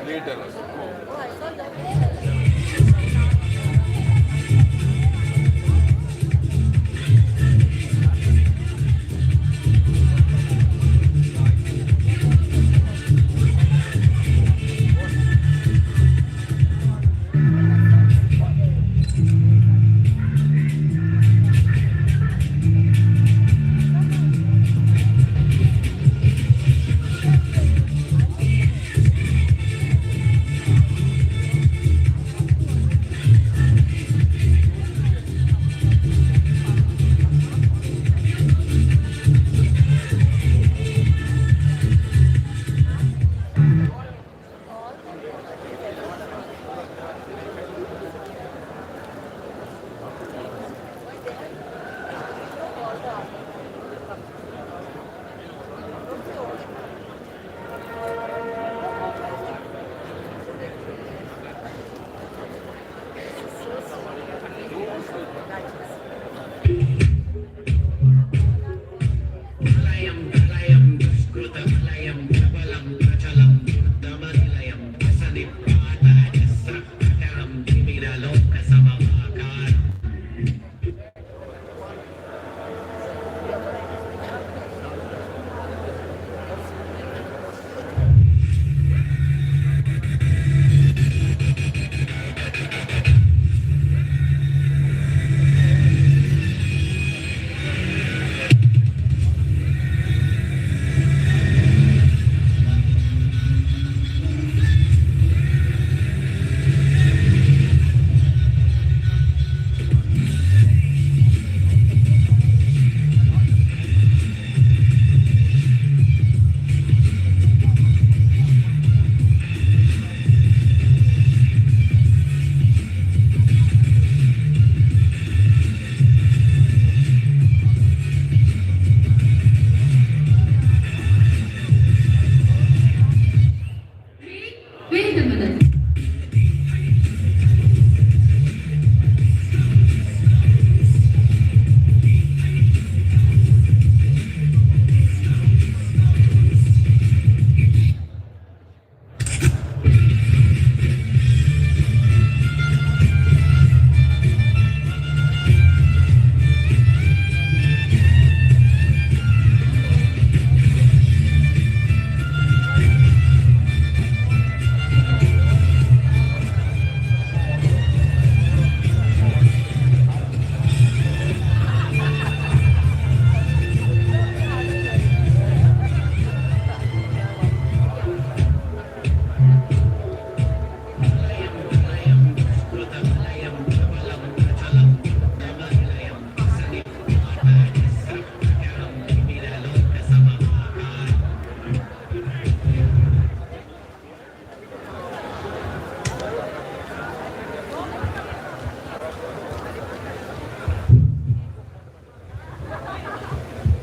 Later. Wait a minute.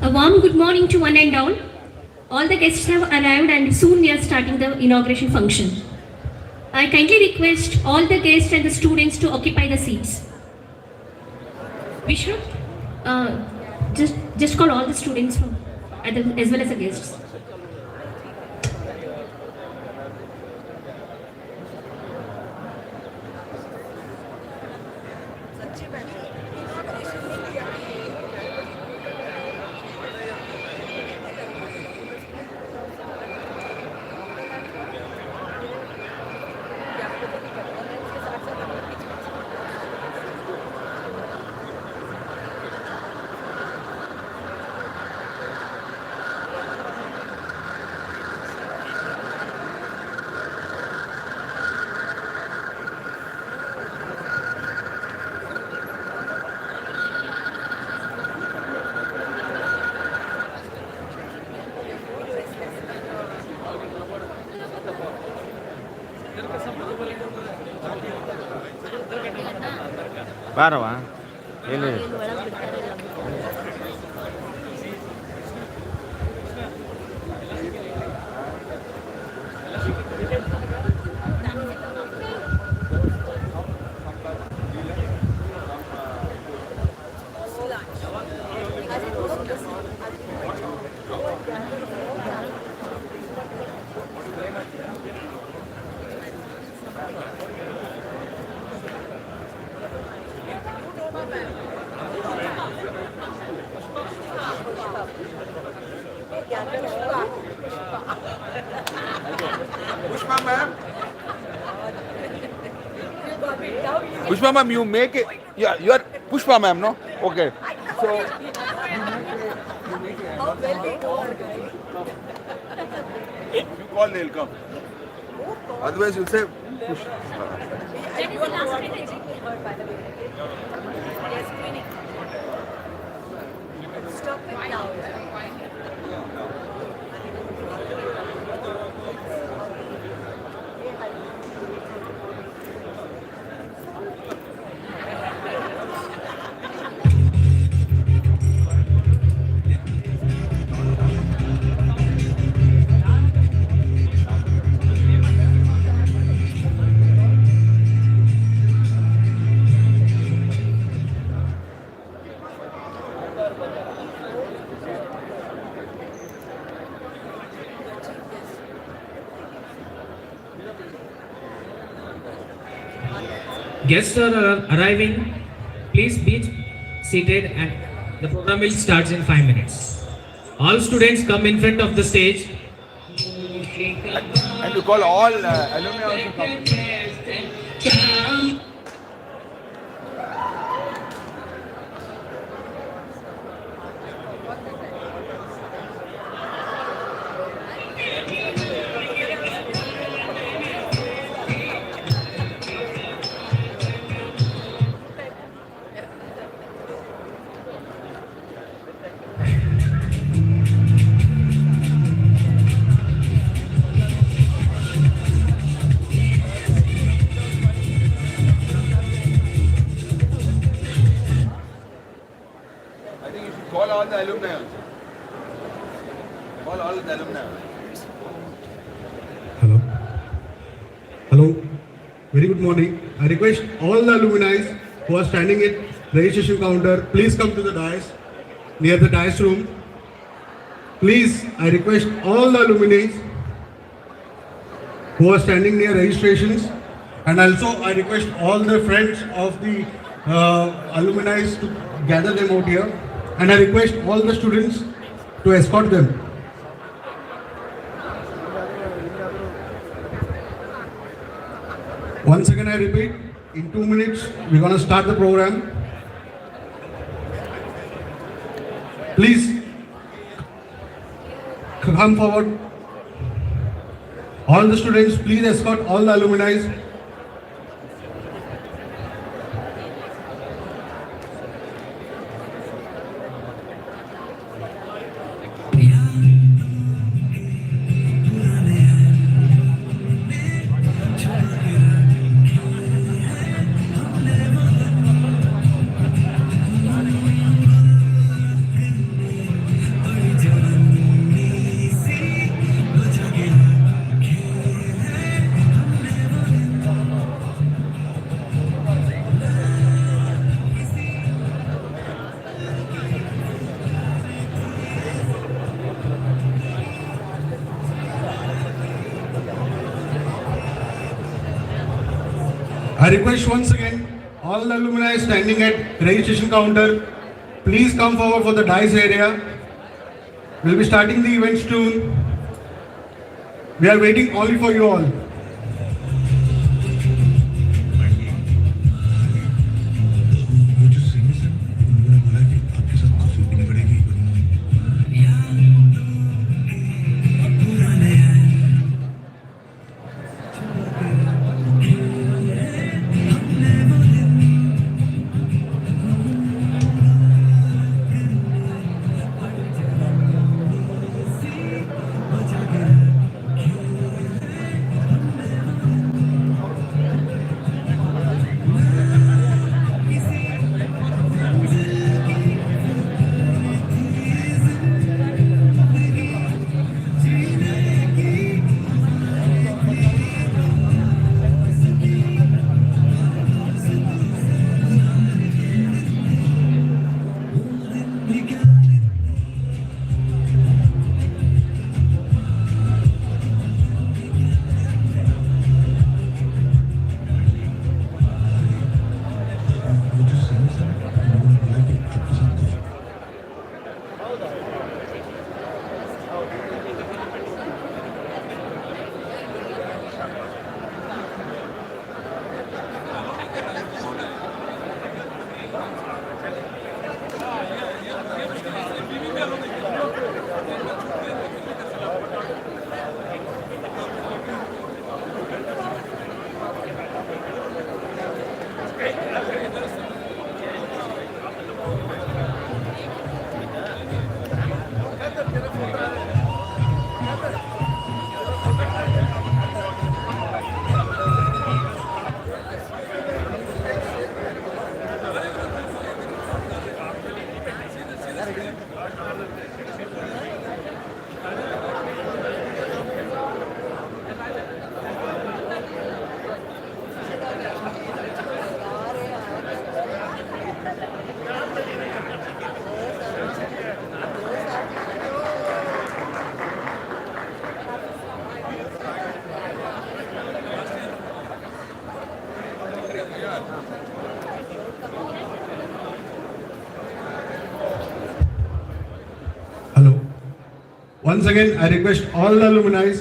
A warm good morning to one and all. All the guests have arrived and soon we are starting the inauguration function. I kindly request all the guests and the students to occupy the seats. Vishnu, just call all the students from, as well as the guests. ಬಾರವಾ ಎಲ್ಲಿ ma'am. Pushpa ma'am, you make it. Yeah, you are Pushpa ma'am, no? Okay. So. You call, they'll come. Otherwise, you'll say push. Stop it now. Guests are arriving. Please be seated and the program will start in 5 minutes. All students come in front of the stage. And you call all alumni also come. I think you should call all the alumni also. Call all the alumni. Hello. Hello. Very good morning. I request all the alumni who are standing at registration counter, please come to the dais, near the dais room. Please, I request all the alumni who are standing near registrations, and also I request all the friends of the alumni to gather them out here, and I request all the students to escort them. Once again I repeat, in 2 minutes we're going to start the program. Please come forward. All the students, please escort all the alumni. I request once again all the alumni standing at registration counter, please come forward for the dais area. We'll be starting the event soon. We are waiting only for you all. Hello. Once again, I request all the alumni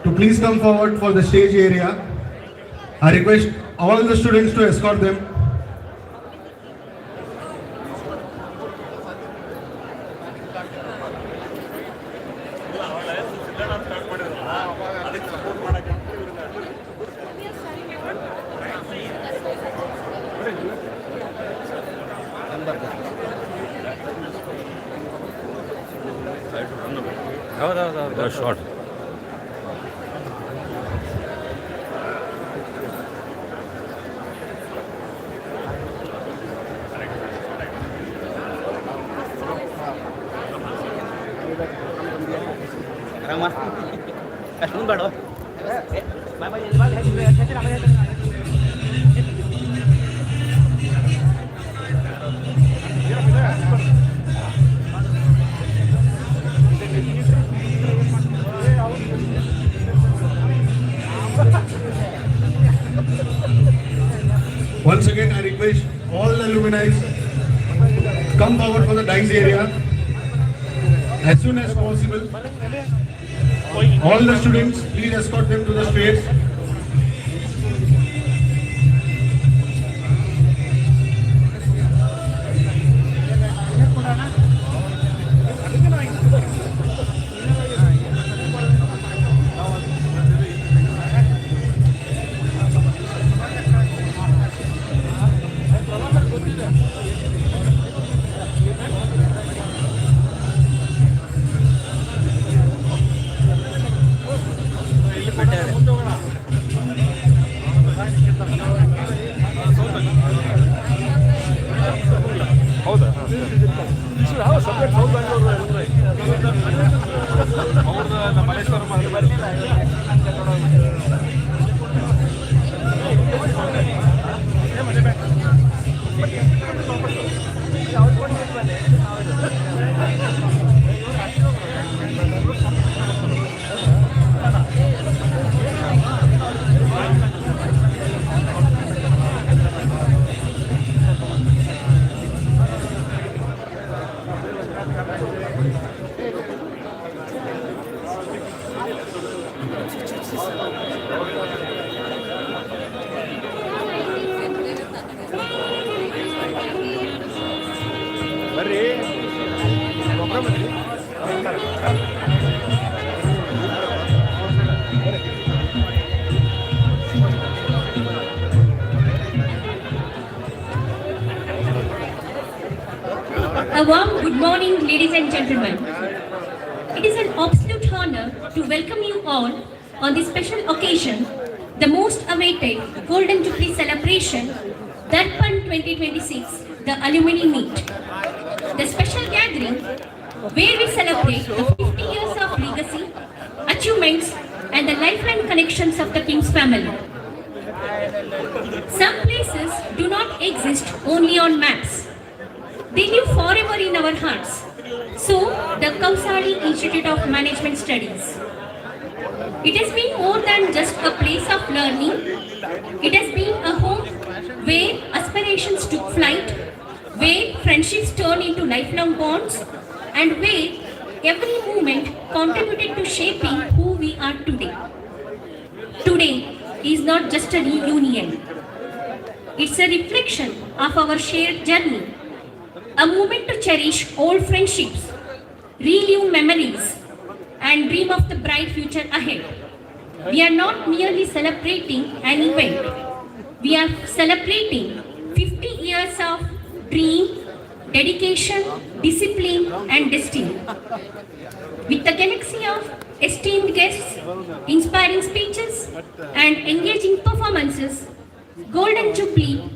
to please come forward for the stage area. I request all the students to escort them. ಹೌದೌದು short ಅಷ್ಟು ಮುಂದೆ ಬೇಡ Once again, I request all the alumni come forward for the dais area as soon as possible. All the students, please escort them to the stage. A warm good morning, ladies and gentlemen. It is an absolute honor to welcome you all on this special occasion, the most awaited Golden Jubilee celebration, Dharwad 2026, the Alumni Meet. The special gathering where we celebrate the 50 years of legacy, achievements, and the lifeline connections of the King's family. Some places do not exist only on maps. They live forever in our hearts. So, the Kausali Institute of Management Studies. It has been more than just a place of learning. It has been a home where aspirations took flight, where friendships turned into lifelong bonds, and where every moment contributed to shaping who we are today. Today is not just a reunion. It's a reflection of our shared journey. A moment to cherish old friendships, relive memories, and dream of the bright future ahead. We are not merely celebrating an event. We are celebrating 50 years of dream, dedication, discipline, and destiny. With the galaxy of esteemed guests, inspiring speeches, and engaging performances, Golden Jubilee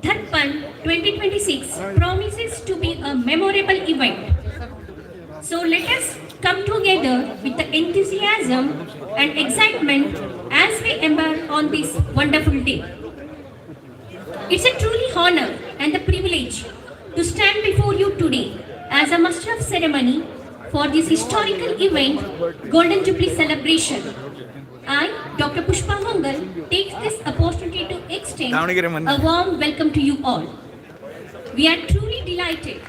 Dharwad 2026 promises to be a memorable event. So let us come together with the enthusiasm and excitement as we embark on this wonderful day. It's a truly honor and a privilege to stand before you today as a master of ceremony for this historical event, Golden Jubilee celebration. I, Dr. Pushpa Mangal, take this opportunity to extend a warm welcome to you all. We are truly delighted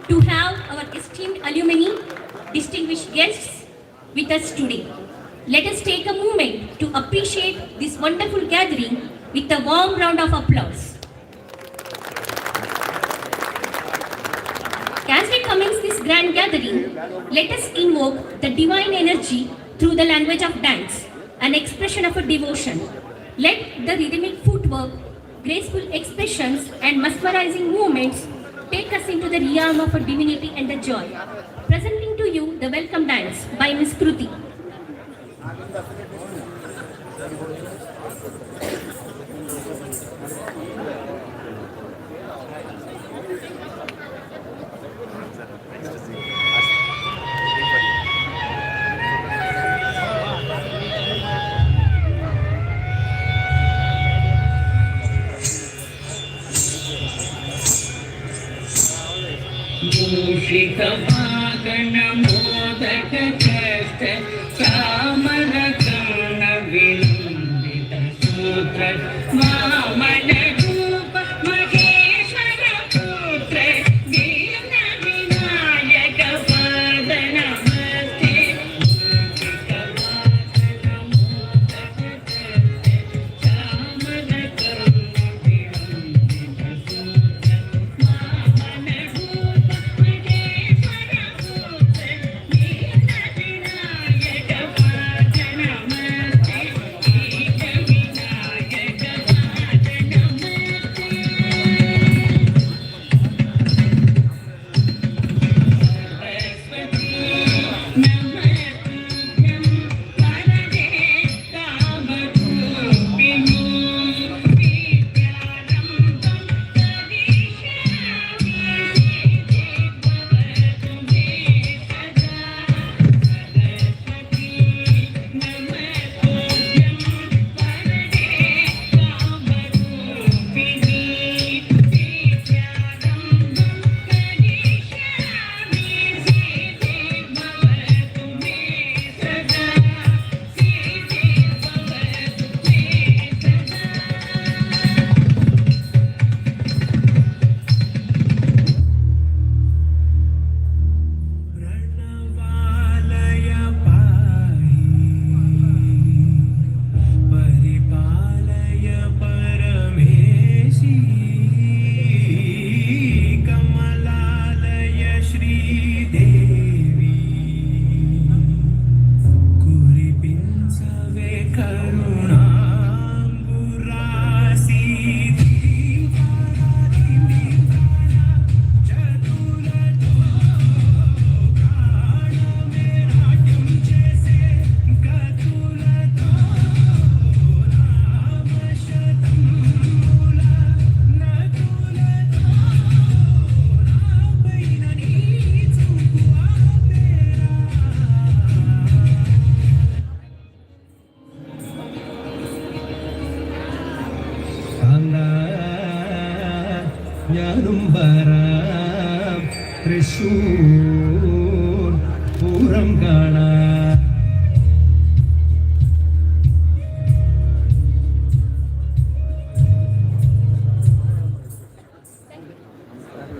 to have our esteemed alumni, distinguished guests with us today. Let us take a moment to appreciate this wonderful gathering with a warm round of applause. As we commence this grand gathering, let us invoke the divine energy through the language of dance, an expression of a devotion. Let the rhythmic footwork, graceful expressions and mesmerizing movements take us into the realm of a divinity and a joy. Presenting to you the welcome dance by Miss Kruti.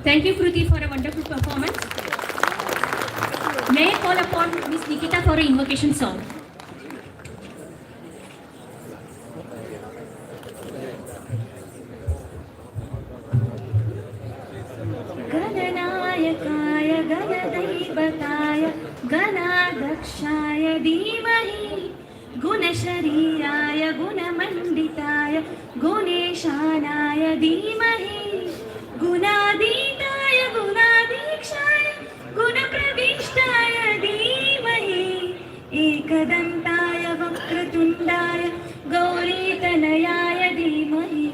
Thank you, Kruti, for a wonderful performance. May I call upon Miss Nikita for an invocation song? गणनायकाय गणदैवताय गणाध्यक्षाय धीमहि गुणशरीराय गुणमण्डिताय गुणेशानाय धीमहि गुणातीताय गुणाधीक्षाय गुणप्रविष्टाय धीमहि एकदन्ताय वक्रतुण्डाय गौरीतनयाय धीमहि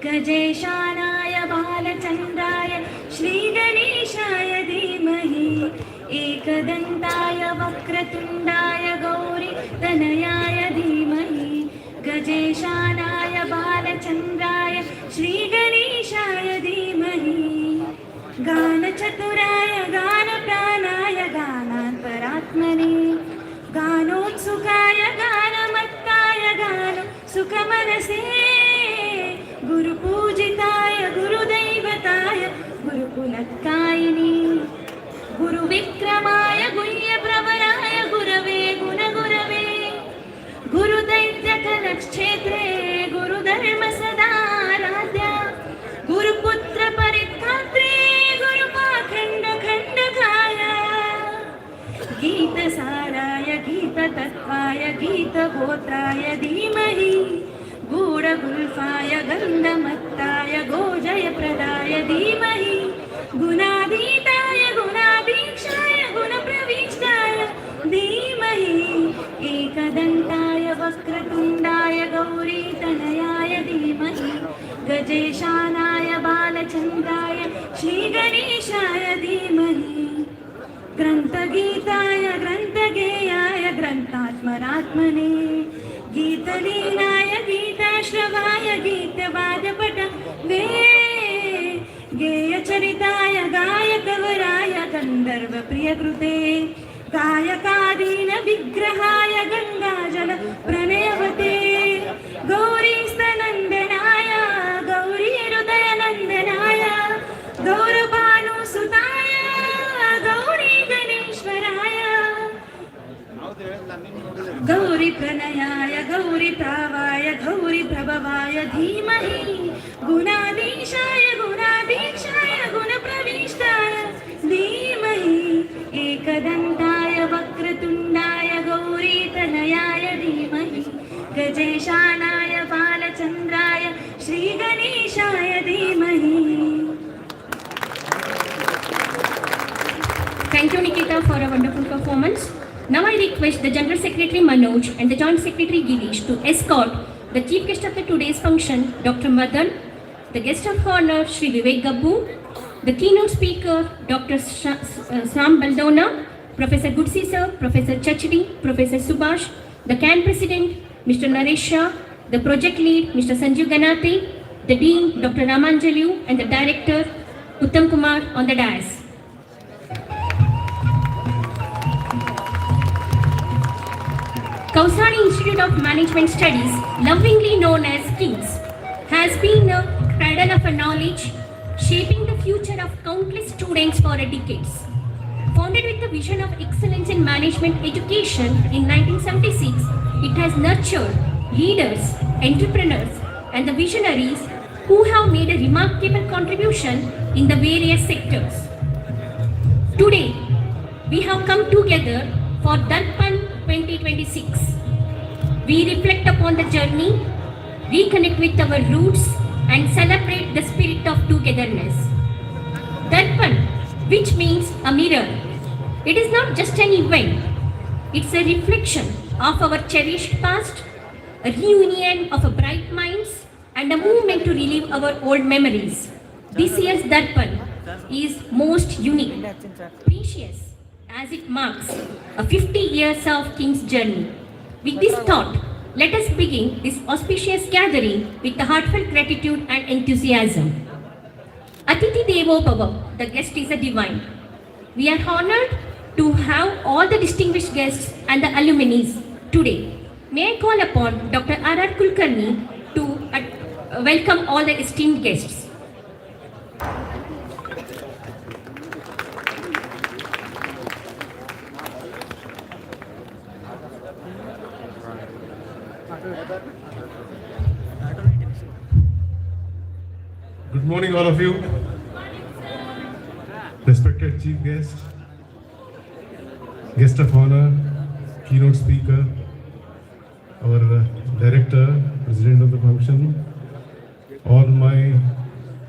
गजेशानाय बालचन्द्राय श्रीगणेशाय धीमहि एकदन्ताय वक्रतुण्डाय गौरीतनयाय धीमहि गजेशानाय बालचन्द्राय श्रीगणेशाय धीमहि गानचतुराय गानप्राणाय गानान्तरात्मने गानोत्सुकाय गानमत्ताय गानो सुखमनसे गुरु विक्रमाय गुह्यप्रवराय गुरवे गुणगुरवे गुरुदैत्यकलक्षेत्रे गुरुधर्म सदाराध्या गुरुपुत्र परित्रात्रे गुरुपाखण्डखण्डकाय गीतसाराय गीततत्त्वाय गीतगोत्राय धीमहि गूढगुल्फाय गन्धमत्ताय गोजयप्रदाय धीमहि गुणाधीताय गुणाधीक्षाय गुणप्रविष्टाय धीमहि एकदन्ताय वक्रतुण्डाय गौरीतनयाय धीमहि गजेशानाय बालचन्द्राय श्रीगणेशाय धीमहि ग्रन्थगीताय ग्रन्थगेयाय ग्रन्थात्मरात्मने गीतलीनाय गीताश्रवाय गीतवाद्यपटवे गेयचरिताय गायकवराय गन्धर्वप्रियकृते गायकादीन विग्रहाय गङ्गाजल प्रणयवते गौरीस्तनन्दनाय गौरीहृदयनन्दनाय गौरभानुसुताय गौरी गणेश्वराय गौरी प्रणयाय गौरी प्रावाय गौरी प्रभवाय धीमहि गुणाधीशाय गुणाधीक्षाय गुणप्रविष्टाय धीमहि एकदन्ताय वक्रतुण्डाय गौरीतनयाय धीमहि गजेशानाय बालचन्द्राय श्रीगणेशाय धीमहि. Thank you, Nikita, for a wonderful performance. Now I request the General Secretary Manoj and the Joint Secretary Girish to escort the chief guest of the today's function, Dr. Madan, the guest of honor, Shri Vivek Gabbu, the keynote speaker, Dr. Sam Baldona, Professor Gudsi sir, Professor Chachdi, Professor Subhash, the CAN President, Mr. Naresh Shah, the project lead, Mr. Sanjeev Ganate, the Dean, Dr. Ramanjaliu, and the Director, Uttam Kumar on the dais. Kausari Institute of Management Studies, lovingly known as KINGS, has been a cradle of knowledge, shaping the future of countless students for decades. Founded with the vision of excellence in management education in 1976, it has nurtured leaders, entrepreneurs, and the visionaries who have made a remarkable contribution in the various sectors. Today, we have come together for Darpan 2026. We reflect upon the journey, reconnect with our roots, and celebrate the spirit of togetherness. Darpan, which means a mirror. It is not just an event, it's a reflection of our cherished past, a reunion of bright minds, and a movement to relive our old memories. This year's Darpan is most unique, precious, as it marks a 50 years of King's journey. With this thought, let us begin this auspicious gathering with the heartfelt gratitude and enthusiasm. Atithi Devo Bhava, the guest is a divine. We are honored to have all the distinguished guests and the alumni today. May I call upon Dr. R.R. Kulkarni to welcome all the esteemed guests. Good morning, all of you. Respected chief guest, guest of honor, keynote speaker, our director, president of the function, all my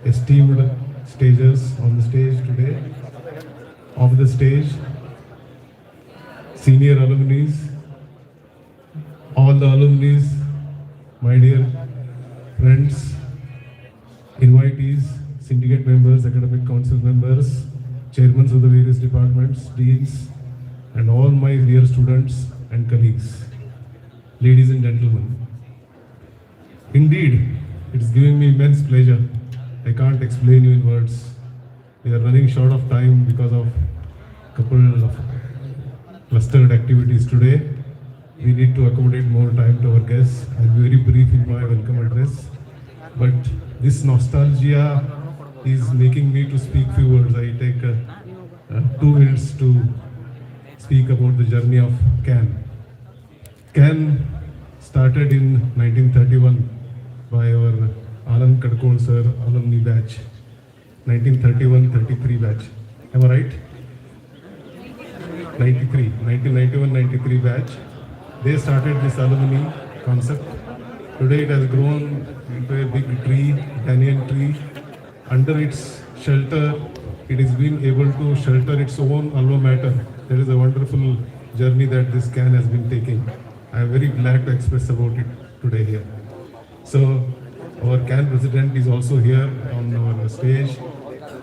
esteemed stagers on the stage today, off the stage, senior alumni, all the alumni, my dear friends, invitees, syndicate members, academic council members, chairmen of the various departments, deans, and all my dear students and colleagues, ladies and gentlemen. Indeed, it's giving me immense pleasure. I can't explain you in words. We are running short of time because of couple of clustered activities today. We need to accommodate more time to our guests. I'll be very brief in my welcome address. But this nostalgia is making me to speak few words. I take 2 minutes to speak about the journey of CAN. CAN started in 1931 by our Anand Kadkol sir alumni batch, 1931-33 batch. Am I right? 1991-93 batch. They started this alumni concept. Today it has grown into a big tree, banyan tree. Under its shelter, it has been able to shelter its own alma mater. That is a wonderful journey that this CAN has been taking. I am very glad to express about it today here. So, our CAN president is also here on our stage.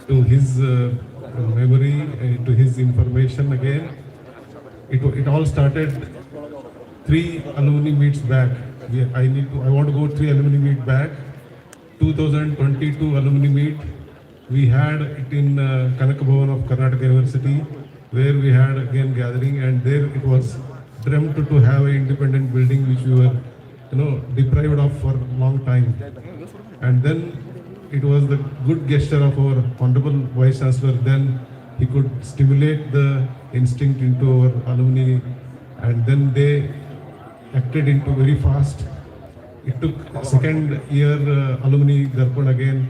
To his memory, to his information again, it all started 3 alumni meets back. I want to go 3 alumni meet back. 2022 alumni meet. We had it in Karnatak of Karnatak University, where we had again gathering, and there it was dreamt to have an independent building which we were, deprived of for a long time. And then it was the good gesture of our Honorable Vice Chancellor. Then he could stimulate the instinct into our alumni, and then they acted into very fast. It took second year alumni Darpan again.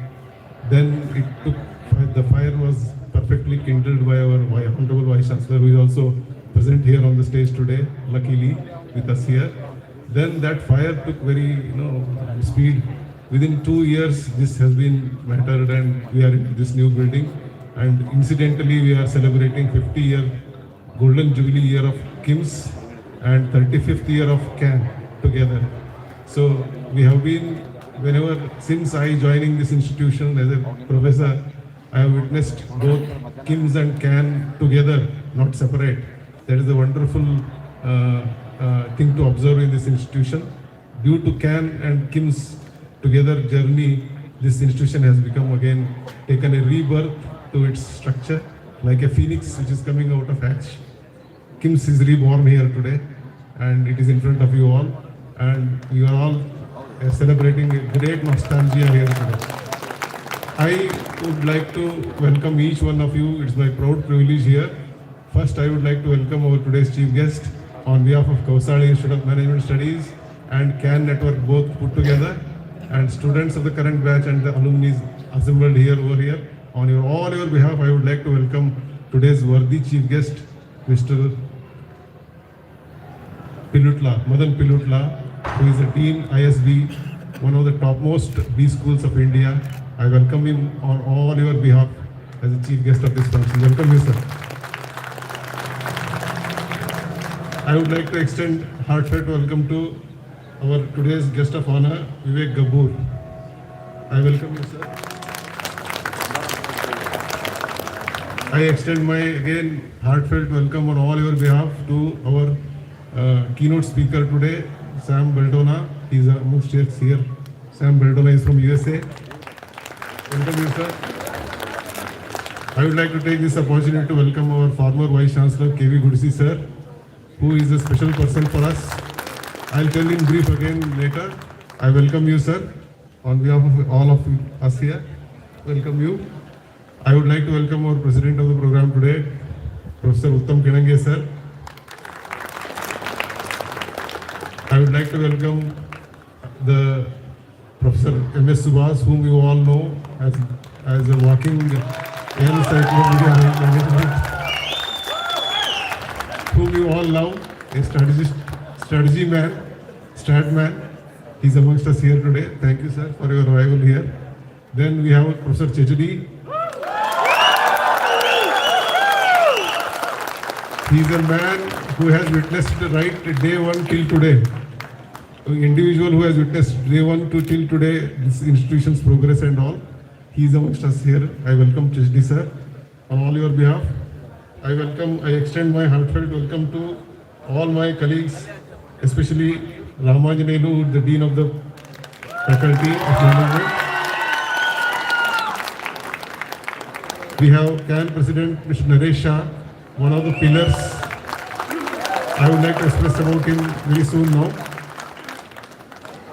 Then it took, the fire was perfectly kindled by our Honorable Vice Chancellor, who is also present here on the stage today, luckily with us here. Then that fire took very, speed. Within 2 years, this has been mattered, and we are in this new building. And incidentally, we are celebrating 50-year Golden Jubilee year of KIMS and 35th year of CAN together. So we have been, since I joining this institution as a professor, I have witnessed both KIMS and CAN together, not separate. That is a wonderful thing to observe in this institution. Due to CAN and KIMS together journey, this institution has become again, taken a rebirth to its structure, like a phoenix which is coming out of ash. KIMS is reborn here today, and it is in front of you all, and you are all celebrating a great nostalgia here today. I would like to welcome each one of you. It's my proud privilege here. First, I would like to welcome our today's chief guest on behalf of Kausali Institute of Management Studies and CAN Network, both put together, and students of the current batch and the alumni assembled here over here. On all your behalf, I would like to welcome today's worthy chief guest, Mr. Madan Pilutla, who is a Dean ISB, one of the topmost B schools of India. I welcome him on all your behalf as a chief guest of this function. Welcome you, sir. I would like to extend heartfelt welcome to our today's guest of honor, Vivek Gabur. I welcome you, sir. I extend my again heartfelt welcome on all your behalf to our keynote speaker today, Sam Baldona. He is amongst us here. Sam Baldona is from USA. Welcome you, sir. I would like to take this opportunity to welcome our former Vice Chancellor, K.V. Gudsi, sir, who is a special person for us. I'll tell in brief again later. I welcome you, sir, on behalf of all of us here. Welcome you. I would like to welcome our president of the program today, Professor Uttam Kinange, sir. I would like to welcome the Professor M.S. Subhas, whom you all know as a walking encyclopedia management, whom you all love, a strategy man, strat man. He's amongst us here today. Thank you, sir, for your arrival here. Then we have Professor Chechadi. He's a man who has witnessed right day one till today. An individual who has witnessed day one to till today this institution's progress and all. He is amongst us here. I welcome Chechadi, sir, on all your behalf. I extend my heartfelt welcome to all my colleagues, especially Ramajanelu, the Dean of the Faculty of Management. We have CAN President Mr. Naresh Shah, one of the pillars. I would like to express about him very soon now.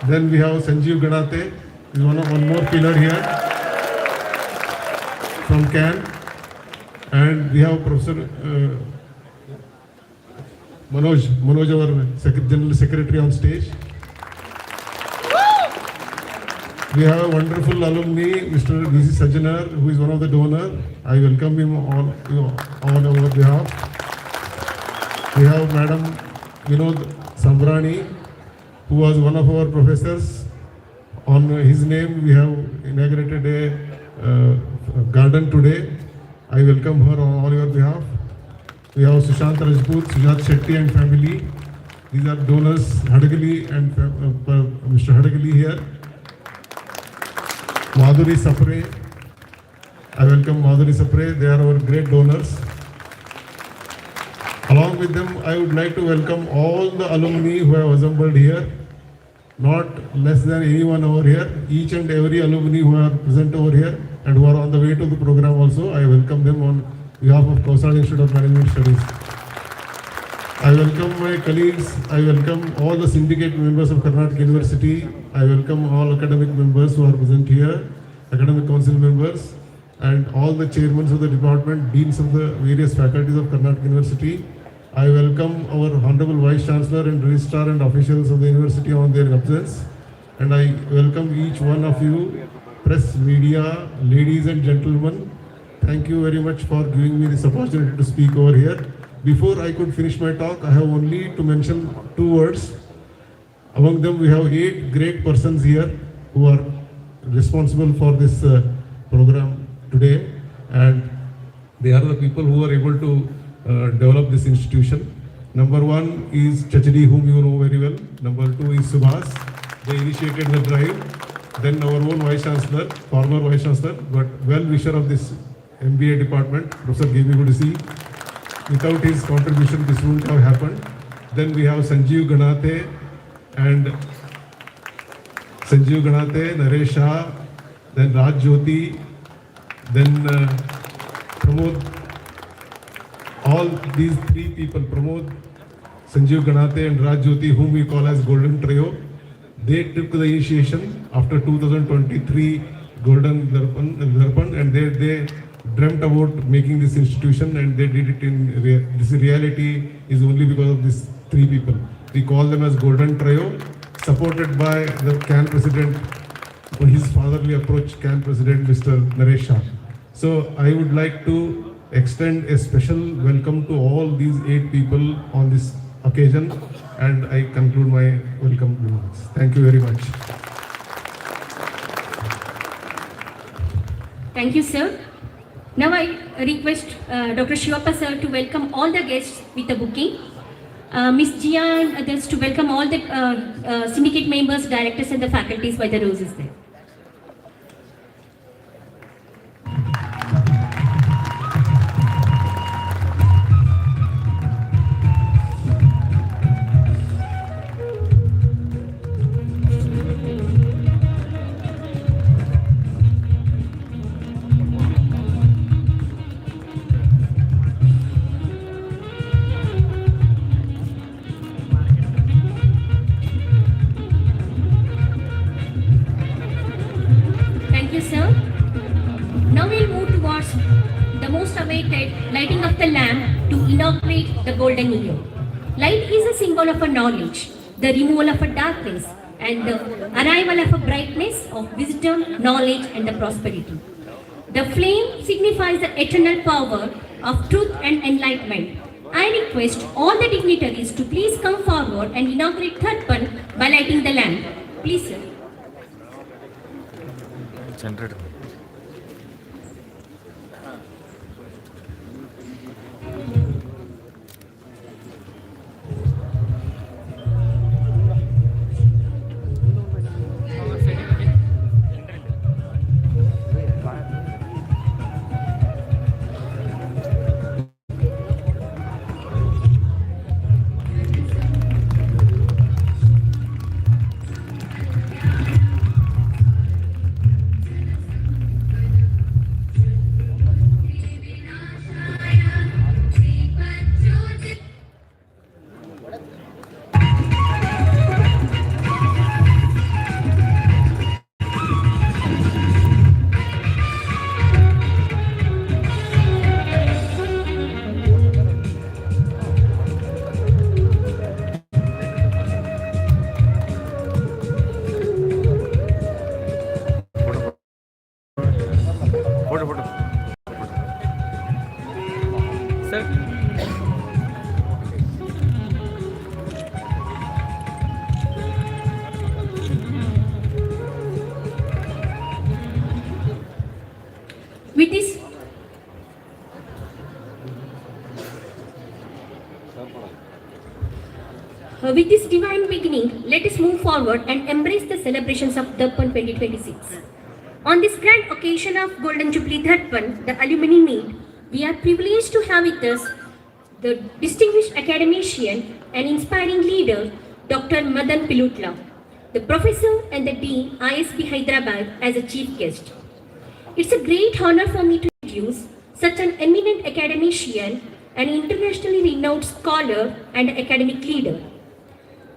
Then we have Sanjeev Ganate, one more pillar here from CAN. And we have Professor Manoj, our General Secretary on stage. We have a wonderful alumni, Mr. V.C. Sajjanar, who is one of the donors. I welcome him on our behalf. We have Madam Vinod Sambrani, who was one of our professors. On his name, we have inaugurated a garden today. I welcome her on your behalf. We have Sushant Rajput, Sujat Shetty and family. These are donors, Hadagali and Mr. Hadagali here. Madhuri Sapre. I welcome Madhuri Sapre. They are our great donors. Along with them, I would like to welcome all the alumni who have assembled here. Not less than anyone over here. Each and every alumni who are present over here and who are on the way to the program also, I welcome them on behalf of Kausal Institute of Management Studies. I welcome my colleagues. I welcome all the syndicate members of Karnatak University. I welcome all academic members who are present here, academic council members, and all the chairmen of the department, deans of the various faculties of Karnatak University. I welcome our Honorable Vice Chancellor and Registrar and officials of the university on their absence. And I welcome each one of you, press, media, ladies and gentlemen. Thank you very much for giving me this opportunity to speak over here. Before I could finish my talk, I have only to mention 2 words. Among them, we have 8 great persons here who are responsible for this program today. And they are the people who are able to develop this institution. Number 1 is Chachadi, whom you know very well. Number 2 is Subhas. They initiated the drive. Then our own Vice Chancellor, former Vice Chancellor, but well-wisher of this MBA department, Professor G.B. Gudisi. Without his contribution, this wouldn't have happened. Then we have Sanjeev Ganate, Naresh Shah, then Raj Jyoti, then Pramod. All these 3 people, Pramod, Sanjeev Ganate and Raj Jyoti, whom we call as Golden Trio, they took the initiation after 2023 Golden Darpan, and they dreamt about making this institution, and they did it in this reality is only because of these 3 people. We call them as Golden Trio, supported by the CAN president, on his fatherly approach, CAN president Mr. Naresh Shah. So I would like to extend a special welcome to all these 8 people on this occasion, and I conclude my welcome remarks. Thank you very much. Thank you, sir. Now I request Dr. Shivappa sir to welcome all the guests with the bouquet. Ms. Jia and others to welcome all the syndicate members, directors and the faculties by the roses there. Lighting of the lamp to inaugurate the golden year. Light is a symbol of a knowledge, the removal of a darkness, and the arrival of a brightness of wisdom, knowledge, and the prosperity. The flame signifies the eternal power of truth and enlightenment. I request all the dignitaries to please come forward and inaugurate Darpan by lighting the lamp. Please, sir. Centered. With this divine beginning, let us move forward and embrace the celebrations of Darpan 2026. On this grand occasion of Golden Jubilee Darpan, the alumni meet, we are privileged to have with us the distinguished academician and inspiring leader, Dr. Madan Pilutla, the professor and the dean, ISB Hyderabad, as a chief guest. It's a great honor for me to introduce such an eminent academician, an internationally renowned scholar and academic leader.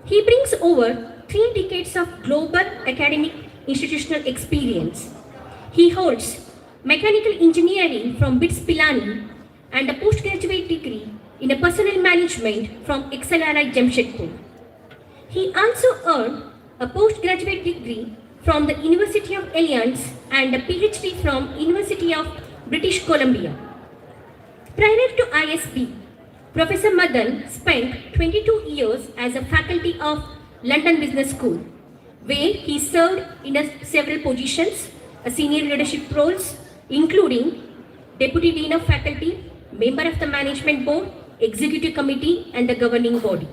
He brings over 3 decades of global academic institutional experience. He holds mechanical engineering from BITS Pilani and a postgraduate degree in a personnel management from XLRI Jamshedpur. He also earned a postgraduate degree from the University of Alliance and a PhD from University of British Columbia. Prior to ISB, Professor Madan spent 22 years as a faculty of London Business School, where he served in several positions, senior leadership roles, including Deputy Dean of Faculty, Member of the Management Board, Executive Committee, and the Governing Body.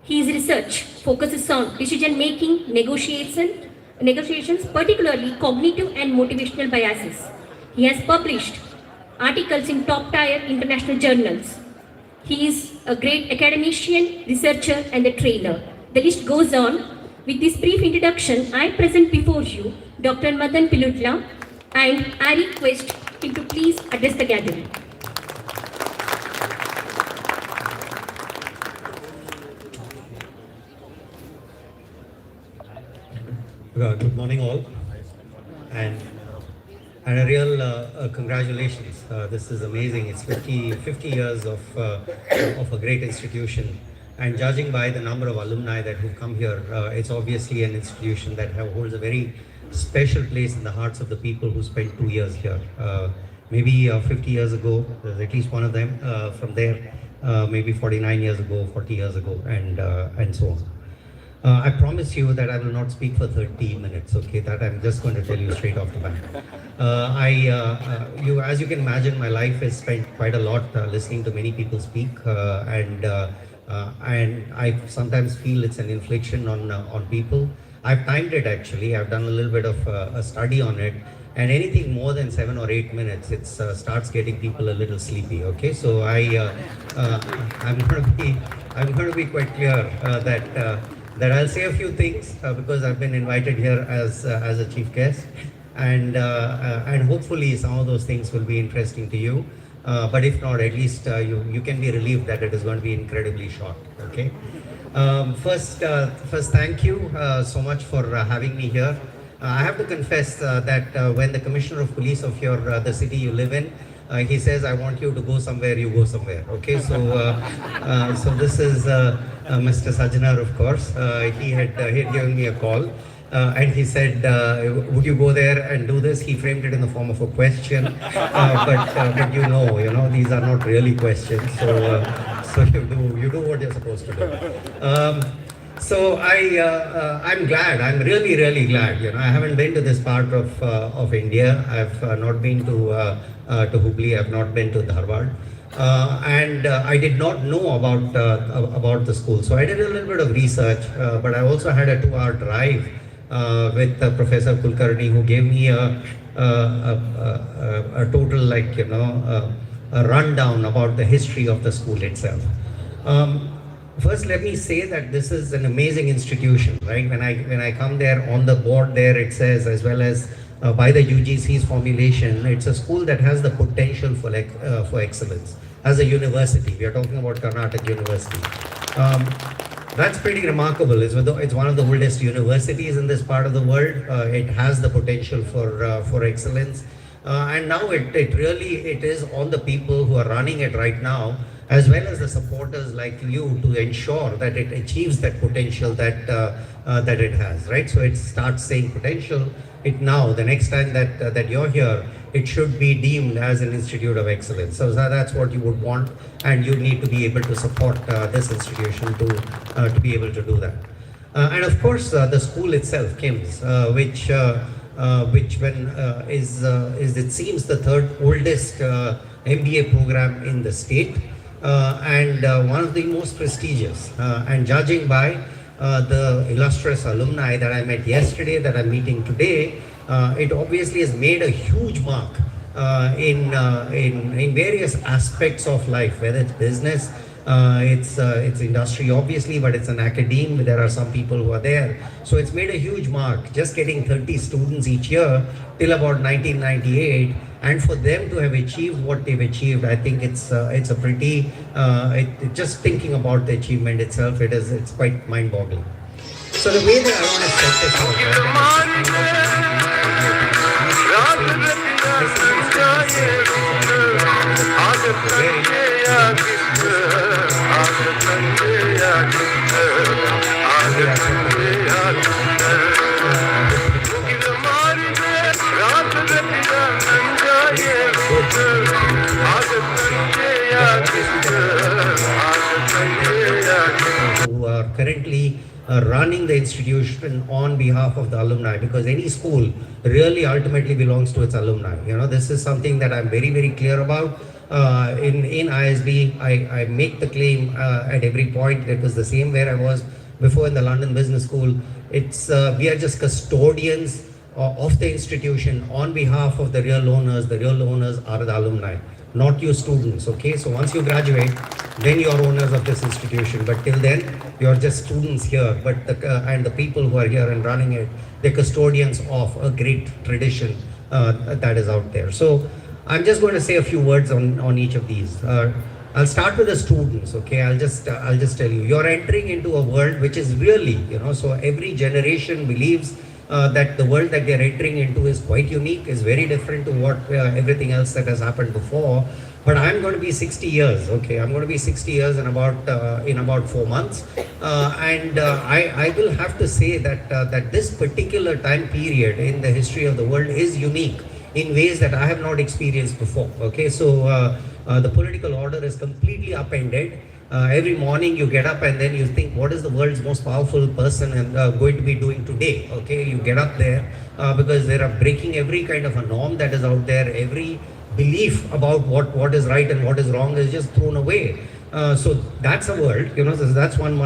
His research focuses on decision-making, negotiations, particularly cognitive and motivational biases. He has published articles in top-tier international journals. He is a great academician, researcher, and a trainer. The list goes on. With this brief introduction, I present before you Dr. Madan Pilutla, and I request him to please address the gathering. Good morning all, and a real congratulations. This is amazing. It's 50 years of a great institution, and judging by the number of alumni that have come here, it's obviously an institution that holds a very special place in the hearts of the people who spent 2 years here. Maybe 50 years ago, there's at least one of them from there, maybe 49 years ago, 40 years ago, and so on. I promise you that I will not speak for 30 minutes, okay? That I'm just going to tell you straight off the bat. As you can imagine, my life is spent quite a lot listening to many people speak, and I sometimes feel it's an infliction on people. I've timed it actually. I've done a little bit of a study on it, and anything more than 7 or 8 minutes, it starts getting people a little sleepy. Okay, so I'm going to be quite clear that I'll say a few things because I've been invited here as a chief guest, and hopefully some of those things will be interesting to you. But if not, at least you can be relieved that it is going to be incredibly short. Okay. First, thank you so much for having me here. I have to confess that when the Commissioner of Police of the city you live in, he says, "I want you to go somewhere, you go somewhere." Okay, so this is Mr. Sajjanar, of course. He had given me a call. And he said, would you go there and do this? He framed it in the form of a question, but you know, these are not really questions. So you do what you're supposed to do. So I'm glad. I'm really glad. You know, I haven't been to this part of India. I've not been to Hubli. I've not been to Dharwad. And I did not know about the school. So I did a little bit of research, but I also had a 2-hour drive with Professor Kulkarni, who gave me a total, like, you know, a rundown about the history of the school itself. First, let me say that this is an amazing institution, right? When I come there, on the board there, it says, as well as by the UGC's formulation, it's a school that has the potential for excellence. As a university, we are talking about Karnatak University. That's pretty remarkable. It's one of the oldest universities in this part of the world. It has the potential for excellence. And now it is on the people who are running it right now, as well as the supporters like you, to ensure that it achieves that potential that it has, right? So it starts saying potential. The next time that you're here, it should be deemed as an institute of excellence. So that's what you would want, and you need to be able to support this institution to be able to do that. And of course, the school itself, KIMS, which is it seems the third oldest MBA program in the state. and one of the most prestigious. And judging by the illustrious alumni that I met yesterday, that I'm meeting today, it obviously has made a huge mark in various aspects of life, whether it's business, it's industry obviously, but it's an academe. There are some people who are there. So it's made a huge mark, just getting 30 students each year till about 1998. And for them to have achieved what they've achieved, I think it's a pretty, just thinking about the achievement itself, it's quite mind-boggling. So the way that I want to set this who are currently running the institution on behalf of the alumni, because any school really ultimately belongs to its alumni. You know, this is something that I'm very, very clear about. In ISB, I make the claim at every point. It was the same where I was before in the London Business School. It's we are just custodians of the institution on behalf of the real owners. The real owners are the alumni, not you students. Okay, so once you graduate, then you are owners of this institution, but till then you are just students here. But and the people who are here and running it, they're custodians of a great tradition that is out there. So I'm just going to say a few words on each of these. I'll start with the students. Okay, I'll just tell you, you're entering into a world which is really, you know, so every generation believes that the world that they're entering into is quite unique, is very different to what everything else that has happened before. But I'm going to be 60 years. Okay, I'm going to be 60 years in about 4 months, and I will have to say that that this particular time period in the history of the world is unique in ways that I have not experienced before. Okay, so the political order is completely upended. Every morning you get up and then you think, what is the world's most powerful person and going to be doing today? Okay, you get up there because they are breaking every kind of a norm that is out there. Every belief about what is right and what is wrong is just thrown away. So that's a world, you know. So that's one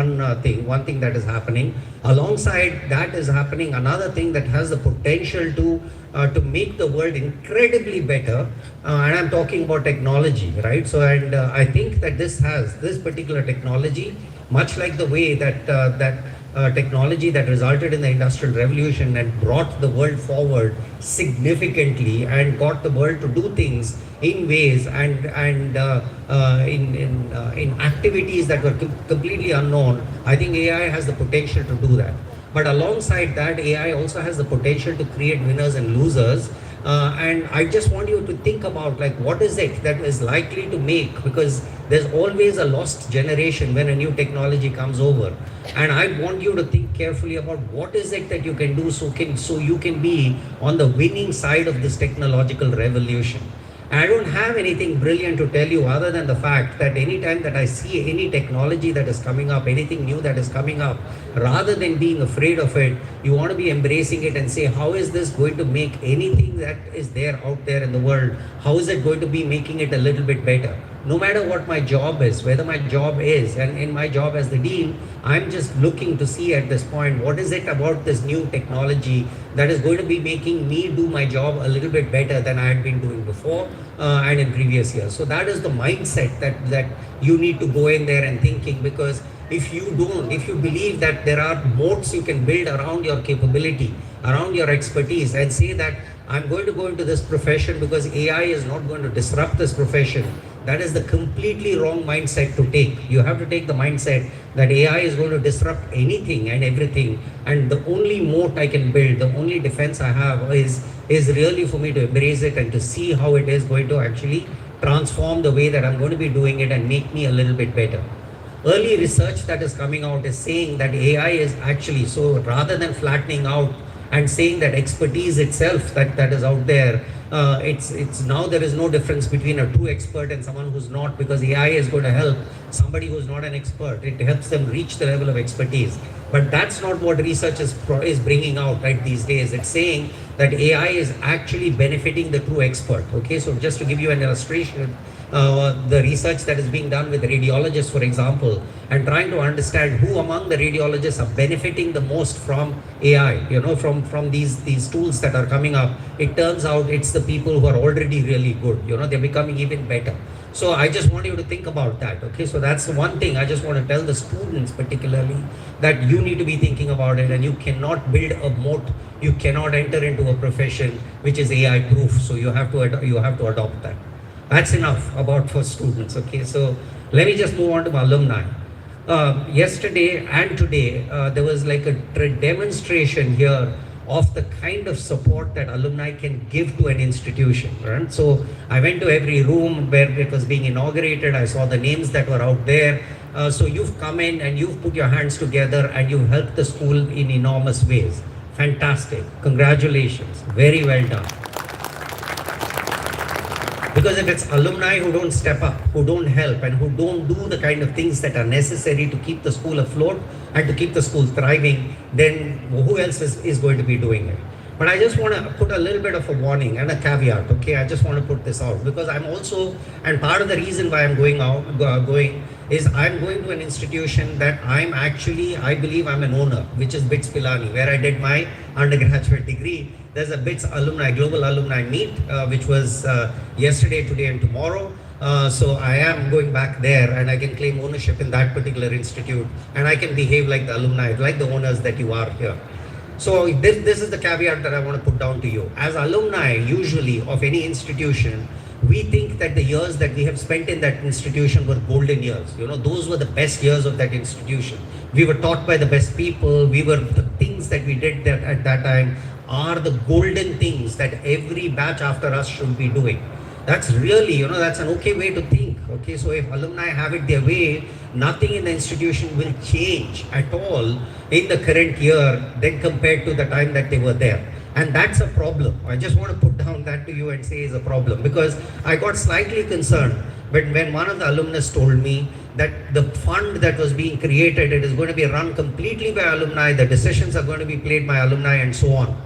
thing that is happening. Alongside that is happening another thing that has the potential to make the world incredibly better, and I'm talking about technology, right? So and I think that this particular technology, much like the way that technology that resulted in the Industrial Revolution and brought the world forward significantly and got the world to do things in ways and in activities that were completely unknown. I think AI has the potential to do that. But alongside that, AI also has the potential to create winners and losers. And I just want you to think about, like, what is it that is likely to make, because there's always a lost generation when a new technology comes over. And I want you to think carefully about what is it that you can do so you can be on the winning side of this technological revolution. I don't have anything brilliant to tell you other than the fact that anytime that I see any technology that is coming up, anything new that is coming up, rather than being afraid of it, you want to be embracing it and say, how is this going to make anything that is there out there in the world, how is it going to be making it a little bit better? No matter what my job is, whether my job is, and in my job as the dean, I'm just looking to see at this point, what is it about this new technology that is going to be making me do my job a little bit better than I had been doing before and in previous years. So that is the mindset that you need to go in there and thinking, because if you believe that there are moats you can build around your capability, around your expertise, and say that I'm going to go into this profession because AI is not going to disrupt this profession, that is the completely wrong mindset to take. You have to take the mindset that AI is going to disrupt anything and everything, and the only moat I can build, the only defense I have is really for me to embrace it and to see how it is going to actually transform the way that I'm going to be doing it and make me a little bit better. Early research that is coming out is saying that AI is actually, so rather than flattening out and saying that expertise itself that is out there, it's now there is no difference between a true expert and someone who's not, because AI is going to help somebody who's not an expert. It helps them reach the level of expertise. But that's not what research is bringing out right these days. It's saying that AI is actually benefiting the true expert. Okay, so just to give you an illustration, the research that is being done with radiologists, for example, and trying to understand who among the radiologists are benefiting the most from AI, from these tools that are coming up. It turns out it's the people who are already really good, they're becoming even better. So I just want you to think about that, okay? So that's the one thing I just want to tell the students particularly, that you need to be thinking about it, and you cannot build a moat, you cannot enter into a profession which is AI proof. So you have to adopt that. That's enough about for students, okay? So let me just move on to alumni. Yesterday and today, there was like a demonstration here of the kind of support that alumni can give to an institution, right? So I went to every room where it was being inaugurated. I saw the names that were out there. So you've come in and you've put your hands together and you've helped the school in enormous ways. Fantastic. Congratulations. Very well done. Because if it's alumni who don't step up, who don't help, and who don't do the kind of things that are necessary to keep the school afloat and to keep the school thriving, then who else is going to be doing it? But I just want to put a little bit of a warning and a caveat, okay? I just want to put this out because I'm also, and part of the reason why I'm going is I'm going to an institution that I believe I'm an owner, which is BITS Pilani, where I did my undergraduate degree. There's a BITS global alumni meet, which was yesterday, today, and tomorrow. So I am going back there, and I can claim ownership in that particular institute, and I can behave like the alumni, like the owners that you are here. So this is the caveat that I want to put down to you. As alumni, usually of any institution, we think that the years that we have spent in that institution were golden years. Those were the best years of that institution. We were taught by the best people. The things that we did at that time are the golden things that every batch after us should be doing. That's really, that's an okay way to think. Okay, so if alumni have it their way, nothing in the institution will change at all in the current year than compared to the time that they were there. And that's a problem. I just want to put down that to you and say is a problem, because I got slightly concerned when one of the alumnus told me that the fund that was being created, it is going to be run completely by alumni, the decisions are going to be played by alumni and so on.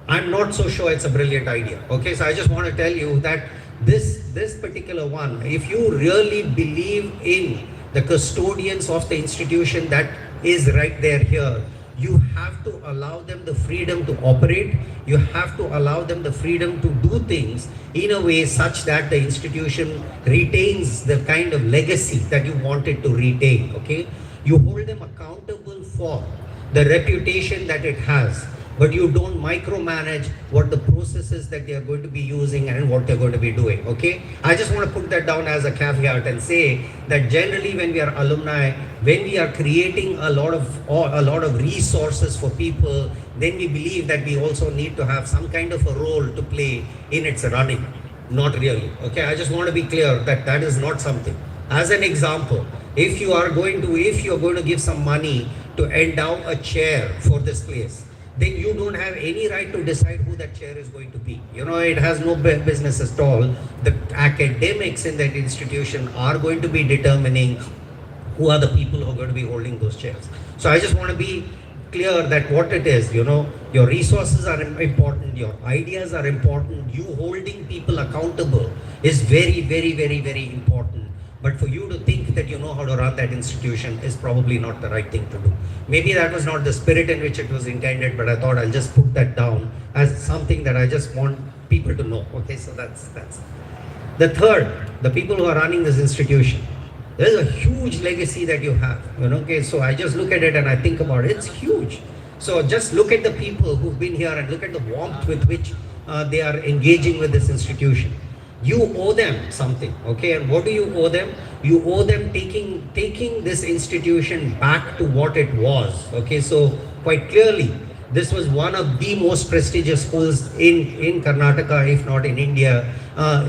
I'm not so sure it's a brilliant idea. Okay, so I just want to tell you that this particular one, if you really believe in the custodians of the institution that is right there here, you have to allow them the freedom to operate. You have to allow them the freedom to do things in a way such that the institution retains the kind of legacy that you want it to retain. Okay, you hold them accountable for the reputation that it has, but you don't micromanage what the processes that they are going to be using and what they're going to be doing. Okay, I just want to put that down as a caveat and say that generally when we are alumni, when we are creating a lot of resources for people, then we believe that we also need to have some kind of a role to play in its running. Not really. Okay, I just want to be clear that that is not something. As an example, if you are going to give some money to endow a chair for this place, then you don't have any right to decide who that chair is going to be. It has no business at all. The academics in that institution are going to be determining who are the people who are going to be holding those chairs. So I just want to be clear that what it is, your resources are important, your ideas are important, you holding people accountable is very, very, very, very important. But for you to think that you know how to run that institution is probably not the right thing to do. Maybe that was not the spirit in which it was intended, but I thought I'll just put that down as something that I just want people to know. Okay, so that's the third, the people who are running this institution. There's a huge legacy that you have. Okay, so I just look at it and I think about it. It's huge. So just look at the people who've been here and look at the warmth with which they are engaging with this institution. You owe them something, okay? And what do you owe them? You owe them taking this institution back to what it was, okay? So quite clearly, this was one of the most prestigious schools in Karnataka, if not in India.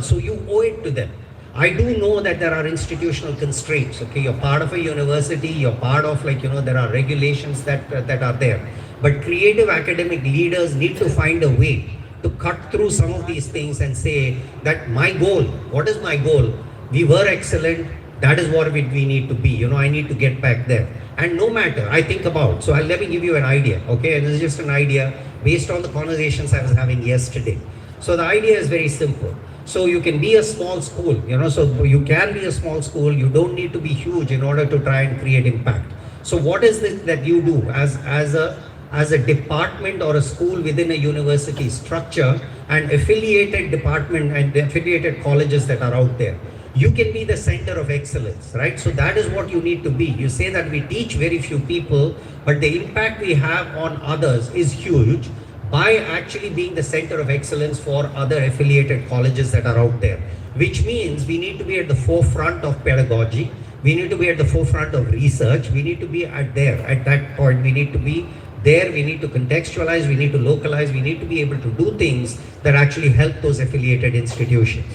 So you owe it to them. I do know that there are institutional constraints, okay? You're part of a university, you're part of there are regulations that are there. But creative academic leaders need to find a way to cut through some of these things and say that my goal, what is my goal? We were excellent, that is what we need to be. I need to get back there. And no matter, I think about, let me give you an idea, okay? And this is just an idea based on the conversations I was having yesterday. So the idea is very simple. So you can be a small school, so you can be a small school. You don't need to be huge in order to try and create impact. So what is it that you do as a department or a school within a university structure and affiliated department and affiliated colleges that are out there? You can be the center of excellence, right? So that is what you need to be. You say that we teach very few people, but the impact we have on others is huge by actually being the center of excellence for other affiliated colleges that are out there, which means we need to be at the forefront of pedagogy. We need to be at the forefront of research. We need to be at that point. We need to be there. We need to contextualize. We need to localize. We need to be able to do things that actually help those affiliated institutions.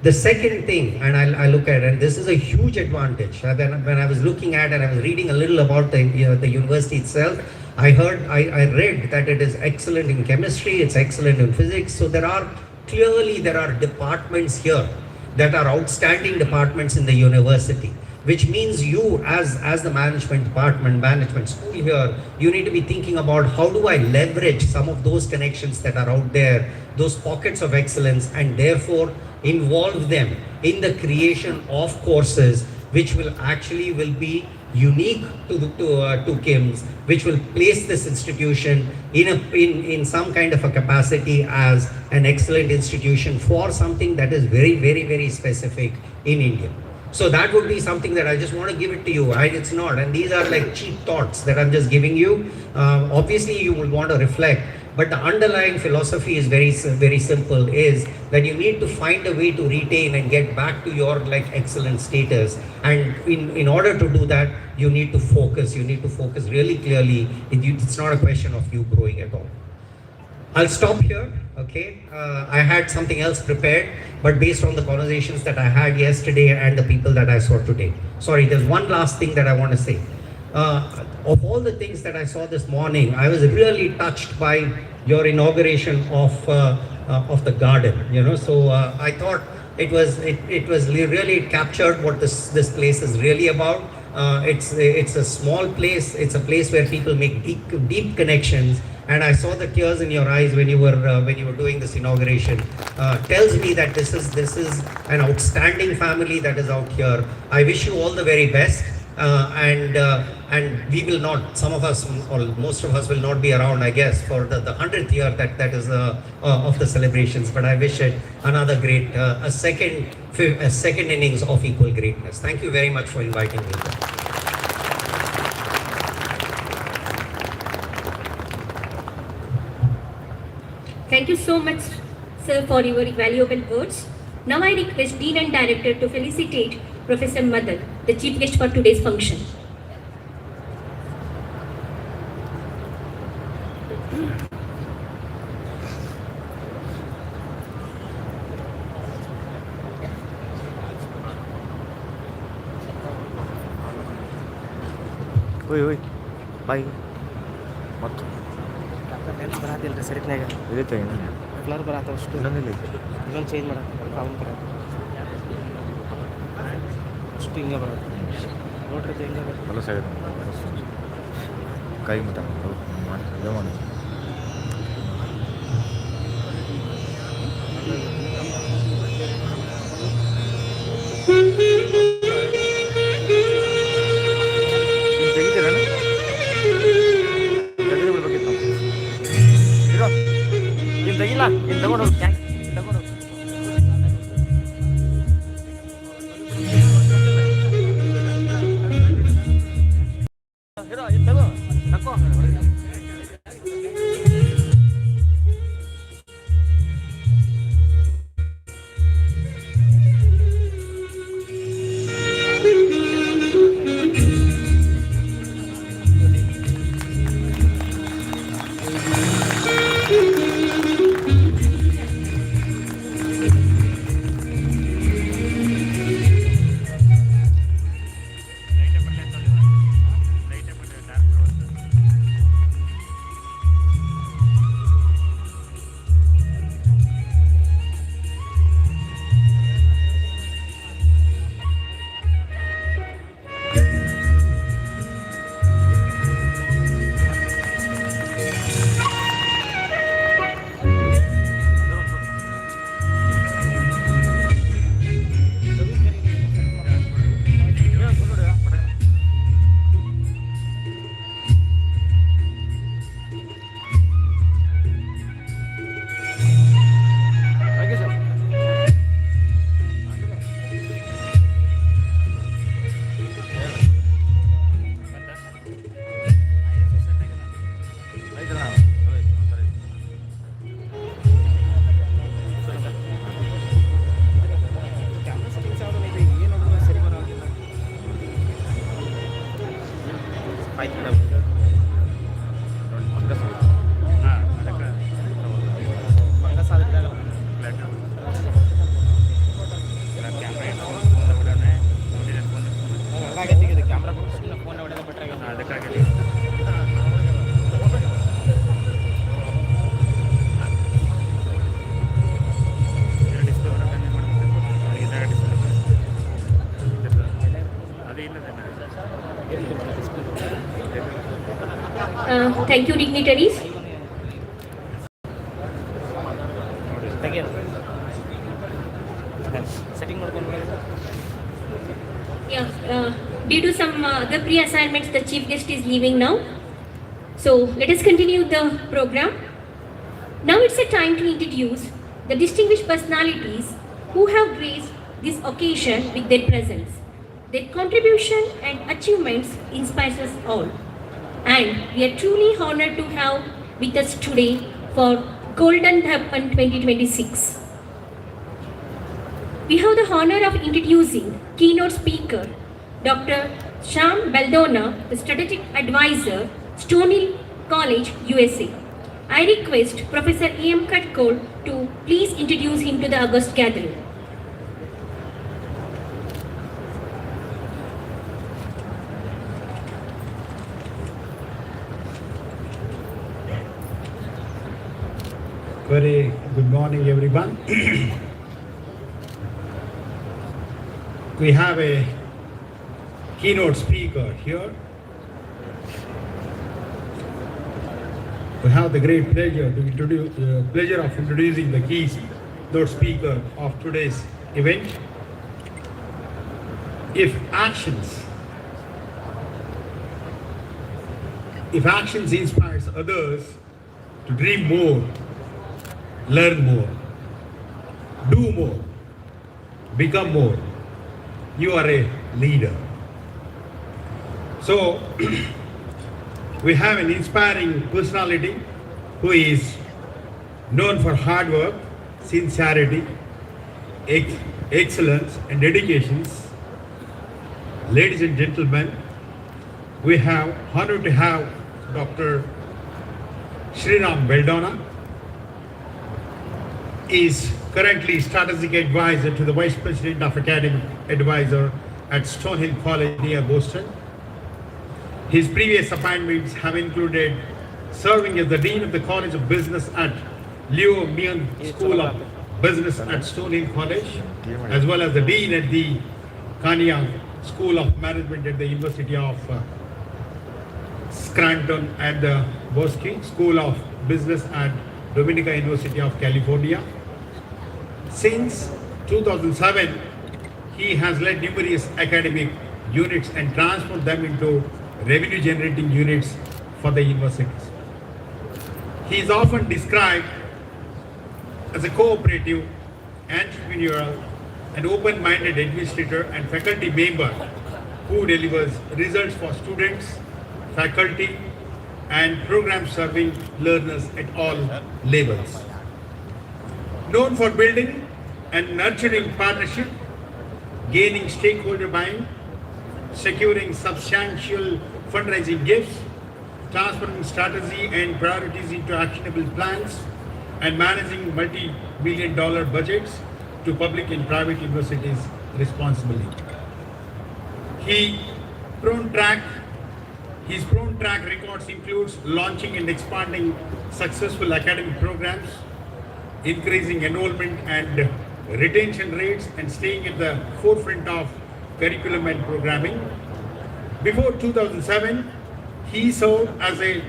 The second thing, and I look at, and this is a huge advantage. When I was looking at and I was reading a little about the university itself, I read that it is excellent in chemistry, it's excellent in physics. So there are departments here that are outstanding departments in the university, which means you as the management department, management school here, you need to be thinking about how do I leverage some of those connections that are out there, those pockets of excellence, and therefore involve them in the creation of courses which will be unique to KIMS, which will place this institution in some kind of a capacity as an excellent institution for something that is very, very, very specific in India. So that would be something that I just want to give it to you. It's not, and these are like cheap thoughts that I'm just giving you. Obviously, you will want to reflect, but the underlying philosophy is very, very simple: is that you need to find a way to retain and get back to your excellent status. And in order to do that, you need to focus. You need to focus really clearly. It's not a question of you growing at all. I'll stop here, okay? I had something else prepared, but based on the conversations that I had yesterday and the people that I saw today. Sorry, there's one last thing that I want to say. Of all the things that I saw this morning, I was really touched by your inauguration of the garden, so I thought it really captured what this place is really about. It's a small place. It's a place where people make deep connections. And I saw the tears in your eyes when you were doing this inauguration. Tells me that this is an outstanding family that is out here. I wish you all the very best. And we will not, some of us or most of us will not be around, I guess, for the 100th year that is of the celebrations. But I wish it another great, a second innings of equal greatness. Thank you very much for inviting me. Thank you so much, sir, for your valuable words. Now I request Dean and Director to felicitate Professor Madan, the chief guest for today's function. Uy, bye. What? Dance ಬರತ್ತಿಲ್ಲ ರೀ ಸರಿತ್ನಾಗ ಇದೈತೆ ಫ್ಲರ್ ಬರತ್ತವ ಅಷ್ಟು ಇನ್ನೊಂದಿಲ್ಲ ಇನ್ನೊಂದು change ಮಾಡತ್ತೆ count ಬರತ್ತೆ ಅಷ್ಟು ಹಿಂಗೆ ಬರುತ್ತೆ ನೋಡ್ರಿ ಹಿಂಗೆ ಬರುತ್ತೆ ಹೊಲ ಸೈಡ್ ಕೈ ಮಟ್ಟ ಮಾಡಿ ಇದೇ ಮಾಡಿ ತೆಗಿಲ್ಲ ಇಲ್ಲಿ ತಗೊಂಡು ತಗೊಂಡು ತಗೋ ತಕ್ಕೋ Thank you, dignitaries. ಸೆಟ್ಟಿಂಗ್ ಮಾಡ್ಕೊಂಡು Yeah, due to some other pre-assignments, the chief guest is leaving now. So let us continue the program. Now it's a time to introduce the distinguished personalities who have graced this occasion with their presence. Their contribution and achievements inspires us all. And we are truly honored to have with us today for Golden Happen 2026. We have the honor of introducing keynote speaker, Dr. Shyam Baldona, the strategic advisor, Stony Hill College, USA. I request Professor A.M. Katkol to please introduce him to the august gathering. Very good morning, everyone. We have a keynote speaker here. We have the great pleasure of introducing the keynote speaker of today's event. If actions inspires others to dream more, learn more, do more, become more, you are a leader. So we have an inspiring personality who is known for hard work, sincerity, excellence and dedications. Ladies and gentlemen, we have honored to have Dr. Sriram Baldona. Is currently strategic advisor to the Vice President of Academic Advisor at Stony Hill College near Boston. His previous appointments have included serving as the Dean of the College of Business at Leo Mian School of Business at Stony Hill College, as well as the Dean at the Karnatak School of Management at the University of Scranton and the Bosque School of Business at Dominica University of California. Since 2007, he has led numerous academic units and transformed them into revenue-generating units for the universities. He is often described as a cooperative, entrepreneurial, and open-minded administrator and faculty member who delivers results for students, faculty, and programs serving learners at all levels. Known for building and nurturing partnership, gaining stakeholder buy-in, securing substantial fundraising gifts, transforming strategy and priorities into actionable plans, and managing multi-million-dollar budgets to public and private universities responsibly. His proven track records includes launching and expanding successful academic programs, increasing enrollment and retention rates, and staying at the forefront of curriculum and programming. Before 2007, he served as a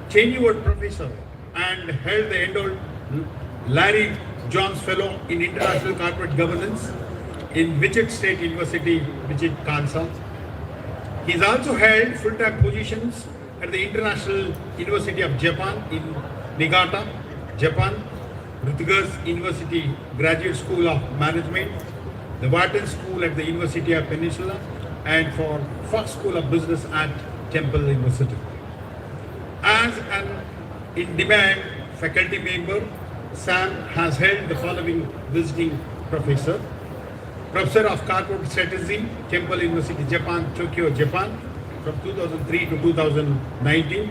tenured professor and held the endowed Larry Jones Fellow in International Corporate Governance in Wichita State University, Wichita, Kansas. He has also held full-time positions at the International University of Japan in Niigata, Japan, Rutgers University Graduate School of Management, the Wharton School at the University of Peninsula, and for Fox School of Business at Temple University. As an in-demand faculty member, Sam has held the following visiting professor: Professor of Corporate Strategy, Temple University, Japan, Tokyo, Japan, from 2003 to 2019.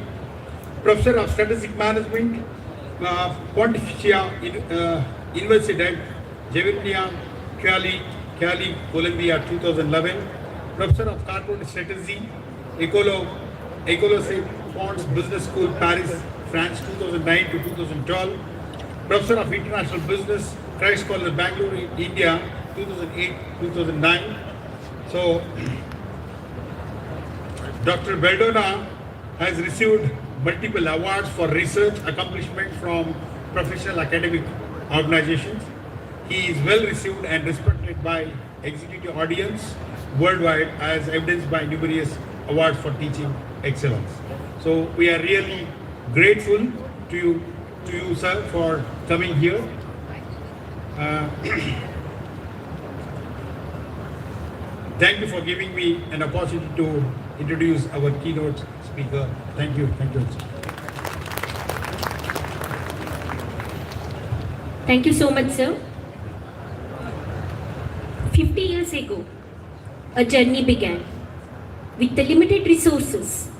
Professor of Strategic Management, Pontificia Universidad Javiernia, Cali, Colombia, 2011. Professor of Corporate Strategy, École Fonds Business School, Paris, France, 2009 to 2012. Professor of International Business, Christ College, Bangalore, India, 2008-2009. So, Dr. Baldona has received multiple awards for research accomplishment from professional academic organizations. He is well received and respected by executive audience worldwide, as evidenced by numerous awards for teaching excellence. So we are really grateful to you, sir, for coming here. Thank you for giving me an opportunity to introduce our keynote speaker. Thank you. Thank you. Thank you so much, sir. 50 years ago, a journey began with the limited resources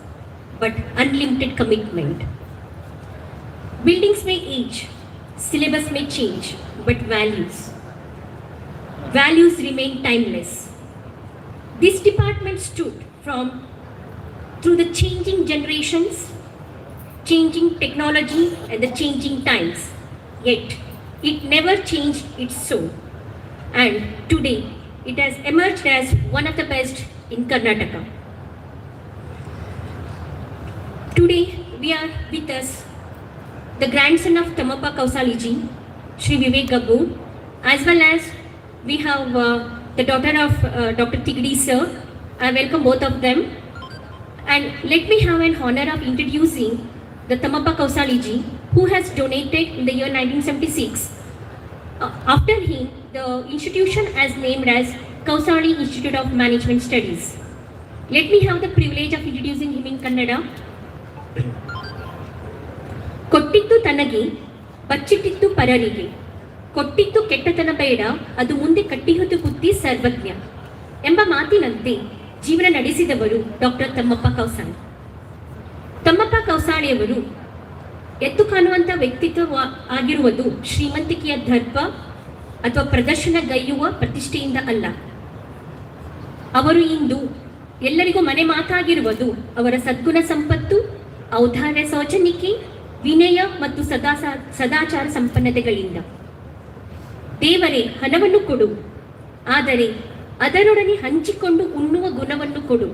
but unlimited commitment. Buildings may age, syllabus may change, but values remain timeless. This department stood through the changing generations, changing technology and the changing times. Yet, it never changed its soul. And today, it has emerged as one of the best in Karnataka. Today, we are with us the grandson of Tamappa Kausaliji, Shri Vivek Gabboor, as well as we have the daughter of Dr. Tigdi sir. I welcome both of them. And let me have an honor of introducing the Tamappa Kausaliji, who has donated in the year 1976. After him, the institution is named as Kausali Institute of Management Studies. Let me have the privilege of introducing him in Kannada. ಕೊಟ್ಟಿದ್ದು ತನಗೆ ಬಚ್ಚಿಟ್ಟಿದ್ದು ಪರರಿಗೆ ಕೊಟ್ಟಿದ್ದು ಕೆಟ್ಟತನ ಬೇಡ ಅದು ಮುಂದೆ ಕಟ್ಟಿಹುದು ಬುದ್ಧಿ ಸರ್ವಜ್ಞ ಎಂಬ ಮಾತಿನಂತೆ ಜೀವನ ನಡೆಸಿದವರು ಡಾಕ್ಟರ್ ತಮ್ಮಪ್ಪ ಕೌಸಾಳಿ. ತಮ್ಮಪ್ಪ ಕೌಸಾಳಿಯವರು ಎತ್ತು ಕಾಣುವಂಥ ವ್ಯಕ್ತಿತ್ವ ಆಗಿರುವುದು ಶ್ರೀಮಂತಿಕೆಯ ದರ್ಪ ಅಥವಾ ಪ್ರದರ್ಶನಗೈಯುವ ಪ್ರತಿಷ್ಠೆಯಿಂದ ಅಲ್ಲ. ಅವರು ಇಂದು ಎಲ್ಲರಿಗೂ ಮನೆ ಮಾತಾಗಿರುವುದು ಅವರ ಸದ್ಗುಣ ಸಂಪತ್ತು, ಔದಾರ್ಯ ಸೌಜನ್ಯಕ್ಕೆ, ವಿನಯ ಮತ್ತು ಸದಾಚಾರ ಸಂಪನ್ನತೆಗಳಿಂದ. ದೇವರೇ ಹಣವನ್ನು ಕೊಡು, ಆದರೆ ಅದರೊಡನೆ ಹಂಚಿಕೊಂಡು ಉಣ್ಣುವ ಗುಣವನ್ನು ಕೊಡು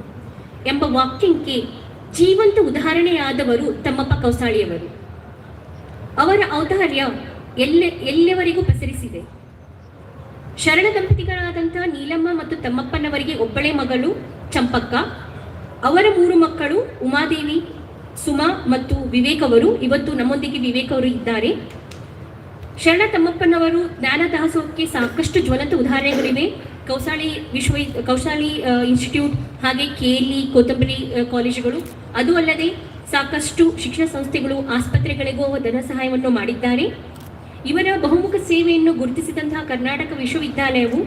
ಎಂಬ ವಾಕ್ಯಕ್ಕೆ ಜೀವಂತ ಉದಾಹರಣೆಯಾದವರು ತಮ್ಮಪ್ಪ ಕೌಸಾಳಿಯವರು. ಅವರ ಔದಾರ್ಯ ಎಲ್ಲೆವರೆಗೂ ಪಸರಿಸಿದೆ. ಶರಣ ದಂಪತಿಗಳಾದಂಥ ನೀಲಮ್ಮ ಮತ್ತು ತಮ್ಮಪ್ಪನವರಿಗೆ ಒಬ್ಬಳೇ ಮಗಳು ಚಂಪಕ್ಕ. ಅವರ 3 ಮಕ್ಕಳು ಉಮಾದೇವಿ, ಸುಮಾ ಮತ್ತು ವಿವೇಕ್ ಅವರು. ಇವತ್ತು ನಮ್ಮೊಂದಿಗೆ ವಿವೇಕ್ ಅವರು ಇದ್ದಾರೆ. ಶರಣ ತಮ್ಮಪ್ಪನವರು ಜ್ಞಾನ ದಾಸೋಹಕ್ಕೆ ಸಾಕಷ್ಟು ಜ್ವಲಂತ ಉದಾಹರಣೆಗಳಿವೆ. ಕೌಶಾಲಿ ಇನ್ಸ್ಟಿಟ್ಯೂಟ್, ಹಾಗೆ KLE, ಕೊತ್ತಂಬರಿ ಕಾಲೇಜುಗಳು, ಅದು ಅಲ್ಲದೆ ಸಾಕಷ್ಟು ಶಿಕ್ಷಣ ಸಂಸ್ಥೆಗಳು, ಆಸ್ಪತ್ರೆಗಳಿಗೂ ಧನ ಸಹಾಯವನ್ನು ಮಾಡಿದ್ದಾರೆ. ಇವರ ಬಹುಮುಖ ಸೇವೆಯನ್ನು ಗುರುತಿಸಿದಂತಹ ಕರ್ನಾಟಕ ವಿಶ್ವವಿದ್ಯಾಲಯವು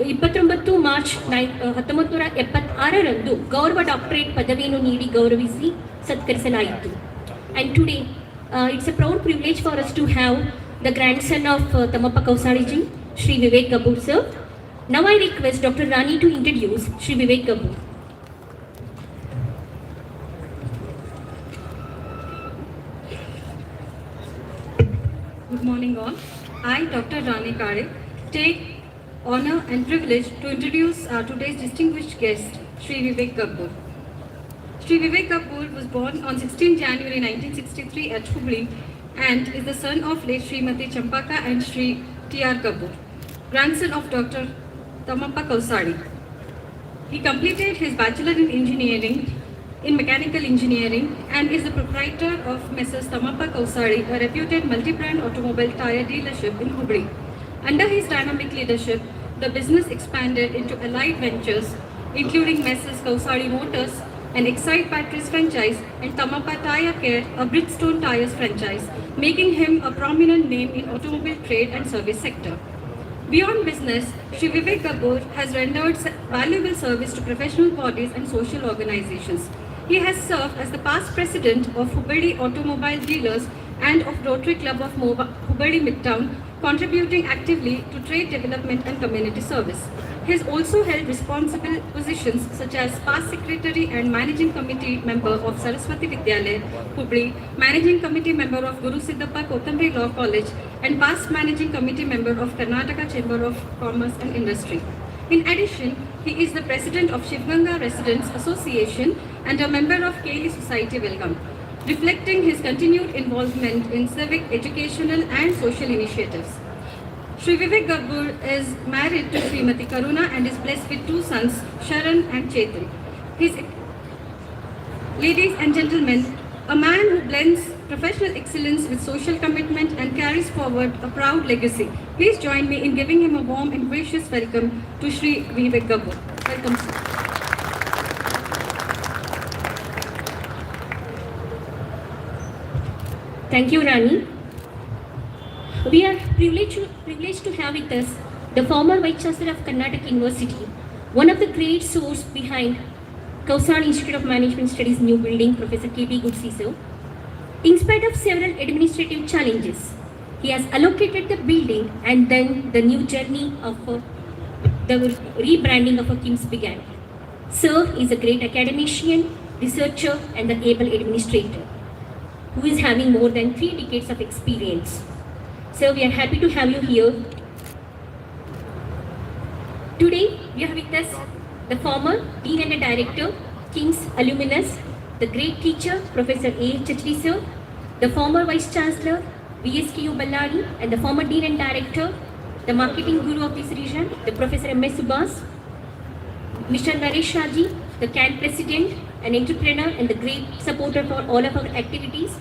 29 ಮಾರ್ಚ್ 1976ರಂದು ಗೌರವ ಡಾಕ್ಟರೇಟ್ ಪದವಿಯನ್ನು ನೀಡಿ ಗೌರವಿಸಿ ಸತ್ಕರಿಸಲಾಯಿತು. And today, it's a proud privilege for us to have the grandson of Tamappa Kausaliji, Shri Vivek Gabboor sir. Now I request Dr. Rani to introduce Shri Vivek Gabboor. Good morning all. I, Dr. Rani Kare, take honor and privilege to introduce today's distinguished guest, Shri Vivek Gabboor. Shri Vivek Gabboor was born on 16 January 1963 at Hubli and is the son of late Srimati Champaka and Shri T.R. Gabboor, grandson of Dr. Tamappa Kausali. He completed his Bachelor in Engineering in Mechanical Engineering and is the proprietor of Messrs. Tamappa Kausali, a reputed multi-brand automobile tire dealership in Hubli. Under his dynamic leadership, the business expanded into allied ventures, including Messrs. Kausali Motors, an Excite Batteries franchise, and Tamappa Tire Care, a Bridgestone Tires franchise, making him a prominent name in automobile trade and service sector. Beyond business, Shri Vivek Gabboor has rendered valuable service to professional bodies and social organizations. He has served as the past president of Hubballi Automobile Dealers and of Rotary Club of Hubballi Midtown, contributing actively to trade development and community service. He has also held responsible positions such as past secretary and managing committee member of Saraswati Vidyalaya, Hubli, managing committee member of Guru Siddhappa Kothambri Law College, and past managing committee member of Karnataka Chamber of Commerce and Industry. In addition, he is the president of Shivganga Residents Association and a member of Keli Society Welcome, reflecting his continued involvement in civic, educational and social initiatives. Shri Vivek Gabbur is married to Srimati Karuna and is blessed with 2 sons, Sharan and Chetan. Ladies and gentlemen, a man who blends professional excellence with social commitment and carries forward a proud legacy. Please join me in giving him a warm and gracious welcome to Shri Vivek Gabbur. Welcome, sir. Thank you, Rani. We are privileged to have with us the former Vice Chancellor of Karnatak University, one of the great source behind Kausari Institute of Management Studies new building, Professor K.B. Goodseeso. In spite of several administrative challenges, he has allocated the building and then the new journey of the rebranding of KIMS began. Sir is a great academician, researcher and the able administrator who is having more than 3 decades of experience. Sir, we are happy to have you here. Today, we have with us the former Dean and Director, KIMS Alumnus, the great teacher, Professor A. Chachri Sir, the former Vice Chancellor, VSKU Ballari, and the former Dean and Director, the Marketing Guru of this region, the Professor M.S. Subhas, Mr. Naresh Shaji, the CAN President, an entrepreneur and the great supporter for all of our activities,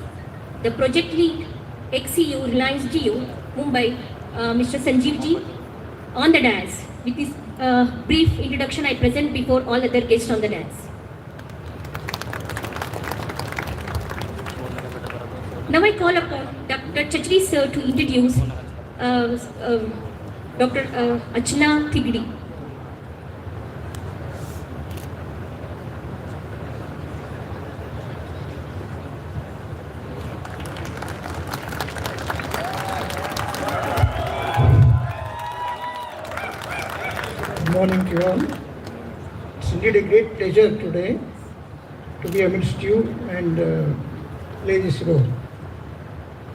the Project Lead, XCU, Reliance Jio, Mumbai, Mr. Sanjeev Ji, on the dais. With this brief introduction, I present before all other guests on the dais. Now I call upon Dr. Chachri Sir to introduce Dr. Achna Thigdi. Good morning to you all. It's indeed a great pleasure today to be amidst you and play this role.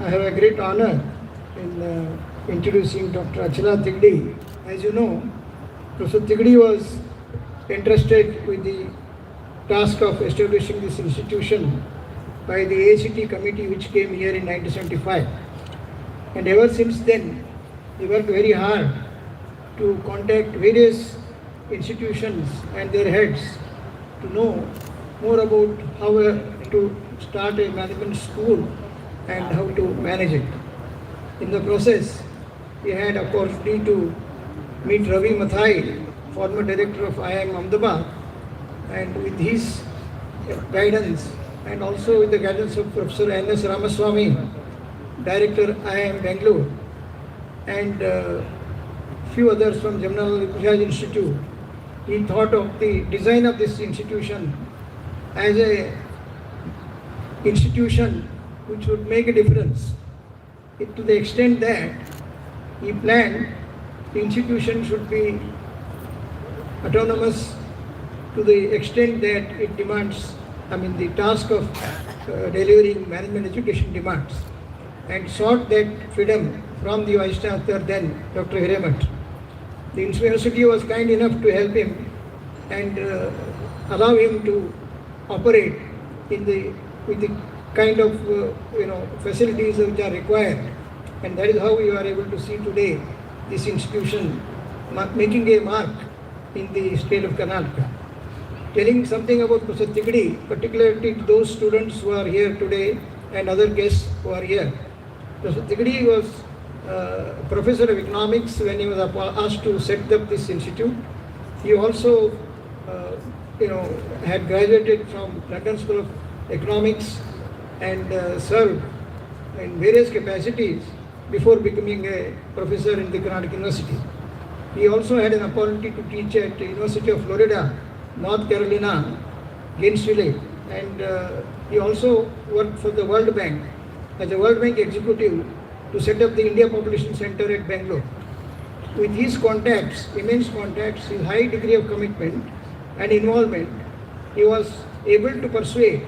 I have a great honor in introducing Dr. Achna Thigdi. As you know, Professor Thigdi was entrusted with the task of establishing this institution by the ACT committee which came here in 1975. And ever since then, he worked very hard to contact various institutions and their heads to know more about how to start a management school and how to manage it. In the process, we had an opportunity to meet Ravi Mathai, former director of IIM Ahmedabad, and with his guidance and also with the guidance of Professor N.S. Ramaswamy, director IIM Bangalore, and few others from Jamnaland Research Institute, he thought of the design of this institution as a institution which would make a difference. To the extent that he planned the institution should be autonomous to the extent that it demands, the task of delivering management education demands, and sought that freedom from the Vice Chancellor then, Dr. Hiremat. The university was kind enough to help him and allow him to operate with the kind of facilities which are required, and that is how we are able to see today this institution making a mark in the state of Karnataka. Telling something about Professor Thigdi, particularly to those students who are here today and other guests who are here. Professor Thigdi was professor of economics when he was asked to set up this institute. He also, had graduated from London School of Economics and served in various capacities before becoming a professor in the Karnatak University. He also had an opportunity to teach at the University of Florida, North Carolina, Gainesville, and he also worked for the World Bank as a World Bank executive to set up the India Population Center at Bangalore. With his contacts, immense contacts, his high degree of commitment and involvement, he was able to persuade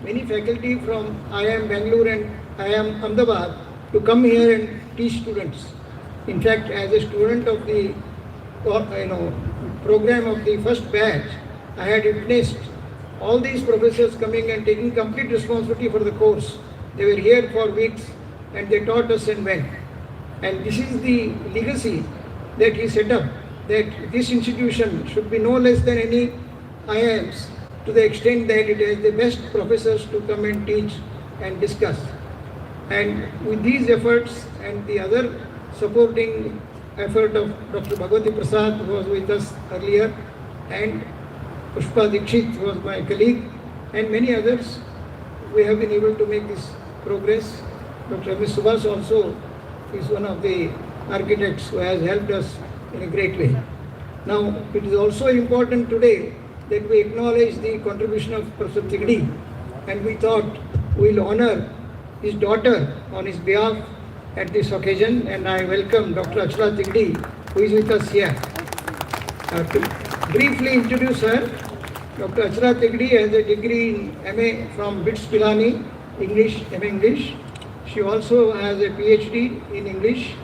many faculty from IIM Bangalore and IIM Ahmedabad to come here and teach students. In fact, as a student of the program of the first batch, I had witnessed all these professors coming and taking complete responsibility for the course. They were here for weeks and they taught us and went. And this is the legacy that he set up, that this institution should be no less than any IIMs, to the extent that it has the best professors to come and teach and discuss. And with these efforts and the other supporting effort of Dr. Bhagwati Prasad, who was with us earlier, and Pushpa Dikshit, who was my colleague, and many others, we have been able to make this progress. Dr. M. Subhas also is one of the architects who has helped us in a great way. Now, it is also important today that we acknowledge the contribution of Professor Tigdi, and we thought we will honor his daughter on his behalf at this occasion, and I welcome Dr. Achla Tigdi, who is with us here. To briefly introduce her, Dr. Achla Tigdi has a degree in MA from BITS Pilani, English, MA English. She also has a PhD in English.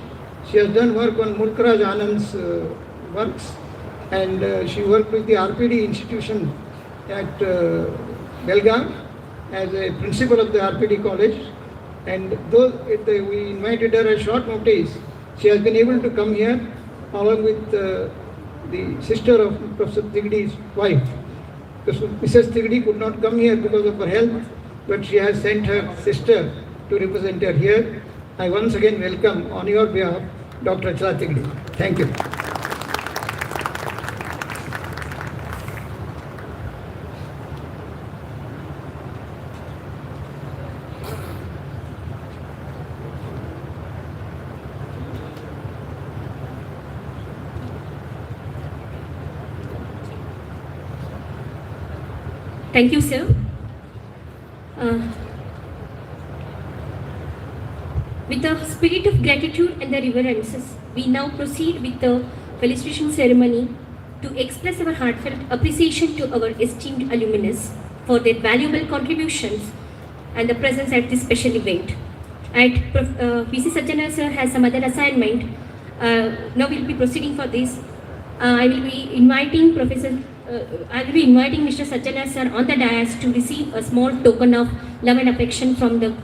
She has done work on Mulkraj Anand's works, and she worked with the RPD institution at Belgaum as a principal of the RPD college. And though we invited her at short notice, she has been able to come here along with the sister of Professor Tigdi's wife. Mrs. Tigdi could not come here because of her health, but she has sent her sister to represent her here. I once again welcome on your behalf Dr. Achla Tigdi. Thank you. Thank you, sir. With the spirit of gratitude and the reverences, we now proceed with the felicitation ceremony to express our heartfelt appreciation to our esteemed alumnus for their valuable contributions and the presence at this special event. PC Sajjana sir has some other assignment. Now we'll be proceeding for this. I will be inviting Mr. Sajjana sir on the dais to receive a small token of love and affection from the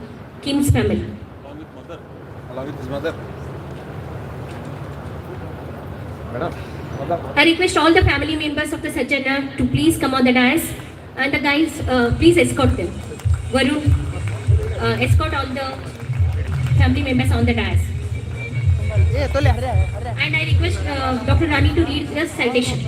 Kim's family. Along with his mother. Madam. I request all the family members of the Sajjana to please come on the dais, and the guys please escort them. Varun, escort all the family members on the dais. And I request Dr. Rani to read the citation.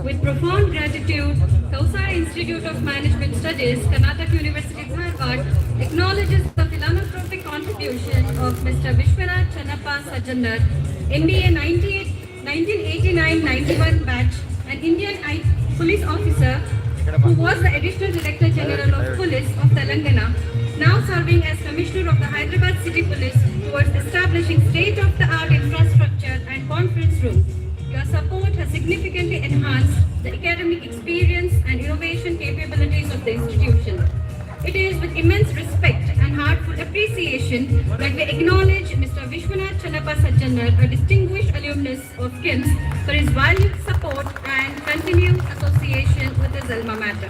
With profound gratitude, Kausar Institute of Management Studies, Karnatak University Dharwad acknowledges the philanthropic contribution of Mr. Vishwanath Channappa Sajjanar, MBA 1989-91 batch, an Indian police officer who was the Additional Director General of Police of Telangana, now serving as Commissioner of the Hyderabad City Police, towards establishing state-of-the-art infrastructure and conference rooms. Your support has significantly enhanced the academic experience and innovation capabilities of the institution. It is with immense respect and heartfelt appreciation that we acknowledge Mr. Vishwanath Channappa Sajjanar, a distinguished alumnus of KIMS, for his valued support and continued association with his alma mater.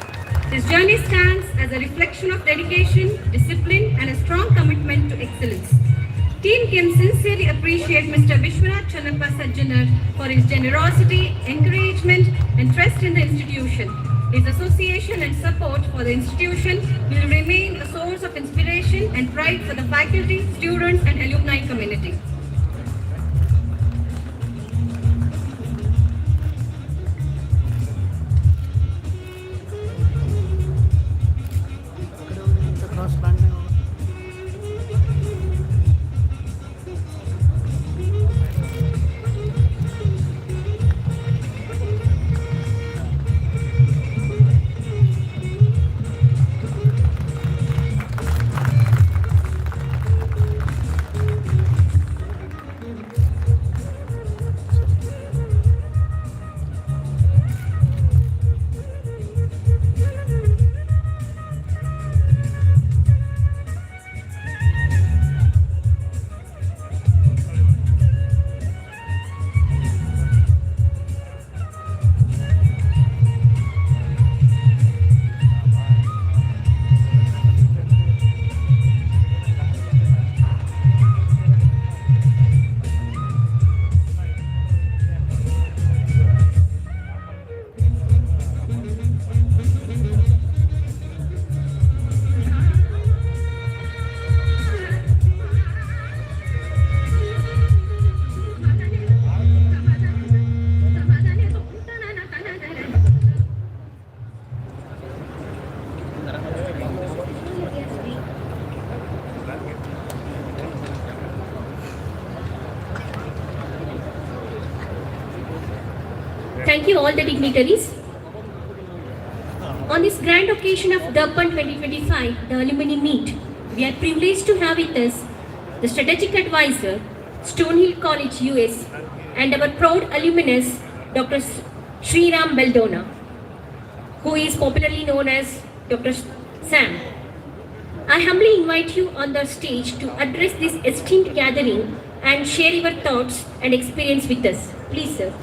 His journey stands as a reflection of dedication, discipline, and a strong commitment to excellence. Team Kim sincerely appreciate Mr. Vishwanath Channappa Sajjanar for his generosity, encouragement, and trust in the institution. His association and support for the institution will remain a source of inspiration and pride for the faculty, students, and alumni community. thank you all the dignitaries. On this grand occasion of Darpan 2025, the alumni meet, we are privileged to have with us the strategic advisor, Stonehill College, US, and our proud alumnus, Dr. Sriram Beldona, who is popularly known as Dr. Sam. I humbly invite you on the stage to address this esteemed gathering and share your thoughts and experience with us. Please, sir.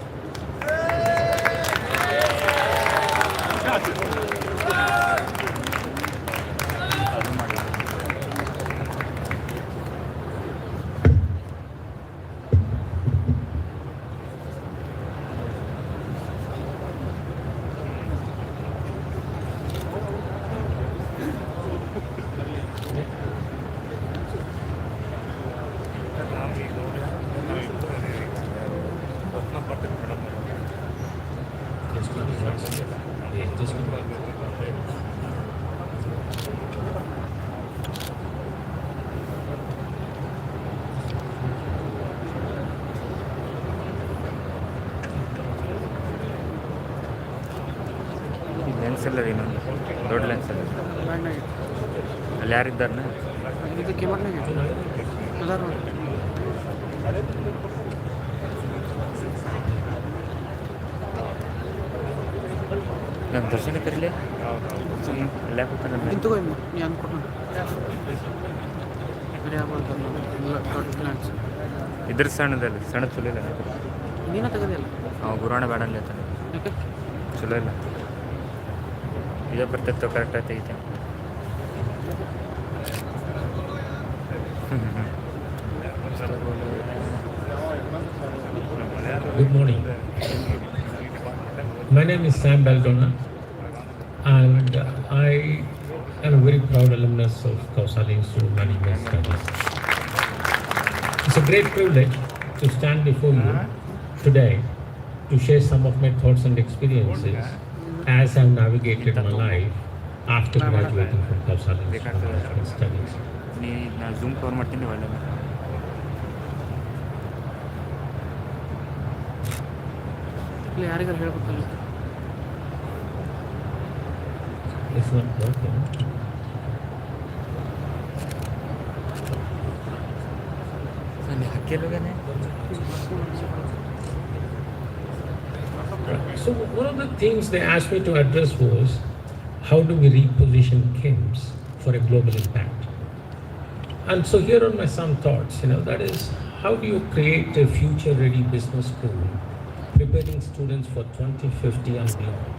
Lens ಎಲ್ಲ ಇನ್ನೊಂದು ದೊಡ್ಡ lens ಎಲ್ಲ ಅಲ್ಲಿ ಯಾರಿದ್ದಾರನ ಇದಕ್ಕೆ ಅದಾರ ನಾನು ದರ್ಶನ ಕರೀಲಿ ಅಲ್ಲೇ ಕೂತಾನೆ ಇಂತಗೋ ನೀ ಅಂದ್ಕೊಟ್ಟು ದೊಡ್ಡ ಪ್ಲಾನ್ಸ್ ಇದ್ರ ಸಣ್ಣದಲ್ಲಿ ಸಣ್ಣ ಚಲೋ ಇಲ್ಲ ನೀನ ತೆಗೆದಿಲ್ಲ ಅವ ಗುರಾಣ ಬೇಡ ಅಲ್ಲೇ ತಾನೆ ಯಾಕೆ ಚಲೋ ಇಲ್ಲ ಇದೇ ಬರ್ತಿತ್ತು ಕರೆಕ್ಟಾಗಿ ತೆಗಿತೆ Good morning. My name is Sam Beldona, and I am a very proud alumnus of Kausali Institute of Management Studies. It's a great privilege to stand before you today to share some of my thoughts and experiences as I've navigated my life after graduating from Kausali Institute of Management Studies. ನಾನು zoom cover ಮಾಡ್ತೀನಿ ಒಳ್ಳೆ ಇಲ್ಲ ಯಾರಿಗಾರು ಹೇಳ್ಬೇಕಲ್ಲ It's not working. So one of the things they asked me to address was, how do we reposition KIMS for a global impact? And so here are my some thoughts, that is, how do you create a future-ready business school, preparing students for 2050 and beyond?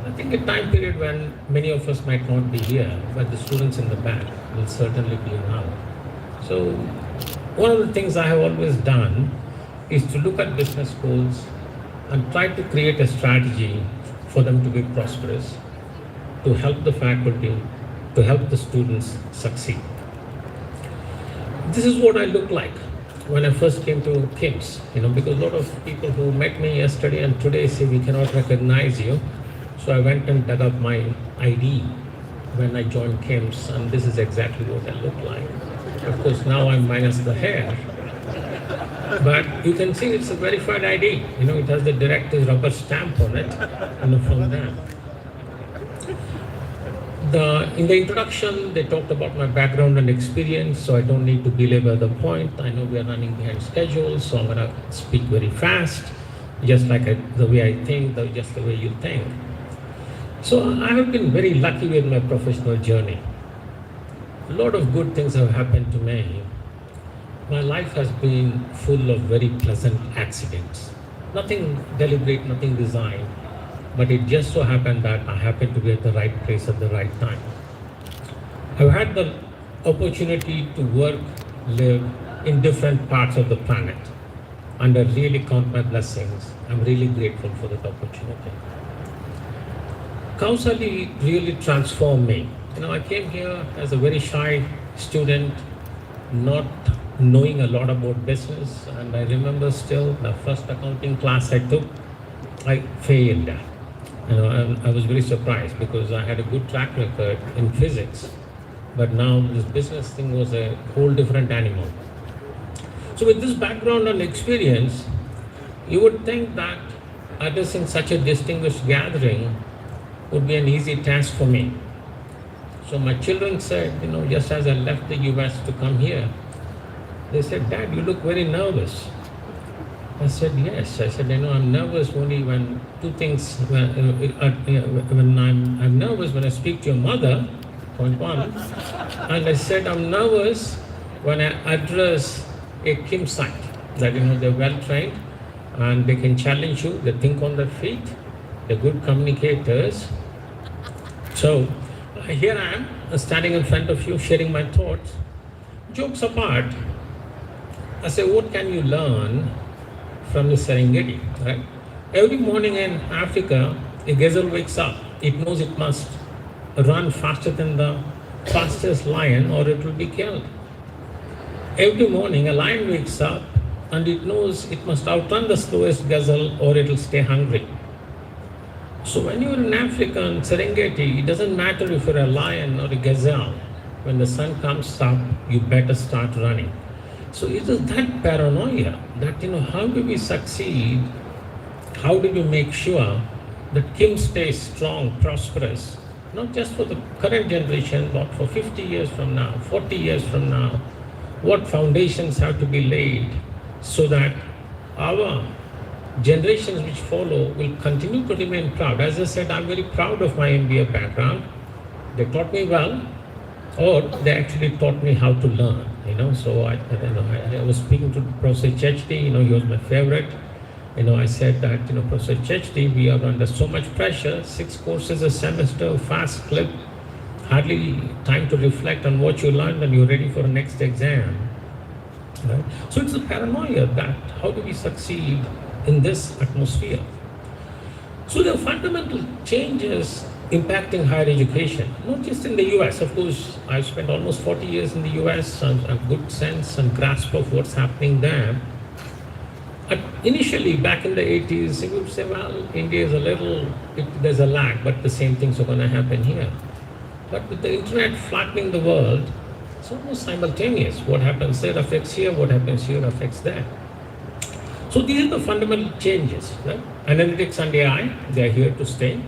I think a time period when many of us might not be here, but the students in the back will certainly be now. So one of the things I have always done is to look at business schools and try to create a strategy for them to be prosperous, to help the faculty, to help the students succeed. This is what I look like when I first came to KIMS, because a lot of people who met me yesterday and today say we cannot recognize you. So I went and dug up my ID when I joined KIMS, and this is exactly what I look like. Of course, now I'm minus the hair, but you can see it's a verified ID. It has the director's rubber stamp on it, from that. In the introduction, they talked about my background and experience, so I don't need to belabor the point. I know we are running behind schedule, so I'm going to speak very fast, just like the way I think, just the way you think. So I have been very lucky with my professional journey. A lot of good things have happened to me. My life has been full of very pleasant accidents. Nothing deliberate, nothing designed. But it just so happened that I happened to be at the right place at the right time. I've had the opportunity to work, live in different parts of the planet, and I really count my blessings. I'm really grateful for that opportunity. Kausali really transformed me. I came here as a very shy student, not knowing a lot about business, and I remember still the first accounting class I took, I failed. I was very surprised because I had a good track record in physics, but now this business thing was a whole different animal. So with this background and experience, you would think that addressing such a distinguished gathering would be an easy task for me. So my children said, just as I left the US to come here, they said, Dad, you look very nervous. I said, yes. I said, I'm nervous only when two things, when I'm nervous when I speak to your mother, point one. And I said, I'm nervous when I address a Kim site, that, they're well trained and they can challenge you, they think on their feet, they're good communicators. So here I am, standing in front of you, sharing my thoughts. Jokes apart, I say, what can you learn from the Serengeti, right? Every morning in Africa, a gazelle wakes up. It knows it must run faster than the fastest lion or it will be killed. Every morning, a lion wakes up and it knows it must outrun the slowest gazelle or it will stay hungry. So when you're in Africa and Serengeti, it doesn't matter if you're a lion or a gazelle. When the sun comes up, you better start running. So it is that paranoia that, how do we succeed? How do we make sure that Kim stays strong, prosperous, not just for the current generation, but for 50 years from now, 40 years from now? What foundations have to be laid so that our generations which follow will continue to remain proud? As I said, I'm very proud of my MBA background. They taught me well, or they actually taught me how to learn. So I was speaking to Professor Chechdi, he was my favorite. I said that, Professor Chechdi, we are under so much pressure, 6 courses a semester, fast clip, hardly time to reflect on what you learned and you're ready for the next exam. Right? So it's a paranoia that how do we succeed in this atmosphere? So there are fundamental changes impacting higher education, not just in the US. Of course, I've spent almost 40 years in the US and a good sense and grasp of what's happening there. Initially, back in the 80s, we would say, well, India is there's a lag, but the same things are going to happen here. But with the internet flattening the world, it's almost simultaneous. What happens there affects here, what happens here affects there. So these are the fundamental changes. Right? Analytics and AI, they are here to stay.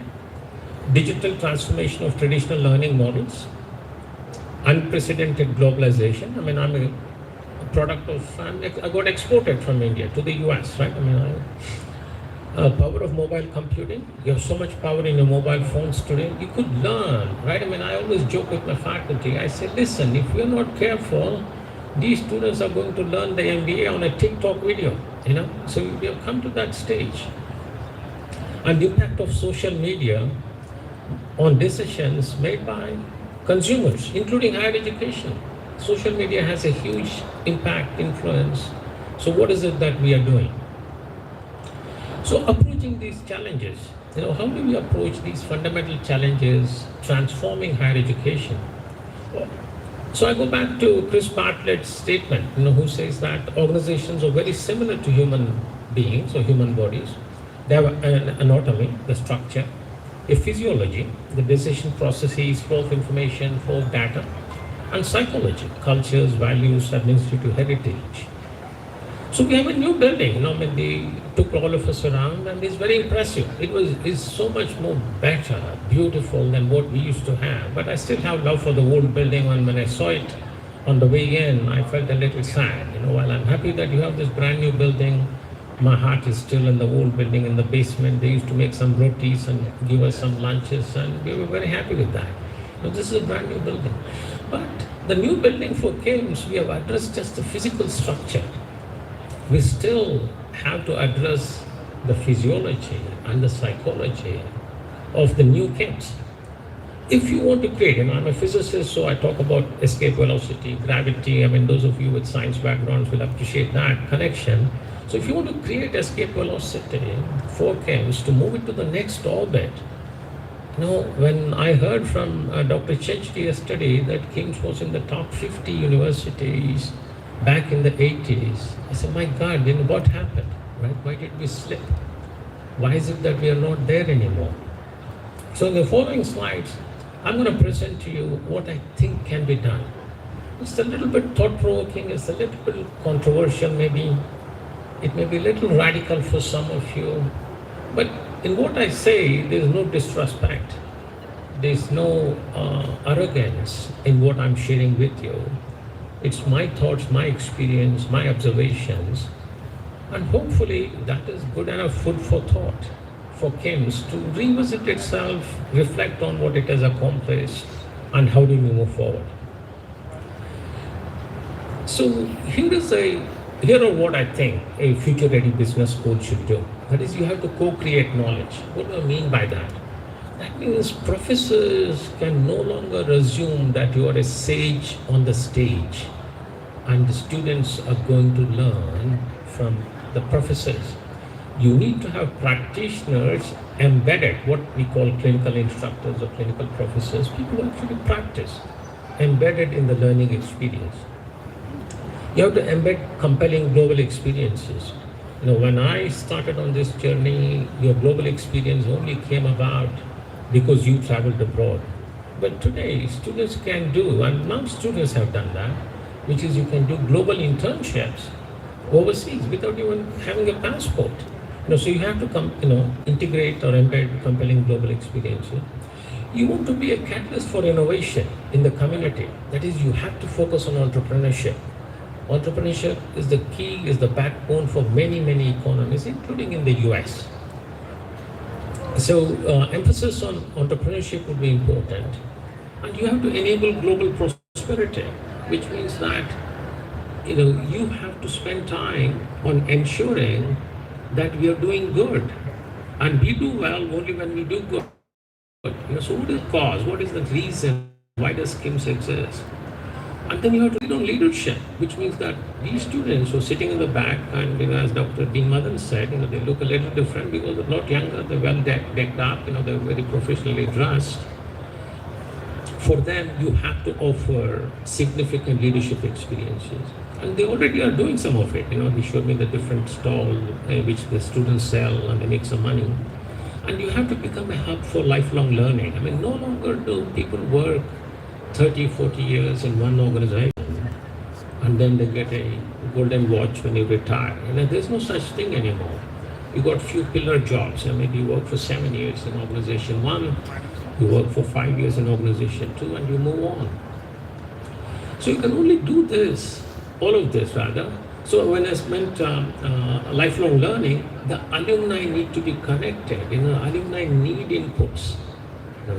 Digital transformation of traditional learning models, unprecedented globalization. I'm a product of, I got exported from India to the US, right? Power of mobile computing. You have so much power in your mobile phones today. You could learn, right? I always joke with my faculty. I say, listen, if we're not careful, these students are going to learn the MBA on a TikTok video, So we have come to that stage. And the impact of social media on decisions made by consumers, including higher education. Social media has a huge impact, influence. So what is it that we are doing? So approaching these challenges, how do we approach these fundamental challenges, transforming higher education? So I go back to Chris Bartlett's statement, who says that organizations are very similar to human beings or human bodies. They have an anatomy, the structure, a physiology, the decision processes, flow of information, flow of data, and psychology, cultures, values, administrative heritage. So we have a new building, they took all of us around and it's very impressive. It's so much more better, beautiful than what we used to have. But I still have love for the old building, and when I saw it on the way in, I felt a little sad. While I'm happy that you have this brand new building, my heart is still in the old building in the basement. They used to make some rotis and give us some lunches, and we were very happy with that. This is a brand new building. But the new building for KIMS, we have addressed just the physical structure. We still have to address the physiology and the psychology of the new KIMS. If you want to create, I'm a physicist, so I talk about escape velocity, gravity. Those of you with science backgrounds will appreciate that connection. So if you want to create escape velocity for KIMS to move it to the next orbit, when I heard from Dr. Chechdi yesterday that KIMS was in the top 50 universities back in the 80s, I said, my God, what happened, right? Why did we slip? Why is it that we are not there anymore? So in the following slides, I'm going to present to you what I think can be done. It's a little bit thought-provoking, it's a little bit controversial maybe. It may be a little radical for some of you, But in what I say, there is no disrespect. There is no arrogance in what I'm sharing with you. It's my thoughts, my experience, my observations, and hopefully that is good enough food for thought for KIMS to revisit itself, reflect on what it has accomplished, and how do we move forward. So here are what I think a future-ready business school should do. That is, you have to co-create knowledge. What do I mean by that? That means professors can no longer assume that you are a sage on the stage and the students are going to learn from the professors. You need to have practitioners embedded, what we call clinical instructors or clinical professors, people who actually practice, embedded in the learning experience. You have to embed compelling global experiences. When I started on this journey, your global experience only came about because you traveled abroad. But today, students can do, and now students have done that, which is you can do global internships overseas without even having a passport. So you have to integrate or embed compelling global experiences. You want to be a catalyst for innovation in the community. That is, you have to focus on entrepreneurship. Entrepreneurship is the key, is the backbone for many, many economies, including in the US. So emphasis on entrepreneurship would be important. And you have to enable global prosperity, which means that you have to spend time on ensuring that we are doing good. And we do well only when we do good. So what is the cause? What is the reason? Why does KIMS exist? And then you have to lead on leadership, which means that these students who are sitting in the back, and as Dr. Dean Madan said, they look a little different because they're not younger, they're well decked up, they're very professionally dressed. For them, you have to offer significant leadership experiences. And they already are doing some of it. They showed me the different stall which the students sell and they make some money. And you have to become a hub for lifelong learning. No longer do people work 30, 40 years in one organization and then they get a golden watch when you retire. There's no such thing anymore. You got few pillar jobs. Maybe you work for 7 years in organization 1, you work for 5 years in organization 2, and you move on. So you can only do this, all of this rather. So when I meant lifelong learning, the alumni need to be connected. Alumni need inputs.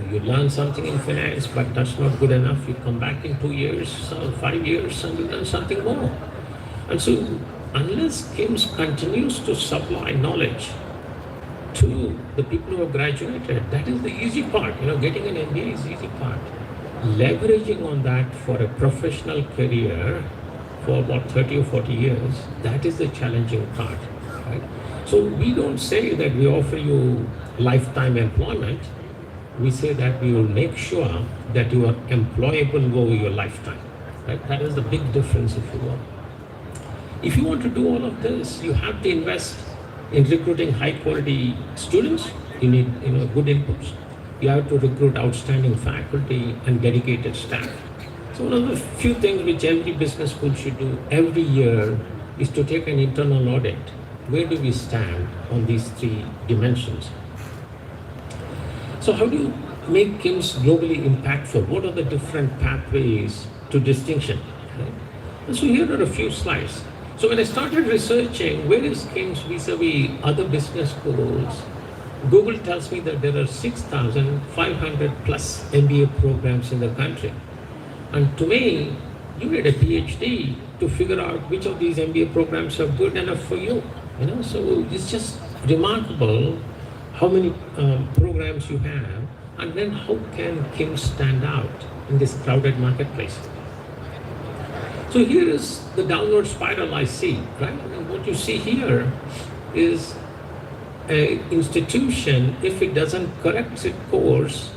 You learn something in finance, but that's not good enough. You come back in 2 years, 5 years, and you learn something more. And so, unless KIMS continues to supply knowledge to the people who have graduated, that is the easy part. Getting an MBA is the easy part. Leveraging on that for a professional career for about 30 or 40 years, that is the challenging part. Right? So, we don't say that we offer you lifetime employment. We say that we will make sure that you are employable over your lifetime. Right? That is the big difference, if you will. If you want to do all of this, you have to invest in recruiting high-quality students. You need good inputs. You have to recruit outstanding faculty and dedicated staff. So one of the few things which every business school should do every year is to take an internal audit. Where do we stand on these 3 dimensions? So how do you make KIMS globally impactful? What are the different pathways to distinction? Right? And so here are a few slides. So when I started researching where is KIMS vis-a-vis other business schools, Google tells me that there are 6,500 plus MBA programs in the country. And to me, you need a PhD to figure out which of these MBA programs are good enough for you. So it's just remarkable how many programs you have, and then how can KIMS stand out in this crowded marketplace? So here is the downward spiral I see, right? What you see here is an institution, if it doesn't correct its course,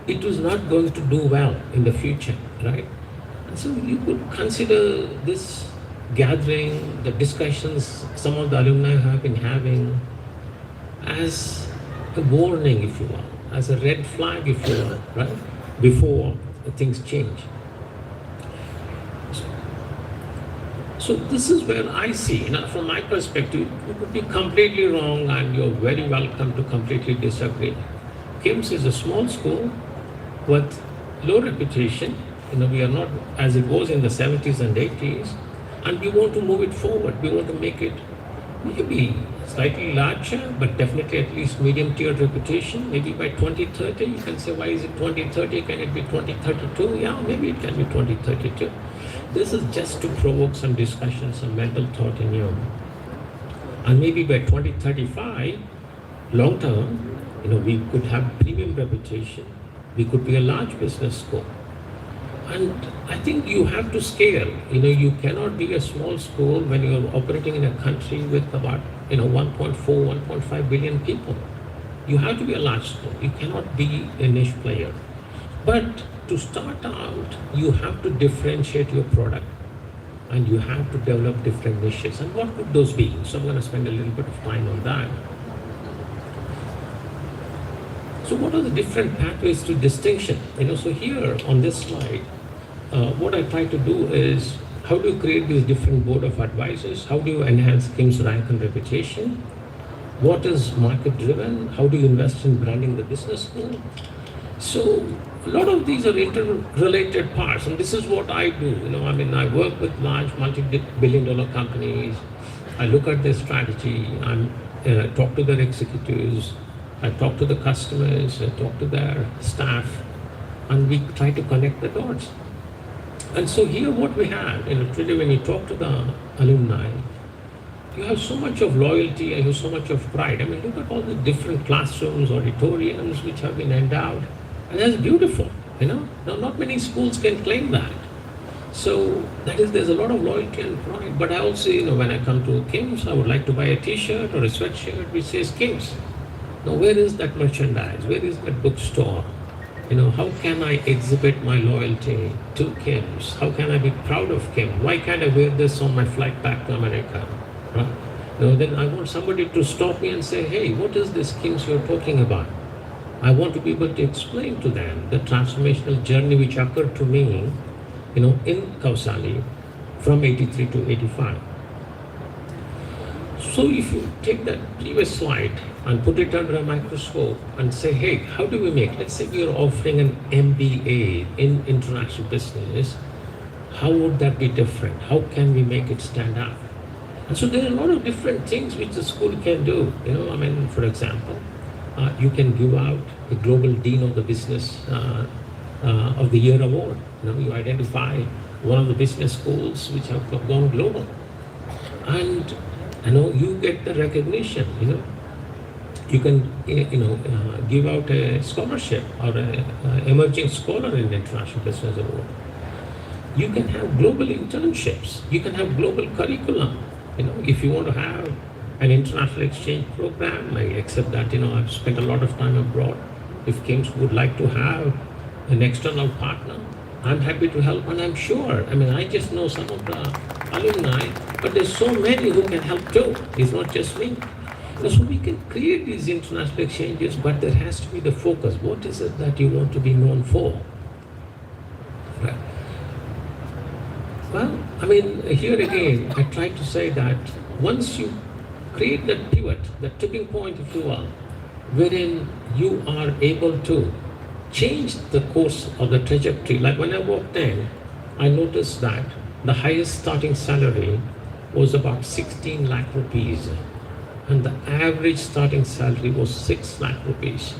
it is not going to do well in the future, right? And so you could consider this gathering, the discussions some of the alumni have been having, as a warning, if you will, as a red flag, if you will, right? Before things change. So this is where I see, from my perspective, it could be completely wrong and you're very welcome to completely disagree. KIMS is a small school with low reputation. We are not as it was in the 70s and 80s, and we want to move it forward. We want to make it maybe slightly larger, but definitely at least medium-tiered reputation. Maybe by 2030, you can say, why is it 2030? Can it be 2032? Yeah, maybe it can be 2032. This is just to provoke some discussion, some mental thought in you. And maybe by 2035, long term, we could have premium reputation. We could be a large business school. And I think you have to scale. You cannot be a small school when you're operating in a country with about 1.4, 1.5 billion people. You have to be a large school. You cannot be a niche player. But to start out, you have to differentiate your product and you have to develop different niches. And what could those be? So I'm going to spend a little bit of time on that. So what are the different pathways to distinction? So here on this slide, what I try to do is, how do you create these different board of advisors? How do you enhance KIMS rank and reputation? What is market driven? How do you invest in branding the business school? So a lot of these are interrelated parts, and this is what I do. I work with large multi-billion-dollar companies. I look at their strategy. I talk to their executives. I talk to the customers. I talk to their staff, and we try to connect the dots. And so here, what we have, today when you talk to the alumni, you have so much of loyalty and you have so much of pride. Look at all the different classrooms, auditoriums which have been endowed. And that's beautiful, Now, not many schools can claim that. So there's a lot of loyalty and pride. But I also, when I come to KIMS, I would like to buy a t-shirt or a sweatshirt which says KIMS. Now, where is that merchandise? Where is that bookstore? How can I exhibit my loyalty to KIMS? How can I be proud of KIMS? Why can't I wear this on my flight back to America? Right? Then I want somebody to stop me and say, hey, what is this KIMS you're talking about? I want to be able to explain to them the transformational journey which occurred to me, in Kausali from 83 to 85. So if you take that previous slide and put it under a microscope and say, hey, how do we make, let's say we are offering an MBA in international business, how would that be different? How can we make it stand out? And so there are a lot of different things which the school can do. For example, you can give out the Global Dean of the Business of the Year award. You identify one of the business schools which have gone global. And you get the recognition. You can give out a scholarship or an emerging scholar in the International Business Award. You can have global internships. You can have global curriculum. If you want to have an international exchange program, I accept that. I've spent a lot of time abroad. If KIMS would like to have an external partner, I'm happy to help, and I'm sure. I just know some of the alumni, but there's so many who can help too. It's not just me. So we can create these international exchanges, but there has to be the focus. What is it that you want to be known for? Right. Well, here again, I try to say that once you create that pivot, that tipping point, if you will, wherein you are able to change the course of the trajectory. Like when I walked in, I noticed that the highest starting salary was about 16 lakh rupees. And the average starting salary was 6 lakh rupees.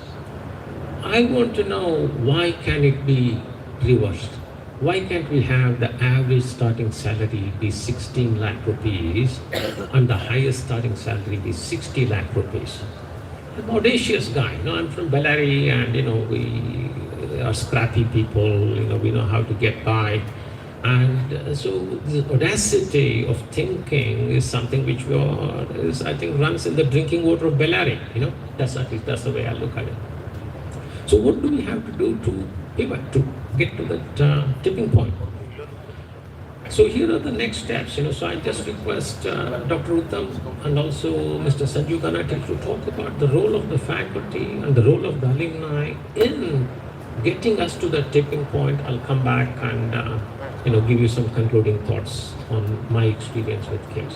I want to know, why can it be reversed? Why can't we have the average starting salary be 16 lakh rupees and the highest starting salary be 60 lakh rupees? I'm an audacious guy. I'm from Bellary, and we are scrappy people. We know how to get by. And so the audacity of thinking is something which I think runs in the drinking water of Bellary. That's the way I look at it. So what do we have to do to pivot, to get to that tipping point? So here are the next steps. So I just request Dr. Uttam and also Mr. Sanjeev Karnatak to talk about the role of the faculty and the role of the alumni in getting us to the tipping point. I'll come back and give you some concluding thoughts on my experience with KIMS.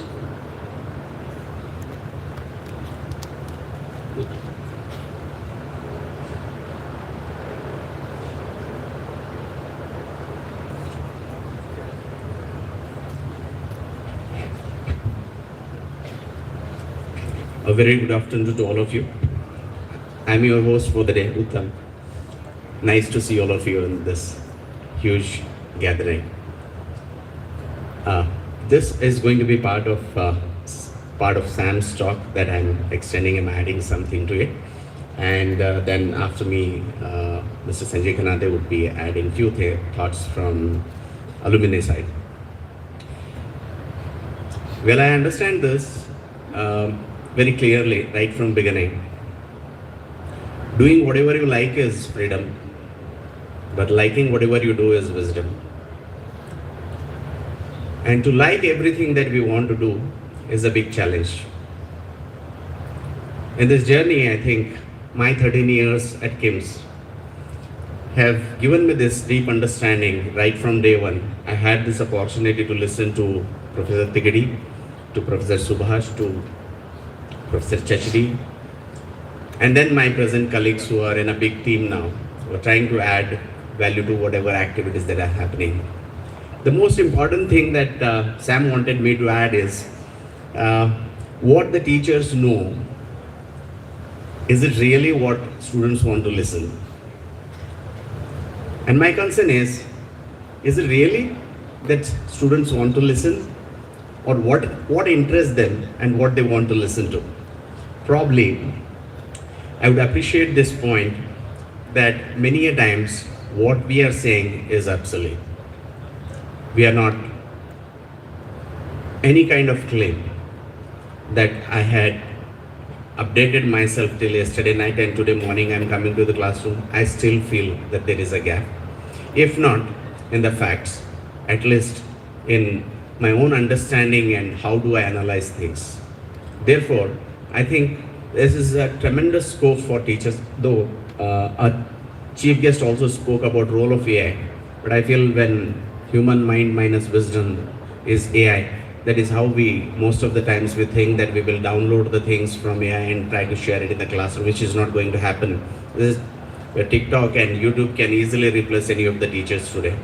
A very good afternoon to all of you. I'm your host for the day, Uttam. Nice to see all of you in this huge gathering. This is going to be part of Sam's talk that I'm extending. I'm adding something to it, and then after me, Mr. Sanjay Karnatak would be adding few thoughts from alumni side. Well, I understand this very clearly right from beginning. Doing whatever you like is freedom, but liking whatever you do is wisdom. And to like everything that we want to do is a big challenge. In this journey, I think my 13 years at KIMS have given me this deep understanding right from day one. I had this opportunity to listen to Professor Tigadi, to Professor Subhash, to Professor Chachdi, and then my present colleagues who are in a big team now, who are trying to add value to whatever activities that are happening. The most important thing that Sam wanted me to add is what the teachers know. Is it really what students want to listen? And my concern is it really that students want to listen, or what interests them and what they want to listen to? Probably, I would appreciate this point that many a times what we are saying is obsolete. We are not any kind of claim that I had updated myself till yesterday night and today morning I'm coming to the classroom. I still feel that there is a gap. If not in the facts, at least in my own understanding and how do I analyze things. Therefore, I think this is a tremendous scope for teachers, though our chief guest also spoke about role of AI. But I feel when human mind minus wisdom is AI, that is how we, most of the times we think that we will download the things from AI and try to share it in the classroom, which is not going to happen. This is where TikTok and YouTube can easily replace any of the teachers today.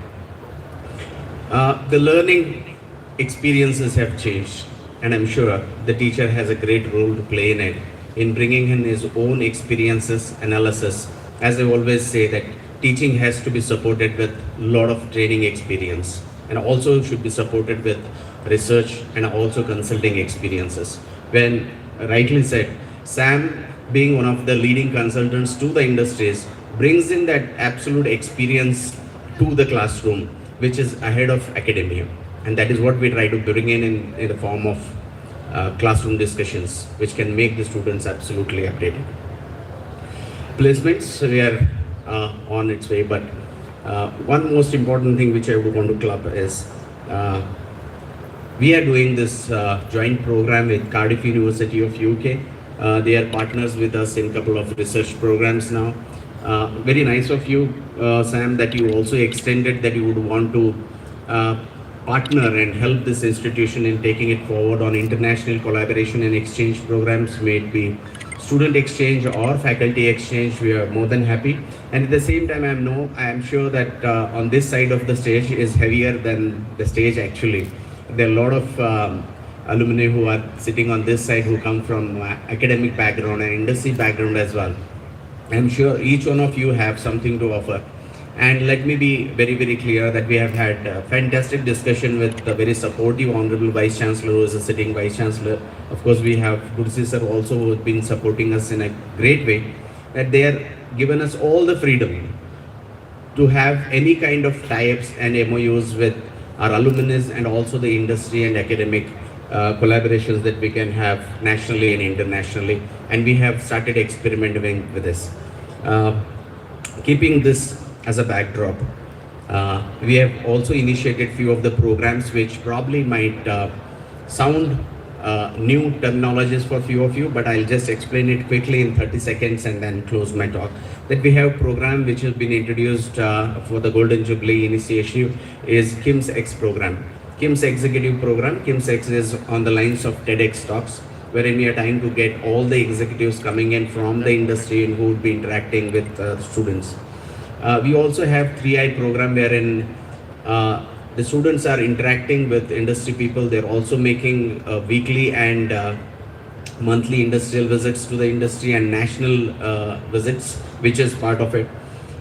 The learning experiences have changed, and I'm sure the teacher has a great role to play in it, in bringing in his own experiences, analysis. As I always say, that teaching has to be supported with a lot of training experience, and also should be supported with research and also consulting experiences. When rightly said, Sam, being one of the leading consultants to the industries, brings in that absolute experience to the classroom, which is ahead of academia. And that is what we try to bring in the form of classroom discussions, which can make the students absolutely updated. Placements, we are on its way, but one most important thing which I would want to club is we are doing this joint program with Cardiff University of UK. They are partners with us in a couple of research programs now. Very nice of you, Sam, that you also extended that you would want to partner and help this institution in taking it forward on international collaboration and exchange programs, may it be student exchange or faculty exchange. We are more than happy. And at the same time, I am sure that on this side of the stage is heavier than the stage actually. There are a lot of alumni who are sitting on this side who come from academic background and industry background as well. I'm sure each one of you have something to offer. And let me be very, very clear that we have had a fantastic discussion with the very supportive Honorable Vice Chancellor, who is a sitting Vice Chancellor. Of course, we have Gursi sir also, who has been supporting us in a great way, that they are given us all the freedom to have any kind of tie-ups and MOUs with our alumni and also the industry and academic collaborations that we can have nationally and internationally. And we have started experimenting with this. Keeping this as a backdrop, we have also initiated few of the programs which probably might sound new terminologies for few of you, but I'll just explain it quickly in 30 seconds and then close my talk. That we have a program which has been introduced for the Golden Jubilee initiative is KIMS X program. KIMS Executive Program. KIMS X is on the lines of TEDx talks, wherein we are trying to get all the executives coming in from the industry and who would be interacting with students. We also have 3I program wherein the students are interacting with industry people. They're also making weekly and monthly industrial visits to the industry and national visits, which is part of it.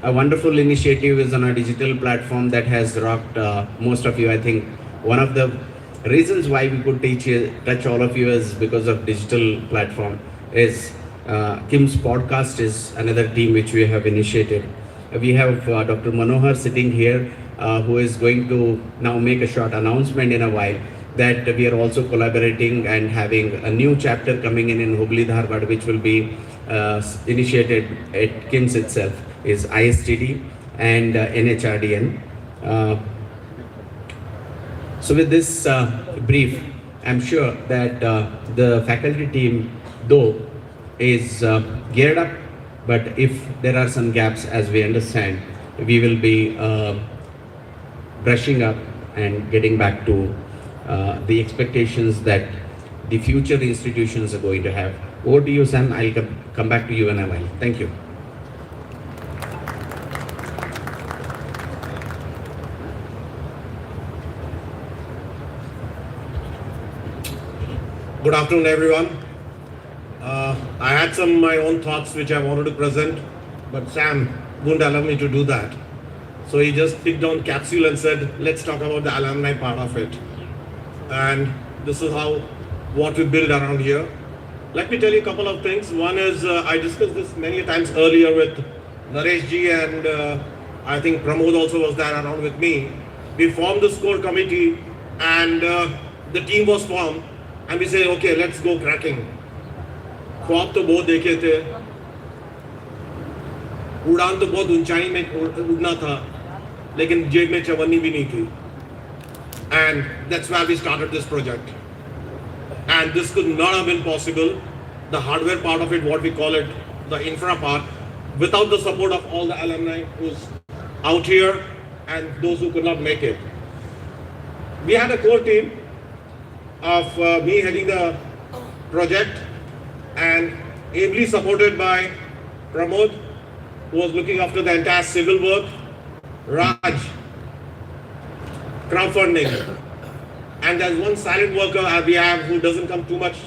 A wonderful initiative is on a digital platform that has rocked most of you. I think one of the reasons why we could touch all of you is because of digital platform. Is Kim's podcast is another team which we have initiated. We have Dr. Manohar sitting here, who is going to now make a short announcement in a while that we are also collaborating and having a new chapter coming in Hubli Dharwad, which will be initiated at KIMS itself, is ISTD and NHRDN. So with this brief, I'm sure that the faculty team, though, is geared up, but if there are some gaps, as we understand, we will be brushing up and getting back to the expectations that the future institutions are going to have. Over to you, Sam. I'll come back to you in a while. Thank you. Good afternoon, everyone. I had some of my own thoughts which I wanted to present, but Sam wouldn't allow me to do that. So he just picked on capsule and said, let's talk about the alumni part of it. And this is what we build around here. Let me tell you a couple of things. One is, I discussed this many times earlier with Naresh ji, and I think Pramod also was there around with me. We formed this core committee, and the team was formed. And we say, okay, let's go cracking. ख्वाब तो बहुत देखे थे, उड़ान तो बहुत ऊंचाई में उड़ना था, लेकिन जेब में चवन्नी भी नहीं थी. And that's why we started this project. And this could not have been possible, the hardware part of it, what we call it, the infra part, without the support of all the alumni who's out here and those who could not make it. We had a core team of me heading the project and ably supported by Pramod, who was looking after the entire civil work, Raj, crowdfunding, and there's one silent worker we have who doesn't come too much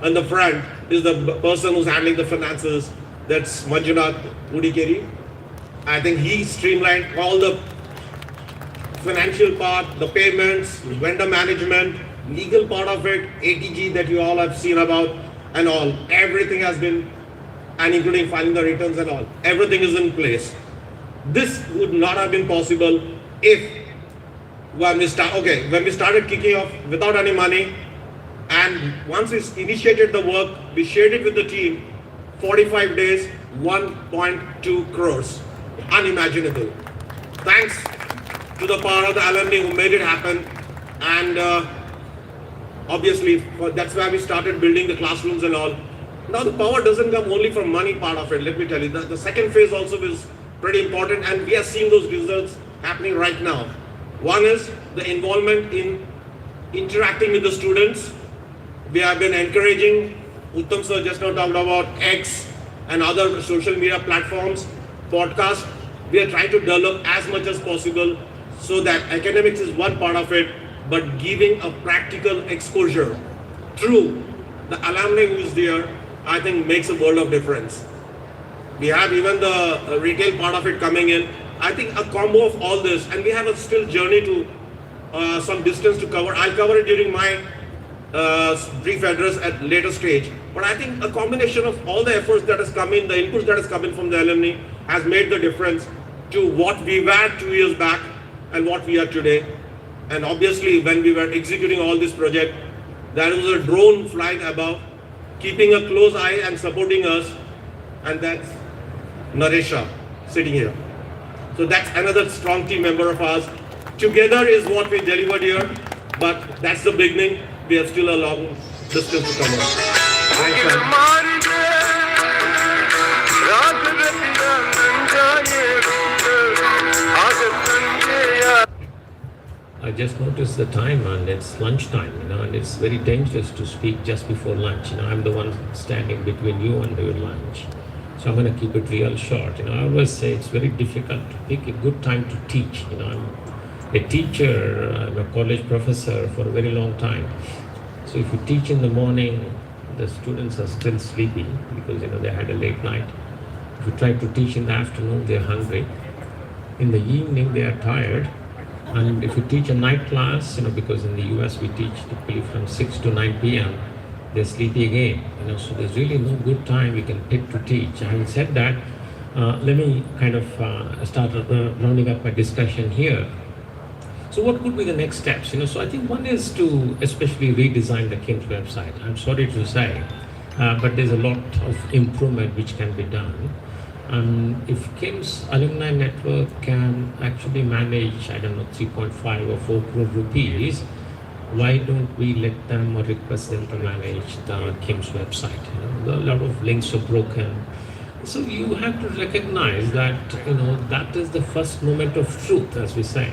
on the front, is the person who's handling the finances, that's Manjunath Udikeri. I think he streamlined all the financial part, the payments, vendor management, legal part of it, ATG that you all have seen about and all. Everything has been, and including filing the returns and all. Everything is in place. This would not have been possible if when we started kicking off without any money, and once we initiated the work, we shared it with the team, 45 days, 1.2 crores. Unimaginable. Thanks to the power of the alumni who made it happen, and obviously that's why we started building the classrooms and all. Now the power doesn't come only from money part of it, let me tell you. The second phase also is pretty important, and we are seeing those results happening right now. One is the involvement in interacting with the students. We have been encouraging, Uttam sir just now talked about X and other social media platforms, podcasts. We are trying to develop as much as possible so that academics is one part of it, but giving a practical exposure through the alumni who is there, I think makes a world of difference. We have even the retail part of it coming in. I think a combo of all this, and we have a still journey to some distance to cover. I'll cover it during my brief address at later stage. But I think a combination of all the efforts that has come in, the inputs that has come in from the alumni has made the difference to what we were 2 years back and what we are today. And obviously when we were executing all this project, there was a drone flying above, keeping a close eye and supporting us, and that's Naresha sitting here. So that's another strong team member of ours. Together is what we delivered here, but that's the beginning. We have still a long discuss to come up. Thanks, man. I just noticed the time and it's lunchtime, and it's very dangerous to speak just before lunch. I'm the one standing between you and your lunch. So I'm going to keep it real short. I always say it's very difficult to pick a good time to teach. I'm a teacher, I'm a college professor for a very long time. So if you teach in the morning, the students are still sleepy because they had a late night. If you try to teach in the afternoon, they're hungry. In the evening, they are tired. And if you teach a night class, because in the US we teach typically from 6 to 9 p.m., they're sleepy again. So there's really no good time we can pick to teach. Having said that, let me kind of start rounding up my discussion here. So what could be the next steps? So I think one is to especially redesign the KIMS website. I'm sorry to say, but there's a lot of improvement which can be done. If KIMS Alumni Network can actually manage, 3.5 or 4 crore rupees, why don't we let them or request them to manage the KIMS website? A lot of links are broken. So you have to recognize that, that is the first moment of truth, as we say.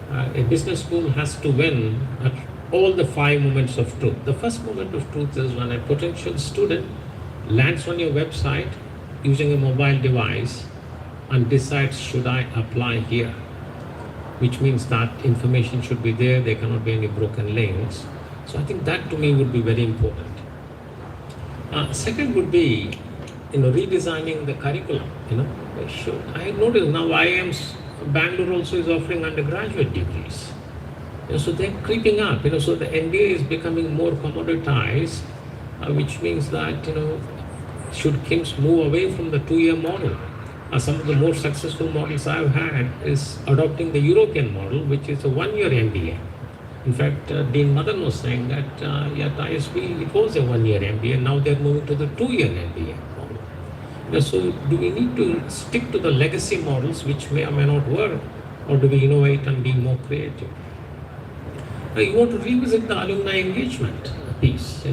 A business school has to win at all the 5 moments of truth. The first moment of truth is when a potential student lands on your website using a mobile device and decides, should I apply here? Which means that information should be there, there cannot be any broken links. So I think that to me would be very important. Second would be, redesigning the curriculum. I noticed now IIM's Bangalore also is offering undergraduate degrees. So they're creeping up. So the MBA is becoming more commoditized, which means that should KIMS move away from the 2-year model? Some of the more successful models I've had is adopting the European model, which is a 1-year MBA. In fact, Dean Madan was saying that at ISB it was a 1-year MBA, now they're moving to the 2-year MBA model. So do we need to stick to the legacy models which may or may not work, or do we innovate and be more creative? You want to revisit the alumni engagement piece,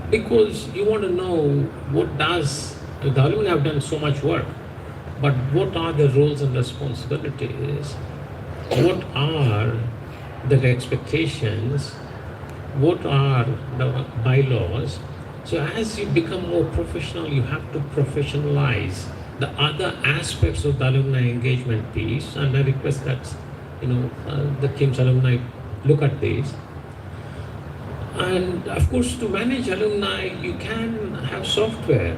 because you want to know what does, the alumni have done so much work, but what are the roles and responsibilities? What are the expectations? What are the bylaws? So as you become more professional, you have to professionalize the other aspects of the alumni engagement piece, and I request that the KIMS alumni look at these. And of course, to manage alumni, you can have software.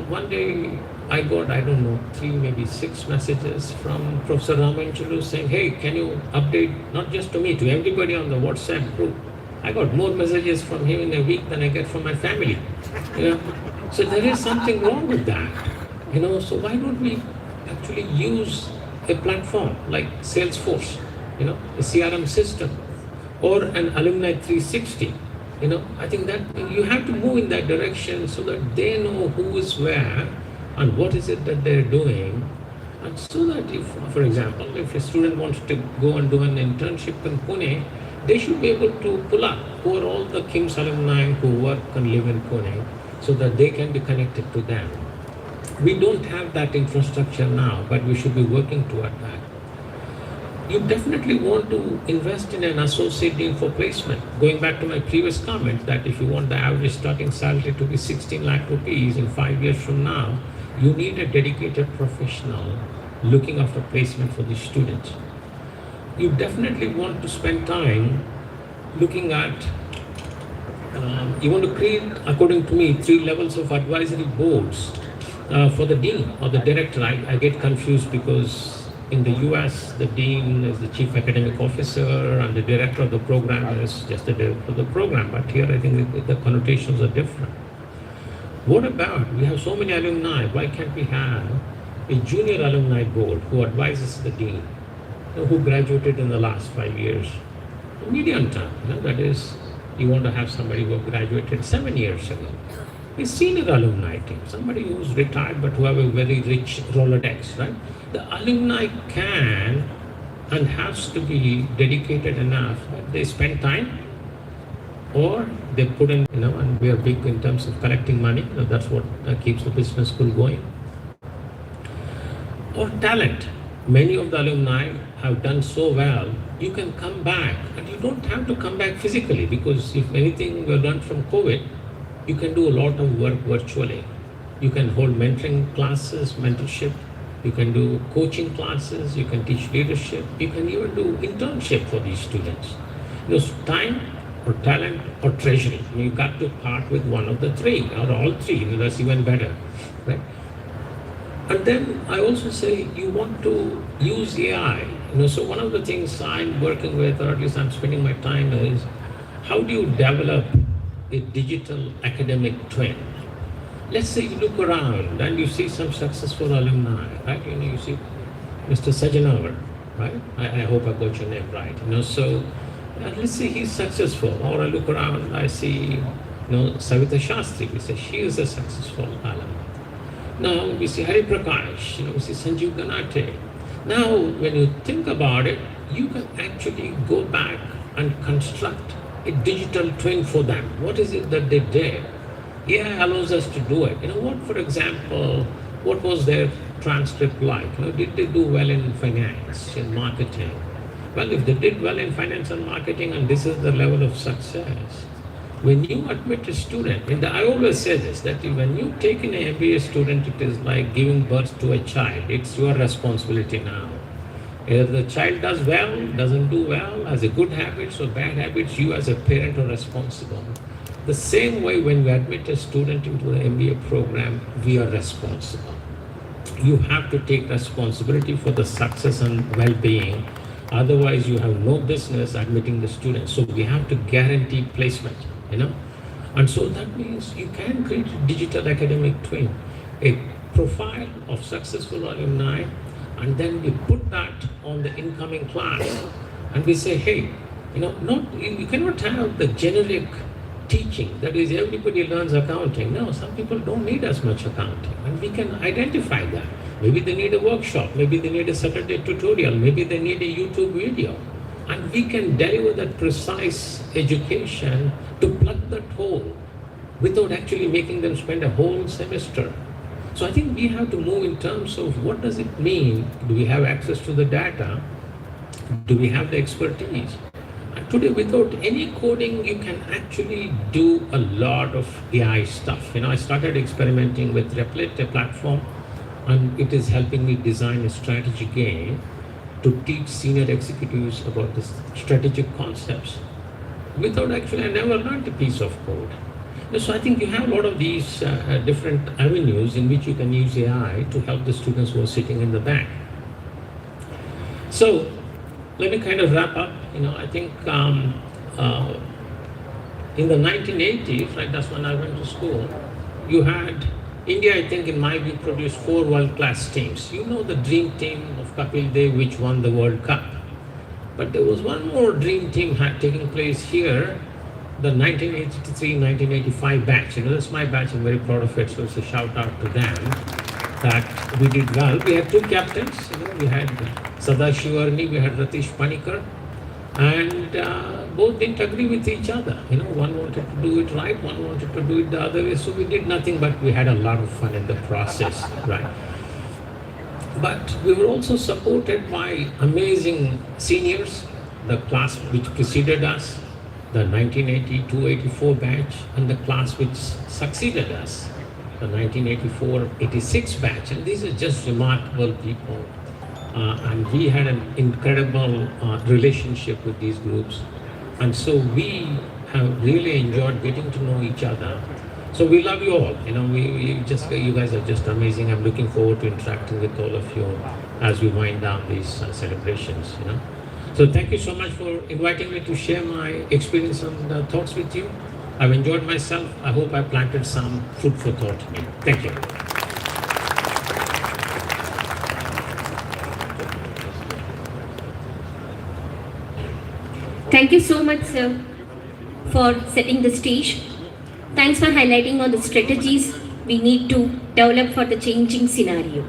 One day I got, 3, maybe 6 messages from Professor Ramanjulu saying, hey, can you update, not just to me, to everybody on the WhatsApp group. I got more messages from him in a week than I get from my family. So there is something wrong with that. So why don't we actually use a platform like Salesforce, a CRM system, or an Alumni 360? I think that you have to move in that direction so that they know who is where and what is it that they're doing. And so that if, for example, if a student wants to go and do an internship in Pune, they should be able to pull up who are all the KIMS alumni who work and live in Pune so that they can be connected to them. We don't have that infrastructure now, but we should be working toward that. You definitely want to invest in an associate dean for placement. Going back to my previous comment that if you want the average starting salary to be 16 lakh rupees in 5 years from now, you need a dedicated professional looking after placement for the students. You definitely want to spend time looking at, you want to create, according to me, 3 levels of advisory boards for the dean or the director. I get confused because in the US, the dean is the chief academic officer and the director of the program is just the director of the program. But here I think the connotations are different. What about, we have so many alumni, why can't we have a junior alumni board who advises the dean, who graduated in the last 5 years? Medium term, that is, you want to have somebody who graduated 7 years ago. A senior alumni team, somebody who's retired but who have a very rich Rolodex, right? The alumni can and has to be dedicated enough that they spend time or they put in, and we are big in terms of collecting money. That's what keeps the business school going. Or talent. Many of the alumni have done so well, you can come back, and you don't have to come back physically, because if anything we learned from COVID, you can do a lot of work virtually. You can hold mentoring classes, mentorship, you can do coaching classes, you can teach leadership, you can even do internship for these students. Time or talent or treasury. You got to part with one of the three, or all three, that's even better, right? And then I also say you want to use AI. So one of the things I'm working with, or at least I'm spending my time, is how do you develop a digital academic twin? Let's say you look around and you see some successful alumni, right? You see Mr. Sajanavar, right? I hope I got your name right. So let's say he's successful. Or I look around, I see Savita Shastri. We say she is a successful alumni. Now we see Hari Prakash, we see Sanjeev Ganate. Now when you think about it, you can actually go back and construct a digital twin for them. What is it that they did? AI allows us to do it. For example, what was their transcript like? Did they do well in finance, in marketing? Well, if they did well in finance and marketing, and this is the level of success, when you admit a student, and I always say this, that when you take in an MBA student, it is like giving birth to a child. It's your responsibility now. Either the child does well, doesn't do well, has a good habits or bad habits, you as a parent are responsible. The same way when we admit a student into the MBA program, we are responsible. You have to take responsibility for the success and well-being. Otherwise, you have no business admitting the students. So we have to guarantee placement. And so that means you can create a digital academic twin, a profile of successful alumni, and then we put that on the incoming class, and we say, hey, you cannot have the generic teaching, that is everybody learns accounting. No, some people don't need as much accounting, and we can identify that. Maybe they need a workshop, maybe they need a Saturday tutorial, maybe they need a YouTube video. And we can deliver that precise education to plug that hole without actually making them spend a whole semester. So I think we have to move in terms of what does it mean? Do we have access to the data? Do we have the expertise? And today, without any coding, you can actually do a lot of AI stuff. I started experimenting with Replit, a platform, and it is helping me design a strategy game to teach senior executives about the strategic concepts. Without actually, I never learned a piece of code. So I think you have a lot of these different avenues in which you can use AI to help the students who are sitting in the back. So let me kind of wrap up. I think in the 1980s, right, that's when I went to school, you had India, I think, in my view, produced 4 world-class teams. The dream team of Kapil Dev, which won the World Cup. But there was one more dream team taking place here, the 1983-1985 batch. That's my batch. I'm very proud of it. So it's a shout out to them that we did well. We had 2 captains. We had Sadashivarni, we had Ratish Panikar, and both didn't agree with each other. One wanted to do it right, one wanted to do it the other way. So we did nothing, but we had a lot of fun in the process, right? But we were also supported by amazing seniors, the class which preceded us, the 1982-84 batch, and the class which succeeded us, the 1984-86 batch. And these are just remarkable people. And we had an incredible relationship with these groups. And so we have really enjoyed getting to know each other. So we love you all. You guys are just amazing. I'm looking forward to interacting with all of you as we wind down these celebrations. So thank you so much for inviting me to share my experience and thoughts with you. I've enjoyed myself. I hope I planted some food for thought in you. Thank you. Thank you so much, sir, for setting the stage. Thanks for highlighting on the strategies we need to develop for the changing scenario.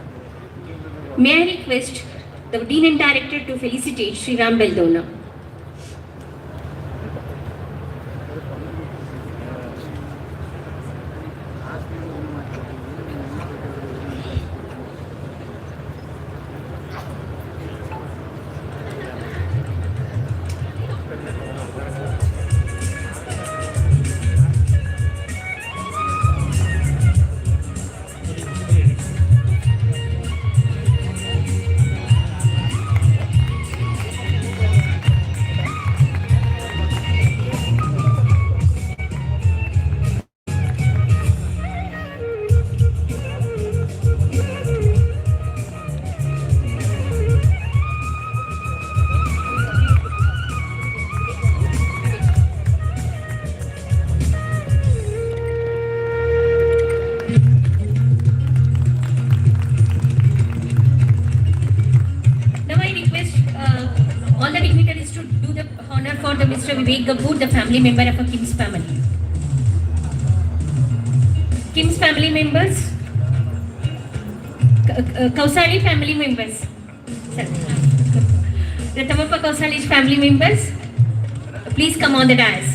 May I request the Dean and Director to felicitate Sri Ram Beldona. Vivek Gabboor, the family member of a Kim's family. Kim's family members, Kausali family members, Ratamappa Kausali's family members, please come on the dais.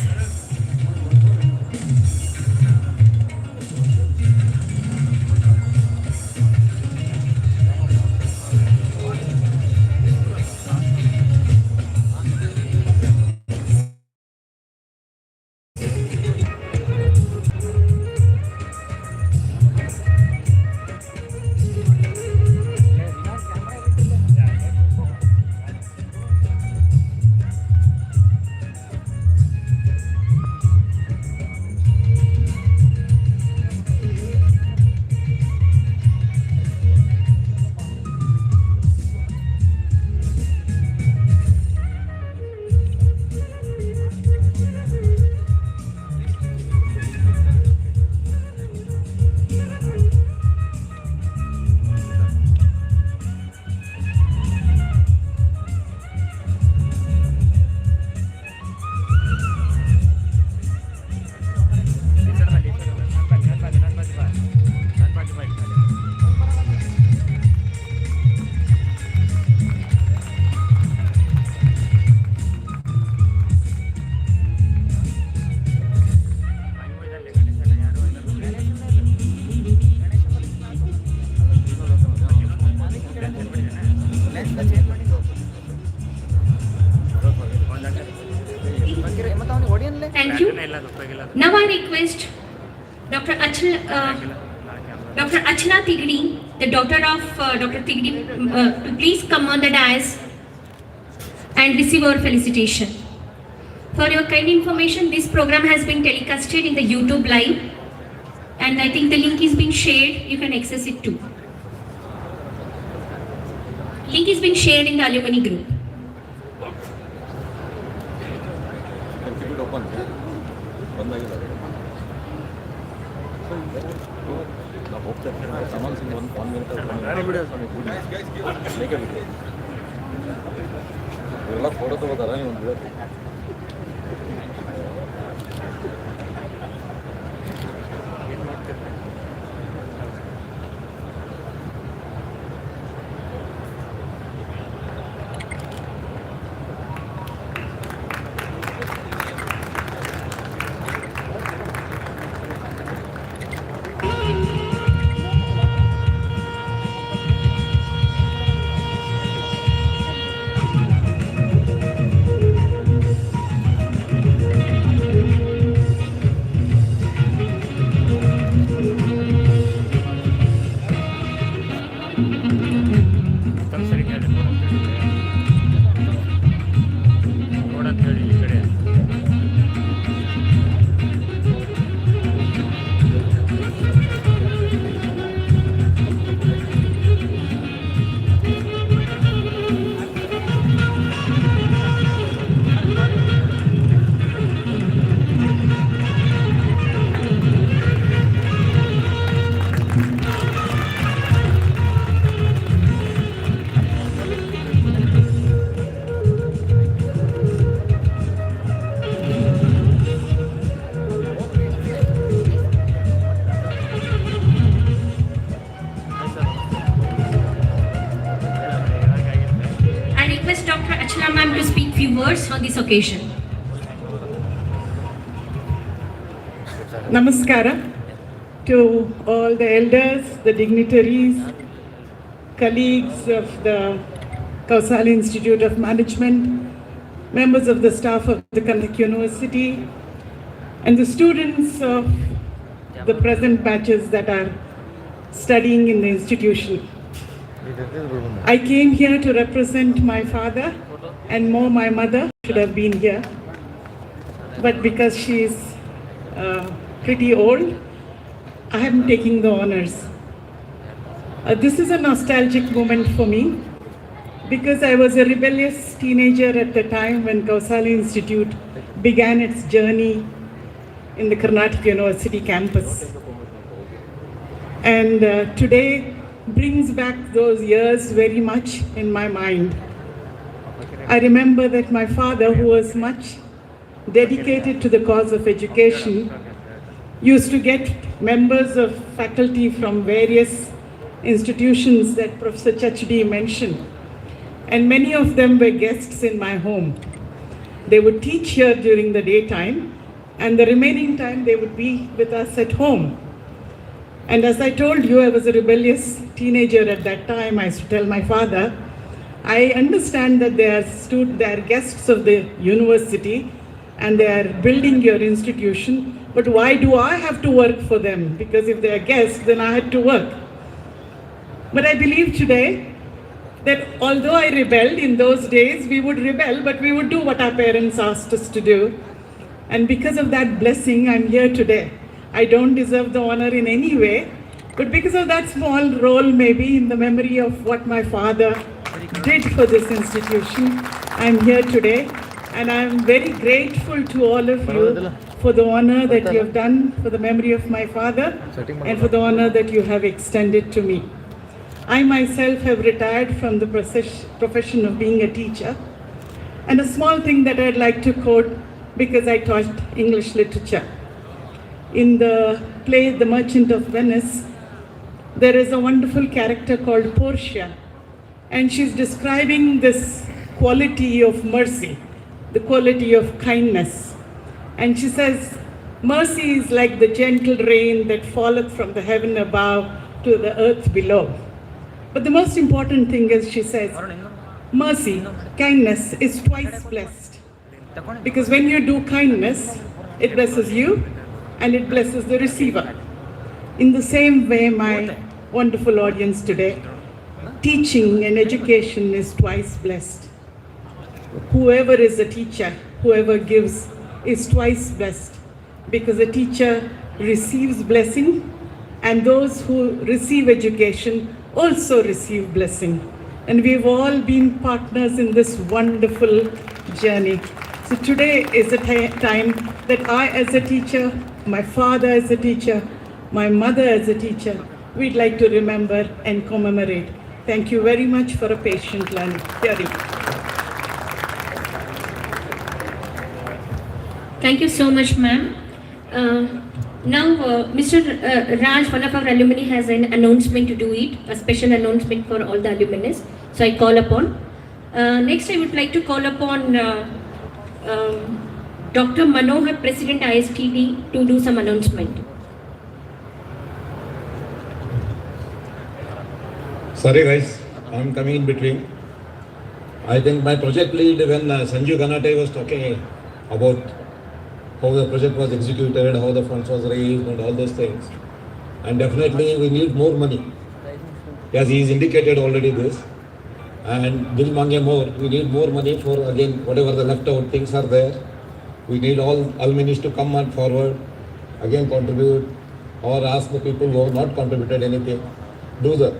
Thank you. Now I request Dr. Achna Tigdi, the daughter of Dr. Tigdi, to please come on the dais and receive our felicitation. For your kind information, this program has been telecasted in the YouTube live, and I think the link is being shared. You can access it too. Link is being shared in the Alumni group. On this occasion. Namaskara to all the elders, the dignitaries, colleagues of the Kausali Institute of Management, members of the staff of the Karnatak University, and the students of the present batches that are studying in the institution. I came here to represent my father, and more my mother should have been here, but because she is pretty old, I am taking the honors. This is a nostalgic moment for me because I was a rebellious teenager at the time when Kausali Institute began its journey in the Karnatak University campus. And today brings back those years very much in my mind. I remember that my father, who was much dedicated to the cause of education, used to get members of faculty from various institutions that Professor Chachdi mentioned. And many of them were guests in my home. They would teach here during the daytime, and the remaining time they would be with us at home. And as I told you, I was a rebellious teenager at that time. I used to tell my father, I understand that they are guests of the university and they are building your institution, but why do I have to work for them? Because if they are guests, then I had to work. But I believe today that although I rebelled in those days, we would rebel, but we would do what our parents asked us to do. And because of that blessing, I'm here today. I don't deserve the honor in any way, but because of that small role, maybe in the memory of what my father did for this institution, I'm here today. And I'm very grateful to all of you for the honor that you have done for the memory of my father and for the honor that you have extended to me. I myself have retired from the profession of being a teacher. And a small thing that I'd like to quote, because I taught English literature. In the play The Merchant of Venice, there is a wonderful character called Portia, and she's describing this quality of mercy, the quality of kindness. And she says, mercy is like the gentle rain that falleth from the heaven above to the earth below. But the most important thing is, she says, mercy, kindness is twice blessed. Because when you do kindness, it blesses you and it blesses the receiver. In the same way, my wonderful audience today, teaching and education is twice blessed. Whoever is a teacher, whoever gives, is twice blessed, because a teacher receives blessing and those who receive education also receive blessing. And we've all been partners in this wonderful journey. So today is a time that I as a teacher, my father as a teacher, my mother as a teacher, we'd like to remember and commemorate. Thank you very much for a patient hearing. Thank you so much, ma'am. Now, Mr. Raj, one of our alumni, has an announcement to do it, a special announcement for all the alumni. So I call upon. Next, I would like to call upon Dr. Manohar, President ISTD, to do some announcement. Sorry guys, I'm coming in between. I think my project lead, when Sanjeev Ganate was talking about how the project was executed, how the funds was raised and all those things. And definitely we need more money. Yes, he's indicated already this. And Dil Mange more, we need more money for, again, whatever the left out things are there. We need all alumni to come on forward, again contribute, or ask the people who have not contributed anything, do that.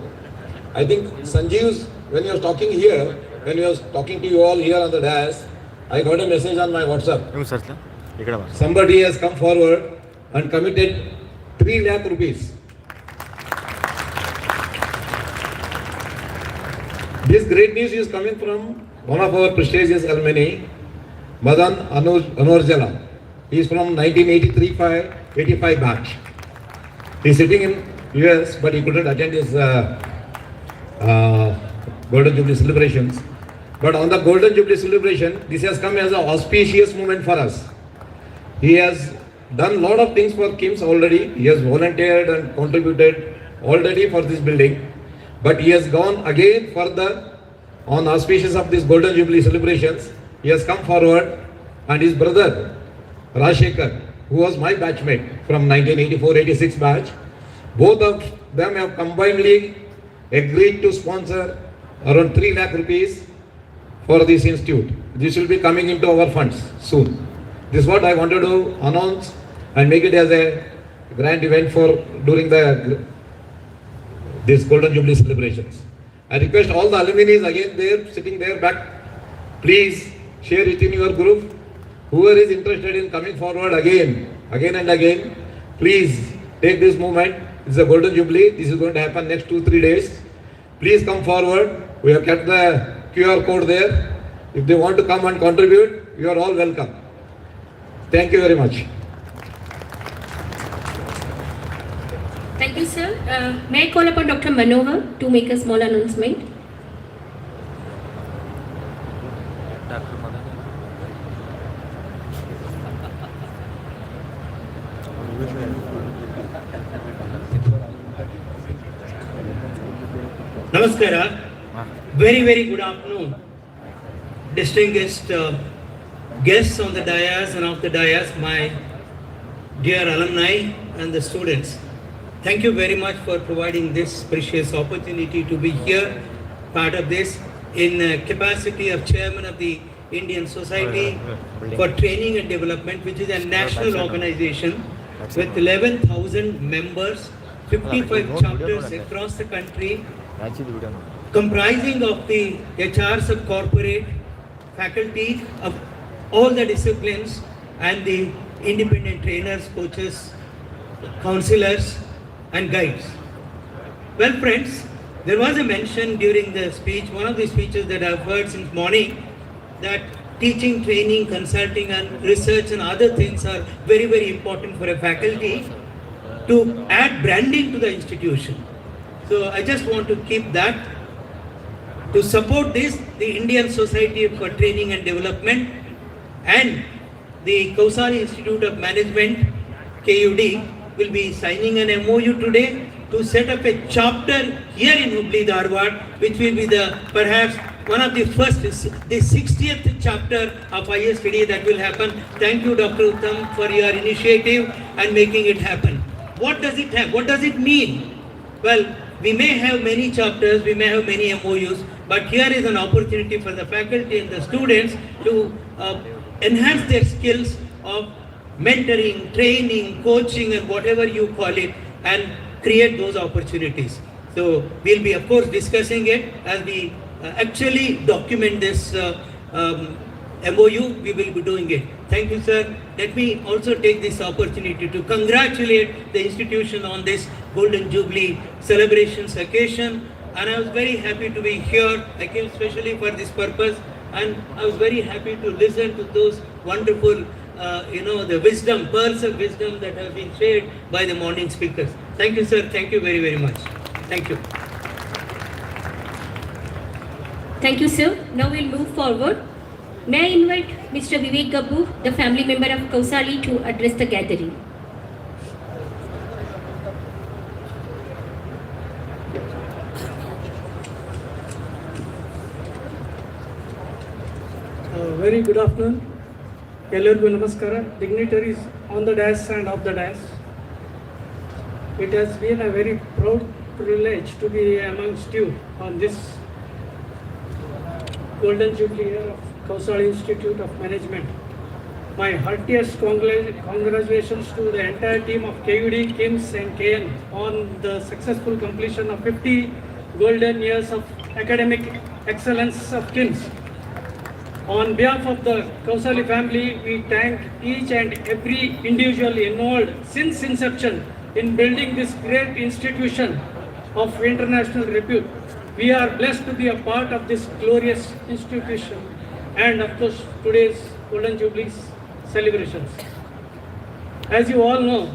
I think Sanjeev's, when he was talking here, when he was talking to you all here on the dais, I got a message on my WhatsApp. Somebody has come forward and committed 3 lakh rupees. This great news is coming from one of our prestigious alumni, Madan Anorjala. He is from 1983-85 batch. He is sitting in US, but he couldn't attend his Golden Jubilee celebrations. But on the Golden Jubilee celebration, this has come as an auspicious moment for us. He has done a lot of things for KIMS already. He has volunteered and contributed already for this building. But he has gone again further on auspicious of this Golden Jubilee celebrations. He has come forward, and his brother, Rajshekhar, who was my batchmate from 1984-86 batch, both of them have combinedly agreed to sponsor around 3 lakh rupees for this institute. This will be coming into our funds soon. This is what I wanted to announce and make it as a grand event for during this Golden Jubilee celebrations. I request all the alumni again there, sitting there back, please share it in your group. Whoever is interested in coming forward again and again, please take this moment. It's a Golden Jubilee. This is going to happen next 2-3 days. Please come forward. We have kept the QR code there. If they want to come and contribute, you are all welcome. Thank you very much. Thank you, sir. May I call upon Dr. Manohar to make a small announcement? Namaskara. Very good afternoon. Distinguished guests on the dais and off the dais, my dear alumni and the students. Thank you very much for providing this precious opportunity to be here, part of this, in capacity of chairman of the Indian Society for Training and Development, which is a national organization with 11,000 members, 55 chapters across the country, comprising of the HRs of corporate, faculty of all the disciplines, and the independent trainers, coaches, counselors, and guides. Well, friends, there was a mention during the speech, one of the speeches that I've heard since morning, that teaching, training, consulting, and research and other things are very important for a faculty to add branding to the institution. So I just want to keep that. To support this, the Indian Society for Training and Development and the Kausali Institute of Management, KUD, will be signing an MOU today to set up a chapter here in Hubli, Dharwad, which will be the perhaps one of the first, the 60th chapter of ISTD that will happen. Thank you, Dr. Uttam, for your initiative and making it happen. What does it have? What does it mean? Well, we may have many chapters, we may have many MOUs, but here is an opportunity for the faculty and the students to enhance their skills of mentoring, training, coaching, and whatever you call it, and create those opportunities. So we'll be, of course, discussing it as we actually document this MOU. We will be doing it. Thank you, sir. Let me also take this opportunity to congratulate the institution on this Golden Jubilee celebrations occasion. And I was very happy to be here. I came especially for this purpose. And I was very happy to listen to those wonderful, the wisdom, pearls of wisdom that have been shared by the morning speakers. Thank you, sir. Thank you very much. Thank you. Thank you, sir. Now we'll move forward. May I invite Mr. Vivek Gabbu, the family member of Kausali, to address the gathering. Very good afternoon. Ellargu namaskara. Dignitaries on the dais and off the dais. It has been a very proud privilege to be amongst you on this Golden Jubilee year of Kausali Institute of Management. My heartiest congratulations to the entire team of KUD, KIMS and KN on the successful completion of 50 golden years of academic excellence of KIMS. On behalf of the Kausali family, we thank each and every individual involved since inception in building this great institution of international repute. We are blessed to be a part of this glorious institution and of course today's Golden Jubilee celebrations. As you all know,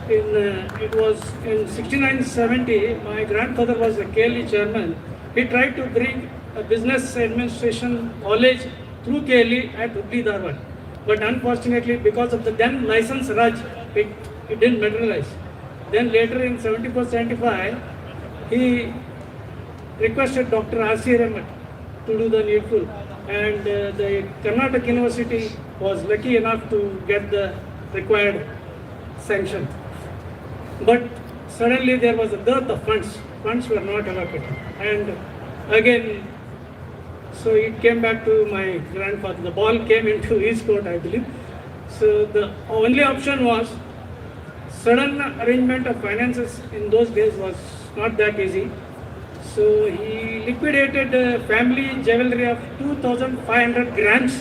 it was in 69-70, my grandfather was a KLE chairman. He tried to bring a business administration college through KLE at Hubli, Dharwad. But unfortunately, because of the then license Raj, it didn't materialize. Then later in 74-75, he requested Dr. R.C. Ramat to do the needful. And the Karnatak University was lucky enough to get the required sanction. But suddenly there was a dearth of funds. Funds were not allocated. And again, so it came back to my grandfather. The ball came into his court, I believe. So the only option was sudden arrangement of finances in those days was not that easy. So he liquidated family jewelry of 2,500 grams.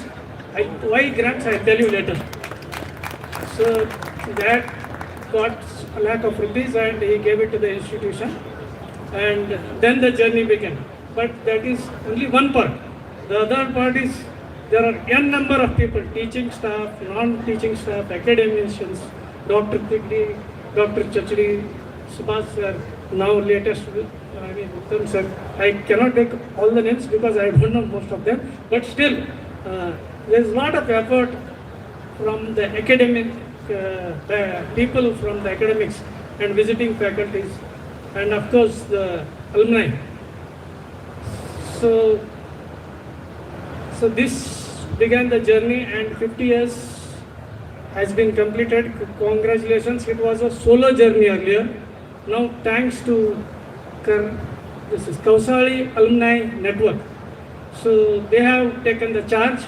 Why grams, I'll tell you later. So that got a lakh of rupees and he gave it to the institution. And then the journey began. But that is only one part. The other part is there are n number of people, teaching staff, non-teaching staff, academicians, Dr. Tigdi, Dr. Chachri, Subhash sir, now latest, Uttam sir. I cannot take all the names because I don't know most of them, but still, there is a lot of effort from the academic, the people from the academics and visiting faculties, and of course the alumni. So this began the journey, and 50 years has been completed. Congratulations. It was a solo journey earlier. Now thanks to this is Kausali Alumni Network. So they have taken the charge.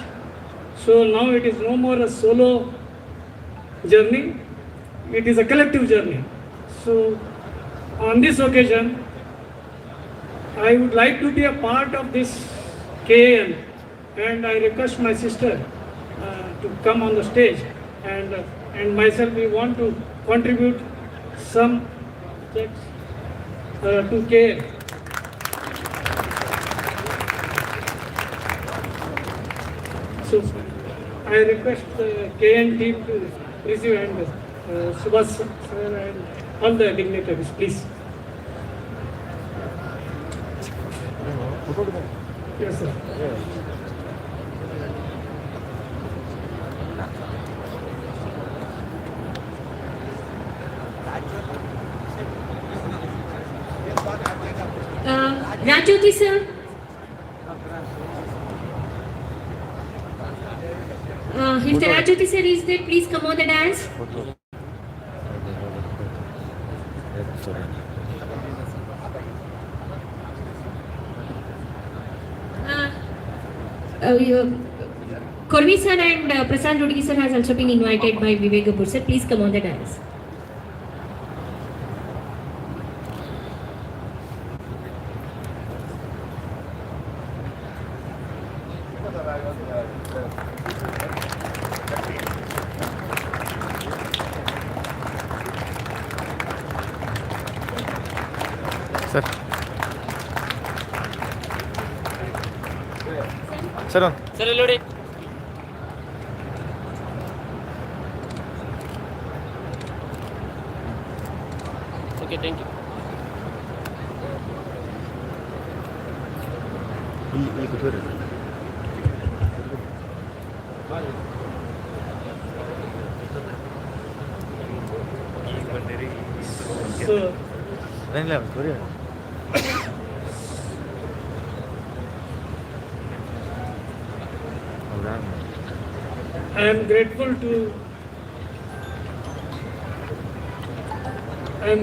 So now it is no more a solo journey. It is a collective journey. So on this occasion, I would like to be a part of this KAN, and I request my sister to come on the stage, and myself, we want to contribute some checks to KAN. So I request the KAN team to receive, and Subhash sir and all the dignitaries, please. Yes, sir. Rajyoti sir. If the Rajyoti sir is there, please come on the dais. Korvi sir and Prasad Rudgi sir has also been invited by Vivek Gabur sir. Please come on the dais. Sir. Sir on. Sir, reloading. Okay, thank you. So, I am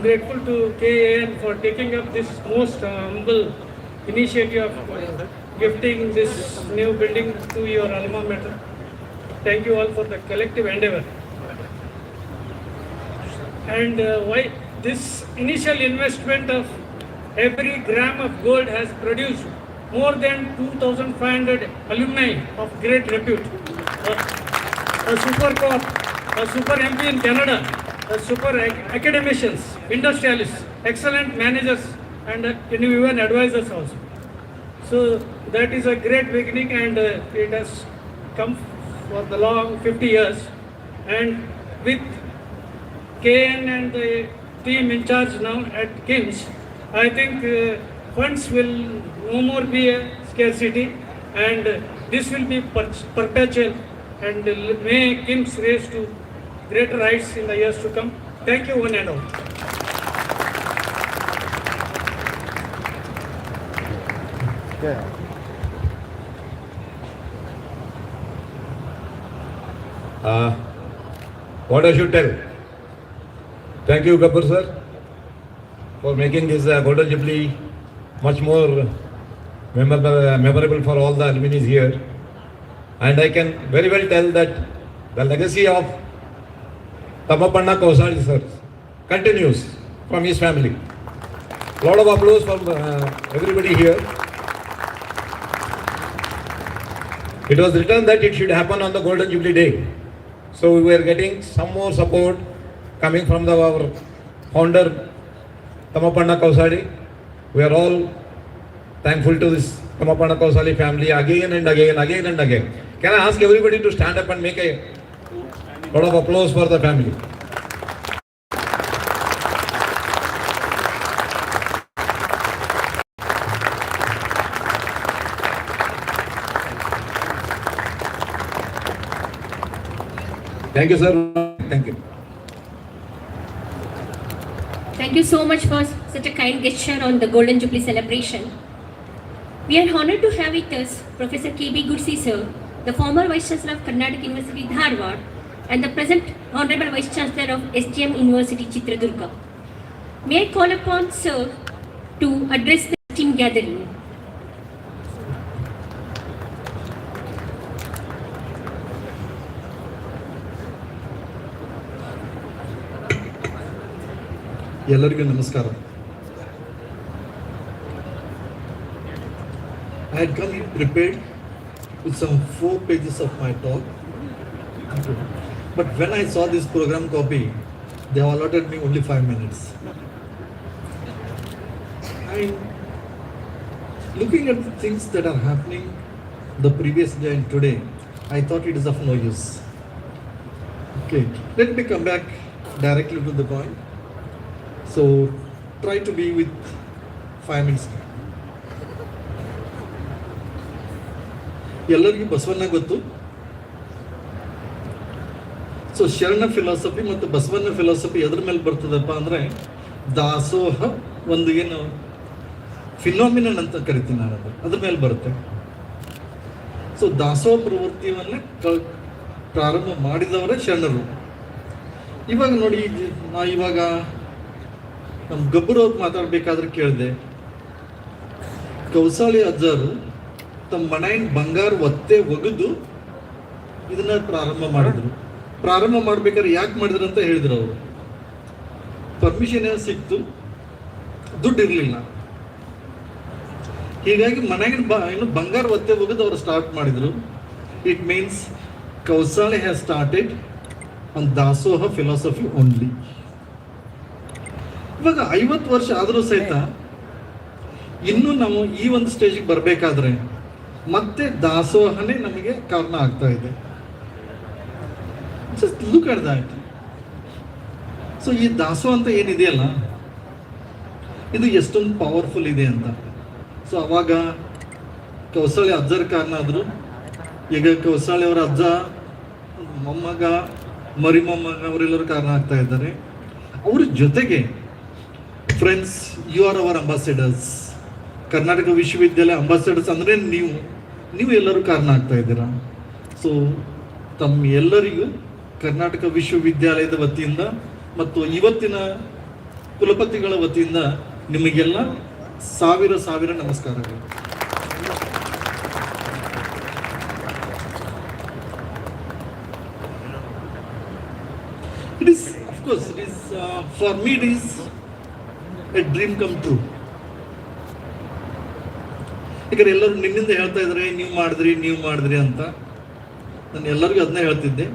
grateful to KAN for taking up this most humble initiative of gifting this new building to your alma mater. Thank you all for the collective endeavor. And why this initial investment of every gram of gold has produced more than 2,500 alumni of great repute. A super cop, a super MP in Canada, a super academicians, industrialists, excellent managers, and even advisors also. So that is a great beginning, and it has come for the long 50 years. And with KAN and the team in charge now at KIMS, I think funds will no more be a scarcity, and this will be perpetual, and may KIMS raise to greater heights in the years to come. Thank you one and all. What I should tell? Thank you, Kapoor sir, for making this Golden Jubilee much more memorable for all the alumni here. And I can very well tell that the legacy of Tamapanna Kausali sir continues from his family. A lot of applause from everybody here. It was written that it should happen on the Golden Jubilee Day. So we were getting some more support coming from our founder, Tamapanna Kausali. We are all thankful to this Tamapanna Kausali family again and again. Can I ask everybody to stand up and make a lot of applause for the family? Thank you, sir. Thank you. Thank you so much for such a kind gesture on the Golden Jubilee celebration. We are honored to have with us Professor K.B. Gudsi sir, the former Vice Chancellor of Karnatak University Dharwad and the present Honorable Vice Chancellor of STM University Chitradurga. May I call upon sir to address the team gathering. ಎಲ್ಲರಿಗೂ ನಮಸ್ಕಾರ. I had come prepared with some 4 pages of my talk, but when I saw this program copy, they have allotted me only 5 minutes. And looking at the things that are happening the previous day and today, I thought it is of no use. Okay, let me come back directly to the point. So try to be with 5 minutes. ಎಲ್ಲರಿಗೂ ಬಸವಣ್ಣ ಗೊತ್ತು. So ಶರಣ philosophy ಮತ್ತು Basavanna philosophy ಎದ್ರ ಮೇಲೆ ಬರ್ತದಪ್ಪ ಅಂದರೆ ದಾಸೋಹ ಒಂದು ಏನು ಫಿನಾಮಿನನ್ ಅಂತ ಕರಿತೀನಿ ನಾನು, ಅದ್ರ ಮೇಲೆ ಬರುತ್ತೆ. ಸೊ ದಾಸೋಹ ಪ್ರವೃತ್ತಿಯನ್ನೇ ಪ್ರಾರಂಭ ಮಾಡಿದವರೇ ಶರಣರು. ಇವಾಗ ನೋಡಿ, ಇವಾಗ ನಮ್ಮ ಗಬ್ಬರವ್ರು ಮಾತಾಡ್ಬೇಕಾದ್ರೆ ಕೇಳಿದೆ, ಕೌಸಾಳಿ ಅಜ್ಜರು ತಮ್ಮ ಮನೆಯಿಂದ ಬಂಗಾರ ಒತ್ತೆ ಒಗೆದು ಇದನ್ನ ಪ್ರಾರಂಭ ಮಾಡಿದ್ರು. ಪ್ರಾರಂಭ ಮಾಡ್ಬೇಕಾದ್ರೆ ಯಾಕೆ ಮಾಡಿದ್ರು ಅಂತ ಹೇಳಿದ್ರು ಅವರು. ಪರ್ಮಿಷನ್ ಸಿಕ್ತು, ದುಡ್ಡು ಇರಲಿಲ್ಲ. ಹೀಗಾಗಿ ಮನೆಗಿನ ಏನು ಬಂಗಾರ ಒತ್ತೆ ಒಗೆದು ಅವರು ಸ್ಟಾರ್ಟ್ ಮಾಡಿದ್ರು. ಇಟ್ ಮೀನ್ಸ್ ಕೌಸಾಳಿ has started on dasoha philosophy only. ಇವಾಗ 50 ವರ್ಷ ಆದರೂ ಸಹಿತ ಇನ್ನೂ ನಾವು ಈ ಒಂದು ಸ್ಟೇಜಿಗೆ ಬರಬೇಕಾದ್ರೆ ಮತ್ತೆ ದಾಸೋಹನೇ ನಮಗೆ ಕಾರಣ ಆಗ್ತಾ ಇದೆ. Just look at that. So ಈ ದಾಸೋಹ ಅಂತ ಏನಿದೆಯಲ್ಲ, ಇದು ಎಷ್ಟೊಂದು ಪವರ್ಫುಲ್ ಇದೆ ಅಂತ. ಸೊ ಅವಾಗ ಕೌಸಾಳಿ ಅಜ್ಜರ ಕಾರಣ ಆದರು. ಈಗ ಕೌಸಾಳಿ ಅವರ ಅಜ್ಜ, ಮೊಮ್ಮಗ, ಮರಿ ಮೊಮ್ಮಗ ಅವರೆಲ್ಲರೂ ಕಾರಣ ಆಗ್ತಾ ಇದ್ದಾರೆ. ಅವ್ರ ಜೊತೆಗೆ friends, you are our ambassadors. Karnataka ವಿಶ್ವವಿದ್ಯಾಲಯ ಅಂಬಾಸಿಡರ್ಸ್ ಅಂದರೆ ನೀವು ಎಲ್ಲರೂ ಕಾರಣ ಆಗ್ತಾ ಇದ್ದೀರಾ. ಸೊ ತಮ್ಮ ಎಲ್ಲರಿಗೂ ಕರ್ನಾಟಕ ವಿಶ್ವವಿದ್ಯಾಲಯದ ವತಿಯಿಂದ ಮತ್ತು ಇವತ್ತಿನ ಕುಲಪತಿಗಳ ವತಿಯಿಂದ ನಿಮಗೆಲ್ಲ ಸಾವಿರ ನಮಸ್ಕಾರಗಳು. It is, of course, it is for me it is a dream come true. ಯಾಕಂದ್ರೆ ಎಲ್ಲರೂ ನಿನ್ನಿಂದ ಹೇಳ್ತಾ ಇದ್ದಾರೆ, ನೀವು ಮಾಡಿದ್ರಿ ಅಂತ. ನಾನು ಎಲ್ಲರಿಗೂ ಅದನ್ನೇ ಹೇಳ್ತಿದ್ದೆ,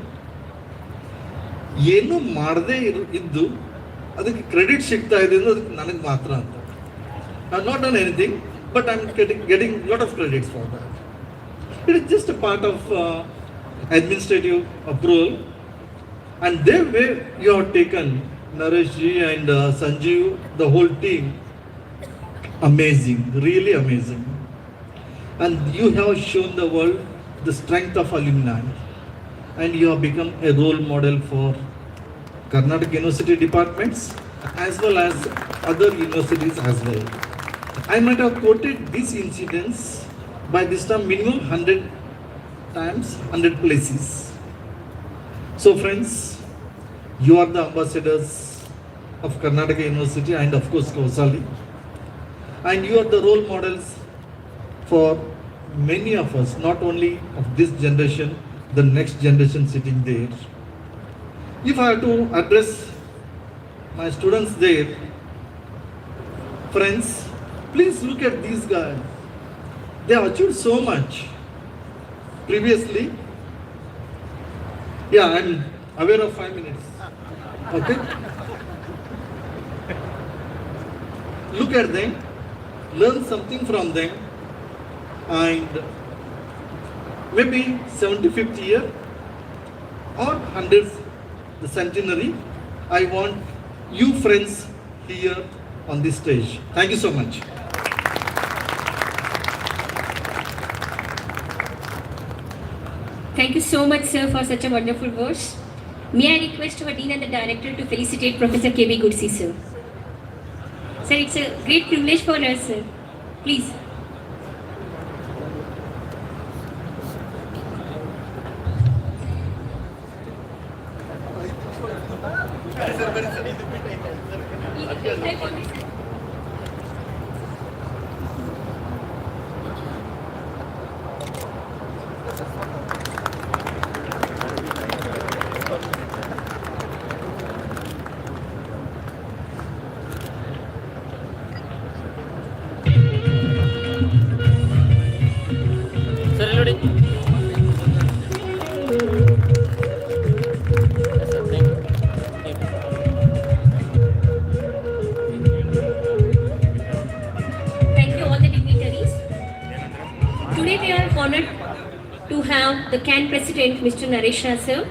ಏನು ಮಾಡದೇ ಇದ್ದು ಅದಕ್ಕೆ ಕ್ರೆಡಿಟ್ ಸಿಗ್ತಾ ಇದೆ ಅಂದ್ರೆ ಅದಕ್ಕೆ ನನಗೆ ಮಾತ್ರ ಅಂತ. I have not done anything, but I am getting lot of credits for that. It is just a part of administrative approval, and their way you have taken Naresh ji and Sanjeev, the whole team, amazing, really amazing. And you have shown the world the strength of alumni, and you have become a role model for Karnataka University departments as well as other universities as well. I might have quoted these incidents by this time minimum 100 times, 100 places. So friends, you are the ambassadors of Karnataka University and of course Kausali, and you are the role models for many of us, not only of this generation, the next generation sitting there. If I have to address my students there, friends, please look at these guys. They have achieved so much previously. Yeah, I'm aware of 5 minutes. Okay? Look at them, learn something from them, and maybe 75th year or 100th, the centenary. I want you friends here on this stage. Thank you so much. Thank you so much, sir, for such a wonderful words. May I request our Dean and the Director to felicitate Professor K.B. Goodsey, sir. Sir, it's a great privilege for us, sir. Please. The CAN President, Mr. Naresh Shah, sir,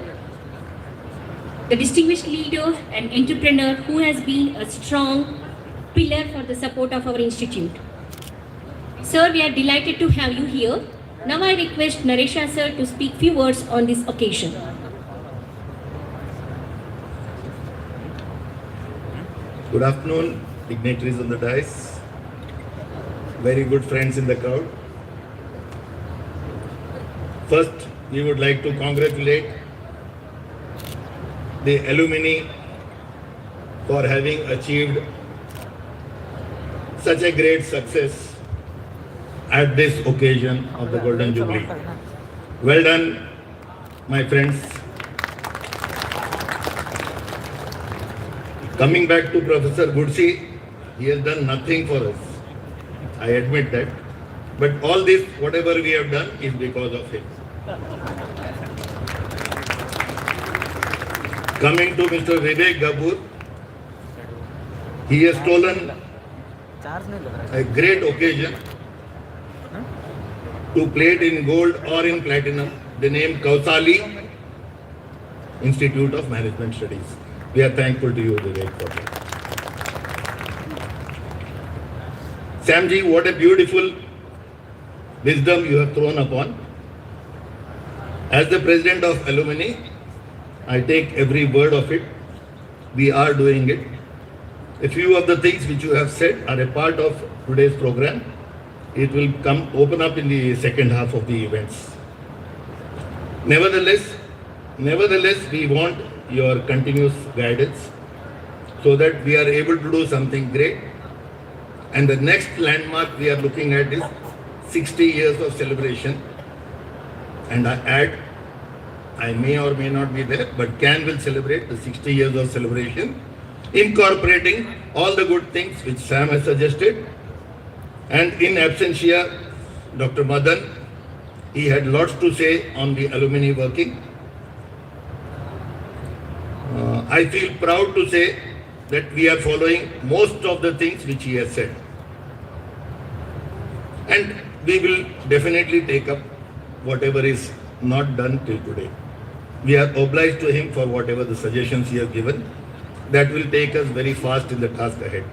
the distinguished leader and entrepreneur who has been a strong pillar for the support of our institute. Sir, we are delighted to have you here. Now I request Naresh Shah, sir, to speak few words on this occasion. Good afternoon, dignitaries on the dais, very good friends in the crowd. First, we would like to congratulate the alumni for having achieved such a great success at this occasion of the Golden Jubilee. Well done, my friends. Coming back to Professor Goodsey, he has done nothing for us. I admit that. But all this, whatever we have done, is because of him. Coming to Mr. Vivek Gabur, he has stolen a great occasion to plate in gold or in platinum the name Kausali Institute of Management Studies. We are thankful to you, Vivek, for that. Samji, what a beautiful wisdom you have thrown upon. As the president of Alumni, I take every word of it. We are doing it. A few of the things which you have said are a part of today's program. It will open up in the second half of the events. Nevertheless, we want your continuous guidance so that we are able to do something great. And the next landmark we are looking at is 60 years of celebration. And I add, I may or may not be there, but CAN will celebrate the 60 years of celebration, incorporating all the good things which Sam has suggested. And in absentia, Dr. Madan, he had lots to say on the alumni working. I feel proud to say that we are following most of the things which he has said. And we will definitely take up whatever is not done till today. We are obliged to him for whatever the suggestions he has given. That will take us very fast in the task ahead.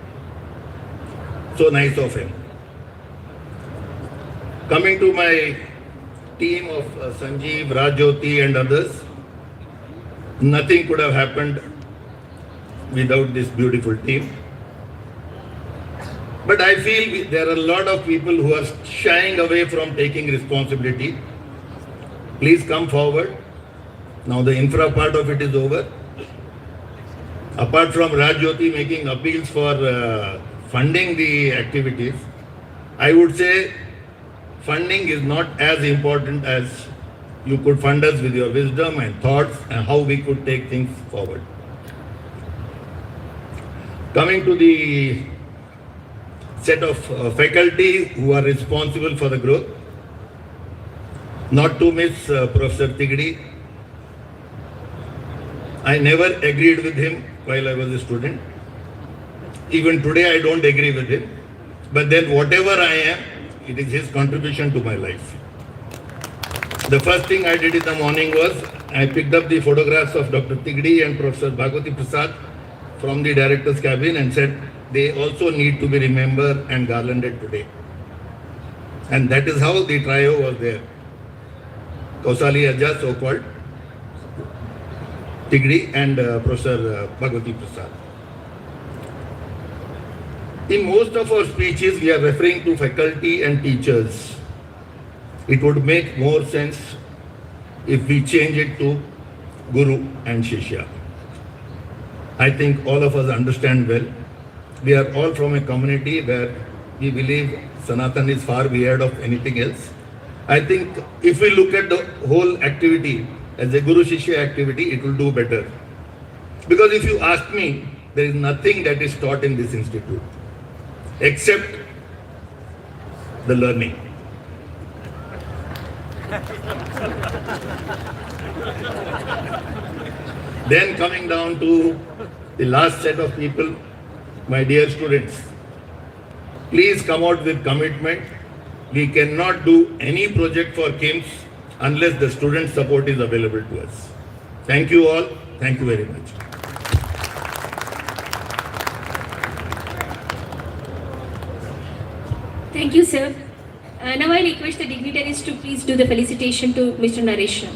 So nice of him. Coming to my team of Sanjeev, Rajyoti and others, nothing could have happened without this beautiful team. But I feel there are a lot of people who are shying away from taking responsibility. Please come forward. Now the infra part of it is over. Apart from Rajyoti making appeals for funding the activities, I would say funding is not as important as you could fund us with your wisdom and thoughts and how we could take things forward. Coming to the set of faculty who are responsible for the growth, not to miss Professor Tigdi. I never agreed with him while I was a student. Even today I don't agree with him. But then whatever I am, it is his contribution to my life. The first thing I did in the morning was I picked up the photographs of Dr. Tigdi and Professor Bhagwati Prasad from the director's cabin and said they also need to be remembered and garlanded today. And that is how the trio was there. Kausali Ajja, so-called, Tigdi and Professor Bhagwati Prasad. In most of our speeches, we are referring to faculty and teachers. It would make more sense if we change it to Guru and Shishya. I think all of us understand well. We are all from a community where we believe Sanatan is far ahead of anything else. I think if we look at the whole activity as a Guru Shishya activity, it will do better. Because if you ask me, there is nothing that is taught in this institute except the learning. Then coming down to the last set of people, my dear students, please come out with commitment. We cannot do any project for KIMS unless the student support is available to us. Thank you all. Thank you very much. Thank you, sir. Now I request the dignitaries to please do the felicitation to Mr. Naresh.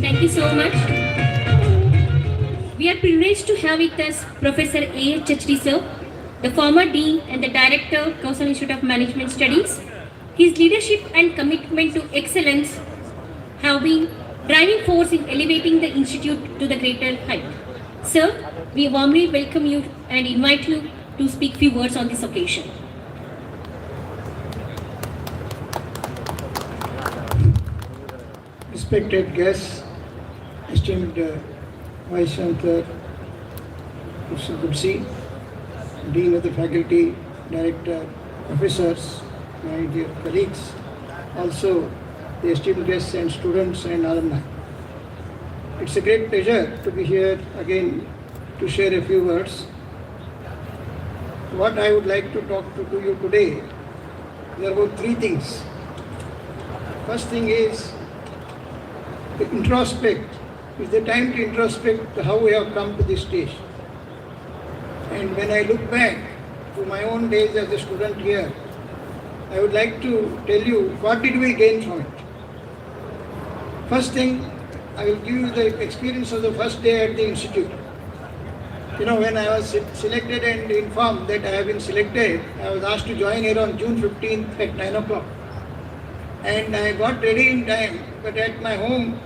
Thank you so much. We are privileged to have with us Professor A. Chachri sir, the former Dean and the Director, Kausal Institute of Management Studies. His leadership and commitment to excellence have been driving force in elevating the institute to the greater height. Sir, we warmly welcome you and invite you to speak few words on this occasion. Respected guests, esteemed Vice Chancellor, Professor Gudsi, Dean of the Faculty, Director, Professors, my dear colleagues, also the esteemed guests and students and alumni. It's a great pleasure to be here again to share a few words. What I would like to talk to you today, there are about three things. First thing is to introspect. It's the time to introspect how we have come to this stage. And when I look back to my own days as a student here, I would like to tell you what did we gain from it. First thing, I will give you the experience of the first day at the institute. You know, when I was selected and informed that I have been selected, I was asked to join here on June 15th at 9 o'clock. And I got ready in time, but at my home,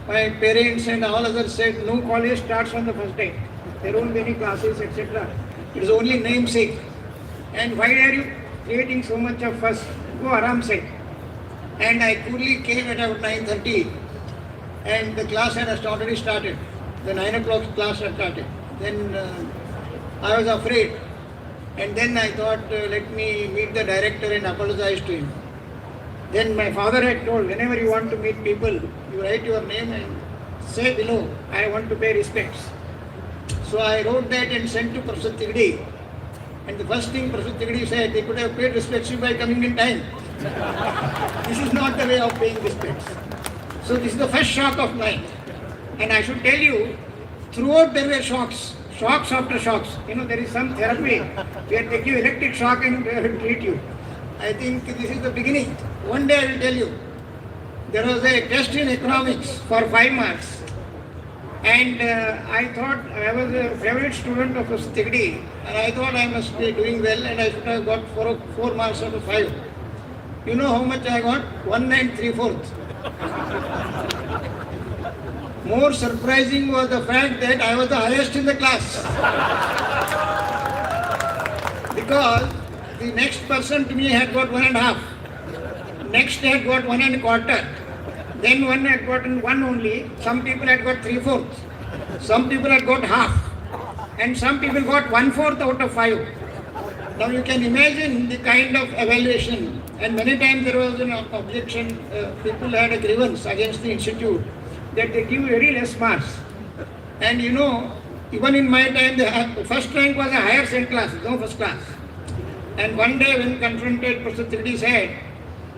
my parents and all others said, no college starts on the first day. There won't be any classes, etc. It is only namesake. And why are you creating so much of fuss? Go aram se. And I coolly came at about 9:30 and the class had already started. The 9 o'clock class had started. Then I was afraid. And then I thought, let me meet the director and apologize to him. Then my father had told, whenever you want to meet people, you write your name and say below, I want to pay respects. So I wrote that and sent to Professor Tigdi. And the first thing Professor Tigdi said, they could have paid respects by coming in time. This is not the way of paying respects. So this is the first shock of mine. And I should tell you, throughout there were shocks after shocks. You know, there is some therapy where they give electric shock and treat you. I think this is the beginning. One day I will tell you, there was a test in economics for 5 marks. And I thought I was a favorite student of Tigdi, and I thought I must be doing well and I should have got 4 marks out of 5. You know how much I got? 1 9 3/4. More surprising was the fact that I was the highest in the class. Because the next person to me had got 1.5. Next had got 1.25. Then one had gotten 1 only. Some people had got 3/4. Some people had got half. And some people got 1/4 out of 5. Now you can imagine the kind of evaluation. And many times there was an objection. People had a grievance against the institute that they give very less marks. And you know, even in my time, the first rank was a higher second class, no first class. And one day when confronted, Professor Tirdi said,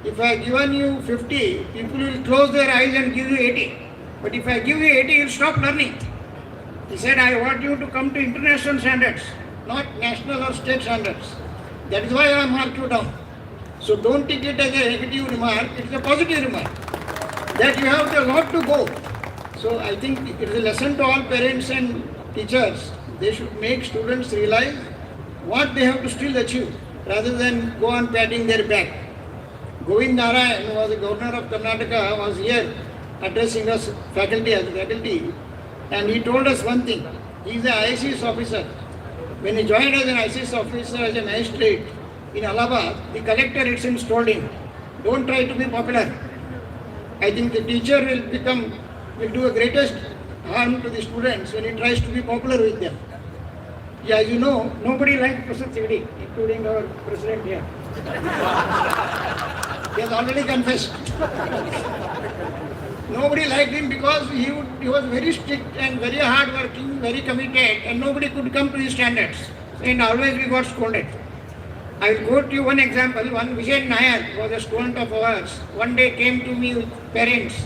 if I given you 50, people will close their eyes and give you 80. But if I give you 80, you'll stop learning. He said, I want you to come to international standards, not national or state standards. That is why I marked you down. So don't take it as a negative remark, it's a positive remark. That you have a lot to go. So I think it is a lesson to all parents and teachers. They should make students realize what they have to still achieve, rather than go on patting their back. Govind Narayan, who was the governor of Karnataka, was here addressing us faculty as a faculty, and he told us one thing. He is an ICS officer. When he joined as an ICS officer as a magistrate in Allahabad, the collector itself told him, don't try to be popular. I think the teacher will do a greatest harm to the students when he tries to be popular with them. Yeah, you know, nobody liked Professor Tirdi, including our president here. He has already confessed. Nobody liked him because he was very strict and very hard working, very committed, and nobody could come to his standards. And always we got scolded. I will quote you one example. One Vijay Nayak was a student of ours. One day came to me with parents,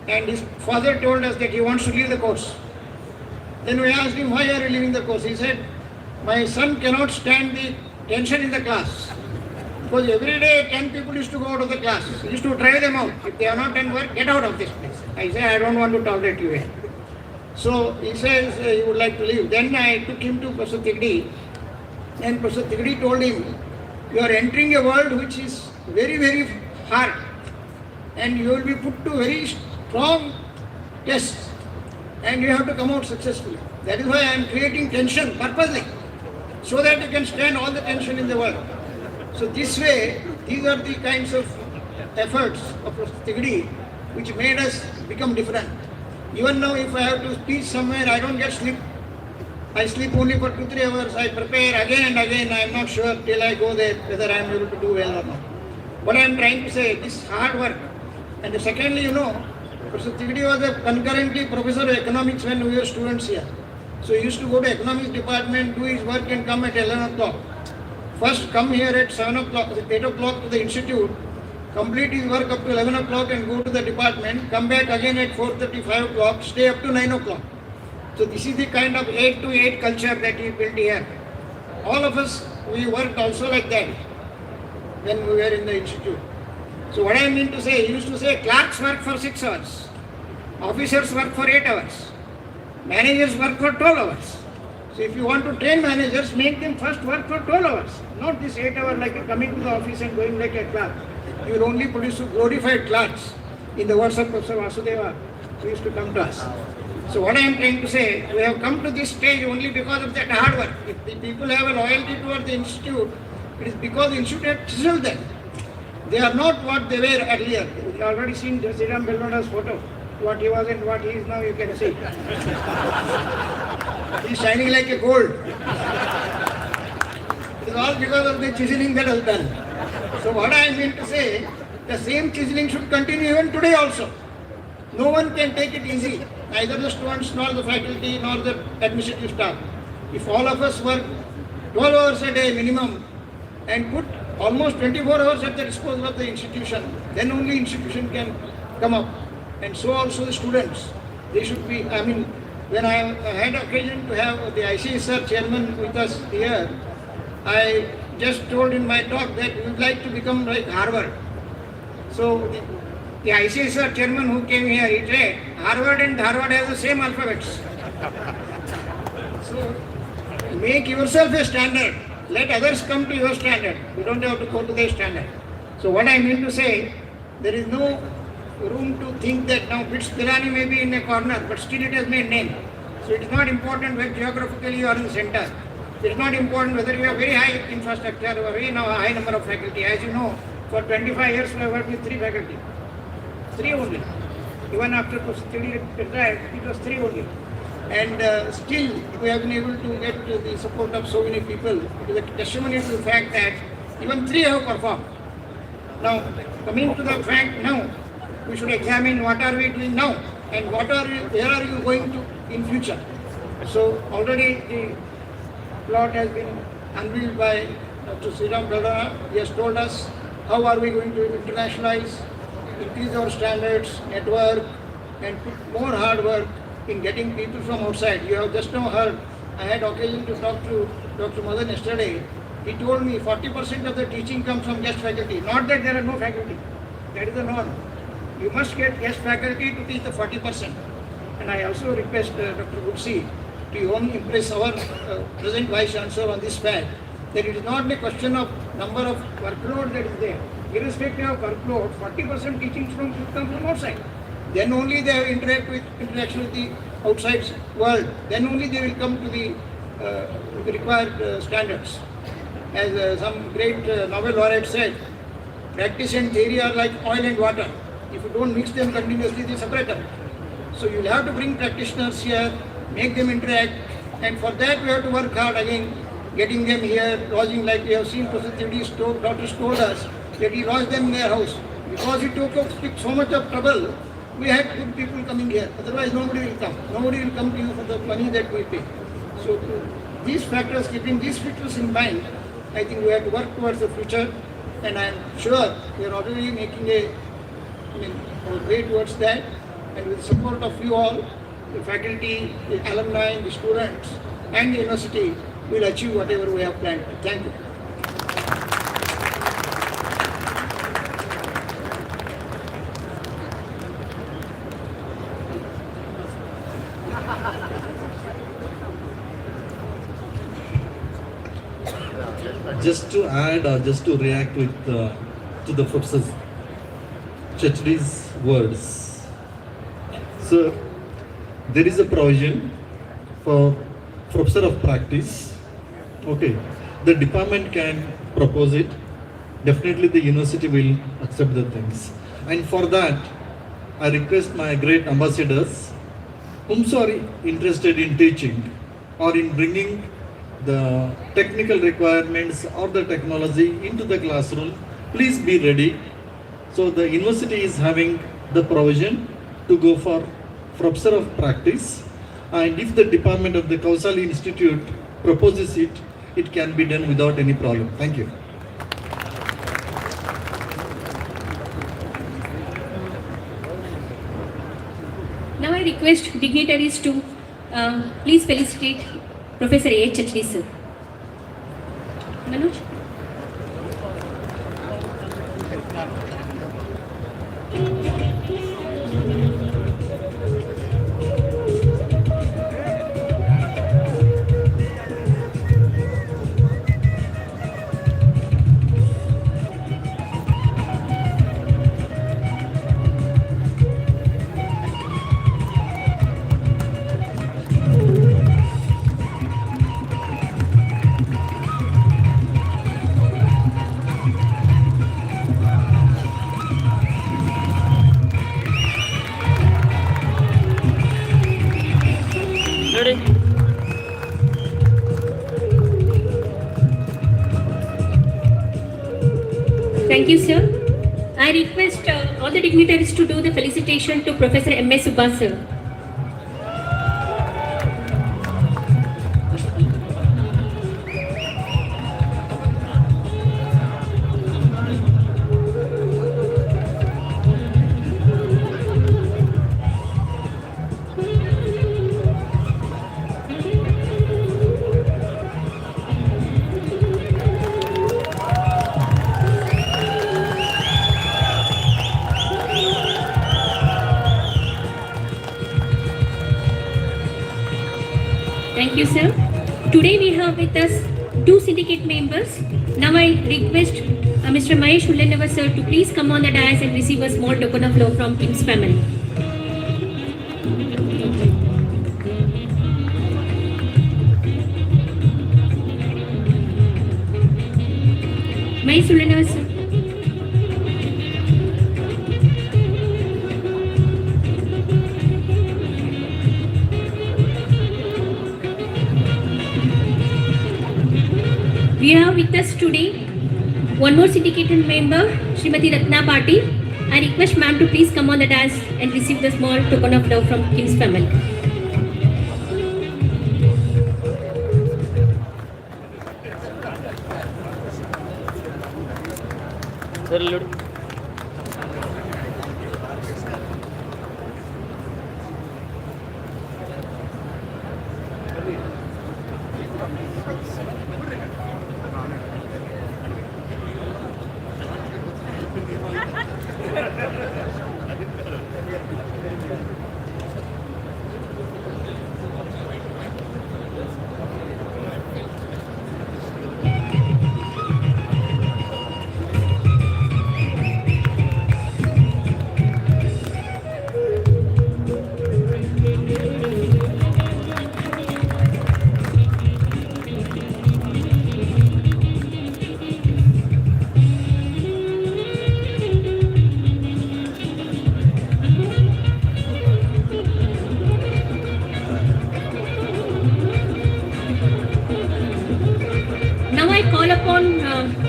and his father told us that he wants to leave the course. Then we asked him, why are you leaving the course? He said, my son cannot stand the tension in the class. Because every day 10 people used to go out of the class. He used to drive them out. If they are not done work, get out of this place. I said, I don't want to tolerate you here. So he says he would like to leave. Then I took him to Professor Tirdi, and Professor Tirdi told him, you are entering a world which is very, very hard, and you will be put to very strong tests, and you have to come out successfully. That is why I am creating tension purposely, so that you can stand all the tension in the world. So this way, these are the kinds of efforts of Professor Tirdi which made us become different. Even now, if I have to speak somewhere, I don't get sleep. I sleep only for 2-3 hours. I prepare again and again. I am not sure till I go there whether I am able to do well or not. What I am trying to say, this hard work. And secondly, you know, Professor Tirdi was concurrently professor of economics when we were students here. So he used to go to economics department, do his work and come at 11 o'clock. First come here at 7 o'clock, 8 o'clock to the institute, complete his work up to 11 o'clock and go to the department, come back again at 4:30, 5 o'clock, stay up to 9 o'clock. So this is the kind of 8 to 8 culture that he built here. All of us, we worked also like that when we were in the institute. So what I mean to say, he used to say clerks work for 6 hours, officers work for 8 hours, managers work for 12 hours. So if you want to train managers, make them first work for 12 hours, not this 8 hour like coming to the office and going like a clerk. You will only produce glorified clerks, in the words of Professor Vasudeva, who used to come to us. So what I am trying to say, we have come to this stage only because of that hard work. If the people have a loyalty towards the institute, it is because the institute has chiseled them. They are not what they were earlier. You have already seen Sriram Belloda's photo. What he was and what he is now, you can see. He is shining like a gold. It is all because of the chiseling that has done. So what I mean to say, the same chiseling should continue even today also. No one can take it easy, neither the students nor the faculty nor the administrative staff. If all of us work 12 hours a day minimum and put almost 24 hours at the disposal of the institution, then only institution can come up. And so also the students, they should be, I mean, when I had occasion to have the ICSR chairman with us here, I just told in my talk that we would like to become like Harvard. So the ICSR chairman who came here, he said, Harvard and Dharwad have the same alphabets. So make yourself a standard. Let others come to your standard. You don't have to go to their standard. So what I mean to say, there is no room to think that now Bits Pilani may be in a corner, but still it has made name. So it is not important where geographically you are in the center. It is not important whether you have very high infrastructure or very high number of faculty. As you know, for 25 years we have worked with 3 faculty. 3 only. Even after study retired, it was 3 only. And still we have been able to get the support of so many people. It is a testimony to the fact that even 3 have performed. Now, coming to the fact now, we should examine what are we doing now and where are you going to in future. So already the plot has been unveiled by Dr. Sriram Dada. He has told us how are we going to internationalize, increase our standards, network, and put more hard work in getting people from outside. You have just now heard, I had occasion to talk to Dr. Madan yesterday. He told me 40% of the teaching comes from guest faculty. Not that there are no faculty. That is the norm. You must get guest faculty to teach the 40%. And I also request Dr. Gupsi to even impress our present Vice Chancellor on this fact that it is not a question of number of workload that is there. Irrespective of workload, 40% teaching comes from outside. Then only they interaction with the outside world. Then only they will come to the required standards. As some great Nobel laureate said, practice and theory are like oil and water. If you don't mix them continuously, they separate up. So you will have to bring practitioners here, make them interact, and for that we have to work hard again, getting them here, lodging like we have seen Professor Thidi's daughters told us that he lodged them in their house. Because he took so much of trouble, we had good people coming here. Otherwise nobody will come. Nobody will come to you for the money that we pay. So these factors, keeping these factors in mind, I think we have to work towards the future, and I am sure we are already making a way towards that, and with the support of you all, the faculty, the alumni, the students, and the university will achieve whatever we have planned. Thank you. Just to add or just to react with to the Professor Chetty's words. So there is a provision for Professor of Practice. Okay, the department can propose it. Definitely the university will accept the things. And for that, I request my great ambassadors, whom are interested in teaching or in bringing the technical requirements or the technology into the classroom, please be ready. So the university is having the provision to go for Professor of Practice, and if the department of the Kausali Institute proposes it, it can be done without any problem. Thank you. Now I request dignitaries to please felicitate Professor A. Chetty, sir. Manoj? Thank you, sir. I request all the dignitaries to do the felicitation to Professor M.A. Subba, sir. Thank you, sir. Today we have with us two syndicate members. Now I request Mr. Mahesh Ullenavar sir to please come on the dais and receive a small token of love from Kim's family. Mahesh Ullenavar sir. We have with us today one more syndicated member, Srimati Ratna Patil. I request ma'am to please come on the dais and receive the small token of love from Kim's family.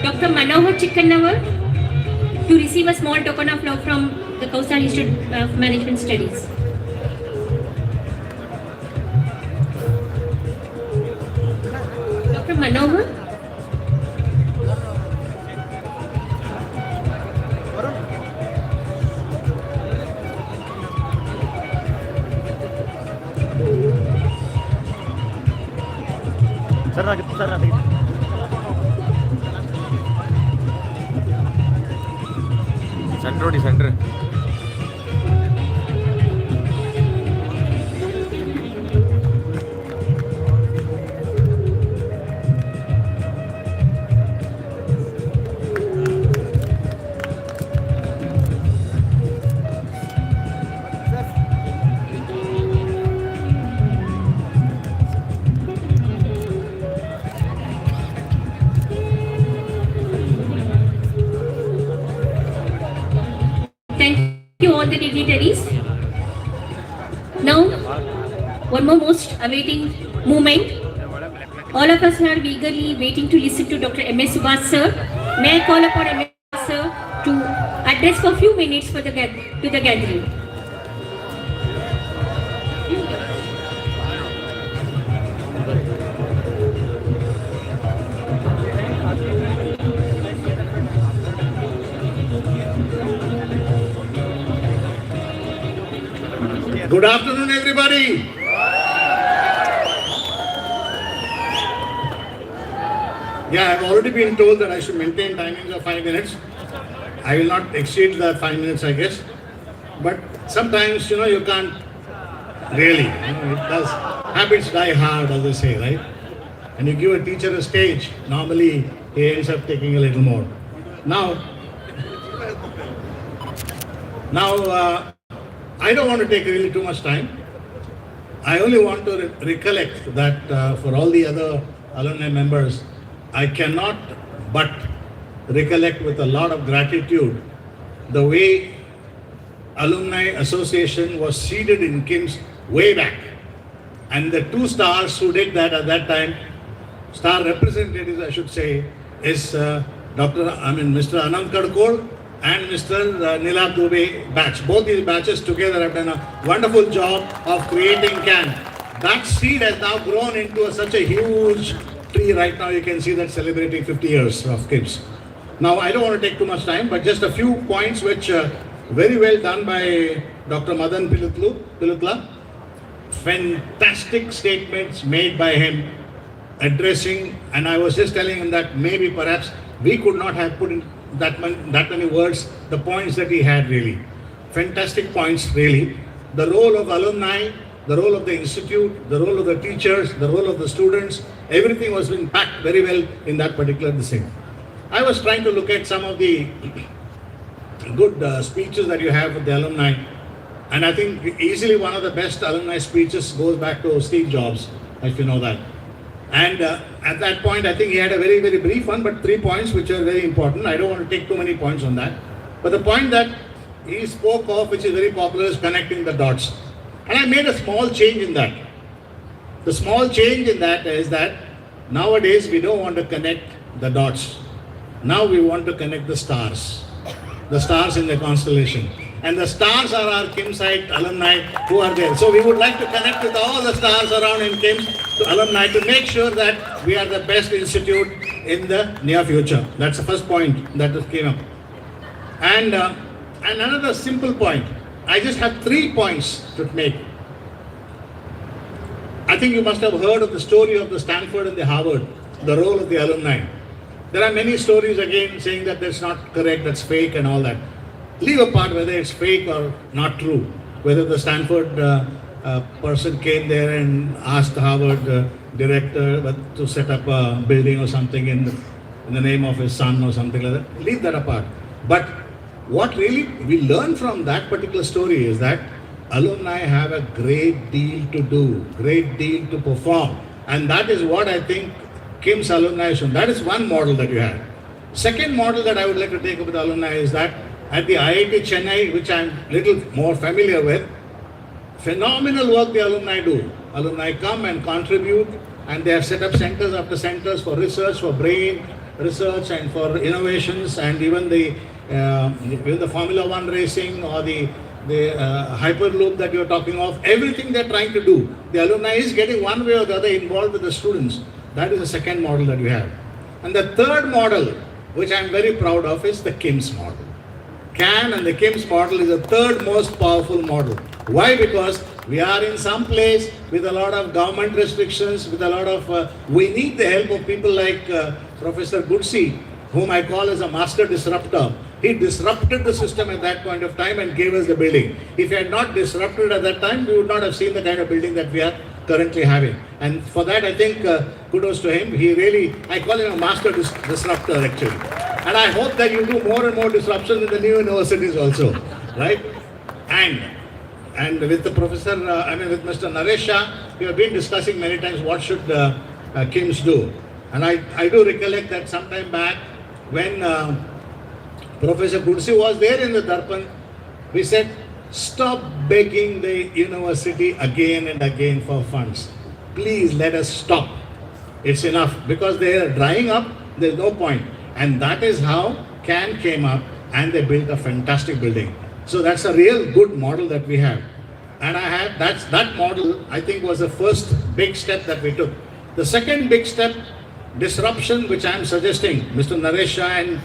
Dr. Manohar Chikkannavar to receive a small token of love from the Kausal Institute of Management Studies. Dr. Manohar. Center. Thank you all the dignitaries. Now, one more most awaiting moment. All of us are eagerly waiting to listen to Dr. M.S. Subhash sir. May I call upon M.S. Subhash sir to address for a few minutes to the gathering. Good afternoon, everybody. Yeah, I've already been told that I should maintain timings of 5 minutes. I will not exceed the 5 minutes, I guess. But sometimes, you can't really. It does. Habits die hard, as they say, right? And you give a teacher a stage, normally he ends up taking a little more. Now, I don't want to take really too much time. I only want to recollect that for all the other alumni members, I cannot but recollect with a lot of gratitude the way Alumni Association was seeded in KIMS way back. And the two stars who did that at that time, star representatives I should say, is Mr. Anand Kadkol and Mr. Nilab Dubey batch. Both these batches together have done a wonderful job of creating CAN. That seed has now grown into such a huge tree. Right now you can see that celebrating 50 years of KIMS. Now I don't want to take too much time, but just a few points which very well done by Dr. Madan Pilutla. Fantastic statements made by him addressing, and I was just telling him that maybe perhaps we could not have put in that many words the points that he had really. Fantastic points really. The role of alumni, the role of the institute, the role of the teachers, the role of the students, everything was being packed very well in that particular thing. I was trying to look at some of the good speeches that you have with the alumni, and I think easily one of the best alumni speeches goes back to Steve Jobs, if you know that. And at that point, I think he had a very, very brief one, but 3 points which are very important. I don't want to take too many points on that. But the point that he spoke of, which is very popular, is connecting the dots. And I made a small change in that. The small change in that is that nowadays we don't want to connect the dots. Now we want to connect the stars in the constellation. And the stars are our KIMSite alumni who are there. So we would like to connect with all the stars around in KIMS to alumni to make sure that we are the best institute in the near future. That's the first point that came up. And another simple point. I just have 3 points to make. I think you must have heard of the story of the Stanford and the Harvard, the role of the alumni. There are many stories again saying that that's not correct, that's fake and all that. Leave apart whether it's fake or not true, whether the Stanford person came there and asked the Harvard director to set up a building or something in the name of his son or something like that. Leave that apart. But what really we learn from that particular story is that alumni have a great deal to do, great deal to perform. And that is what I think KIMS alumni should. That is one model that you have. Second model that I would like to take up with alumni is that at the IIT Chennai, which I am little more familiar with, phenomenal work the alumni do. Alumni come and contribute, and they have set up centers after centers for research, for brain research and for innovations, and even the Formula One racing or the Hyperloop that you are talking of, everything they are trying to do. The alumni is getting one way or the other involved with the students. That is the second model that we have. And the third model, which I am very proud of, is the KIMS model. CAN and the KIMS model is the third most powerful model. Why? Because we are in some place with a lot of government restrictions, with a lot of, we need the help of people like Professor Gudsi, whom I call as a master disruptor. He disrupted the system at that point of time and gave us the building. If he had not disrupted at that time, we would not have seen the kind of building that we are currently having. And for that, I think kudos to him. He really, I call him a master disruptor actually. And I hope that you do more and more disruptions in the new universities also, right? And with the professor, with Mr. Naresh Shah, we have been discussing many times what should KIMS do. And I do recollect that sometime back when Professor Gudsi was there in the Darpan, we said, stop begging the university again and again for funds. Please let us stop. It's enough because they are drying up, there's no point. And that is how CAN came up and they built a fantastic building. So that's a real good model that we have. And that model, I think, was the first big step that we took. The second big step, disruption, which I am suggesting Mr. Naresh Shah and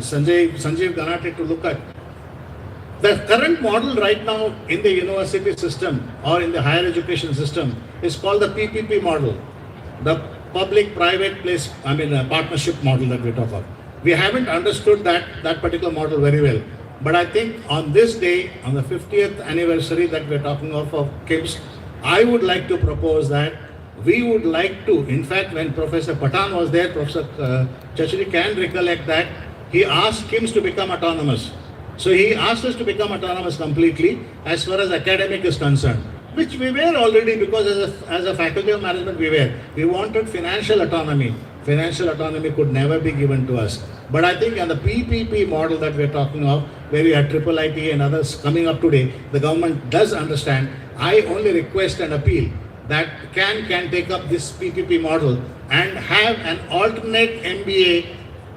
Sanjeev Ganate to look at. The current model right now in the university system or in the higher education system is called the PPP model, the public-private partnership model that we talk about. We haven't understood that particular model very well. But I think on this day, on the 50th anniversary that we're talking of KIMS, I would like to propose that we would like to, in fact, when Professor Patan was there, Professor Chachri can recollect that he asked KIMS to become autonomous. So he asked us to become autonomous completely as far as academic is concerned, which we were already, because as a faculty of management we were. We wanted financial autonomy. Financial autonomy could never be given to us. But I think on the PPP model that we're talking of, where we have IIIT and others coming up today, the government does understand. I only request and appeal that can take up this PPP model and have an alternate MBA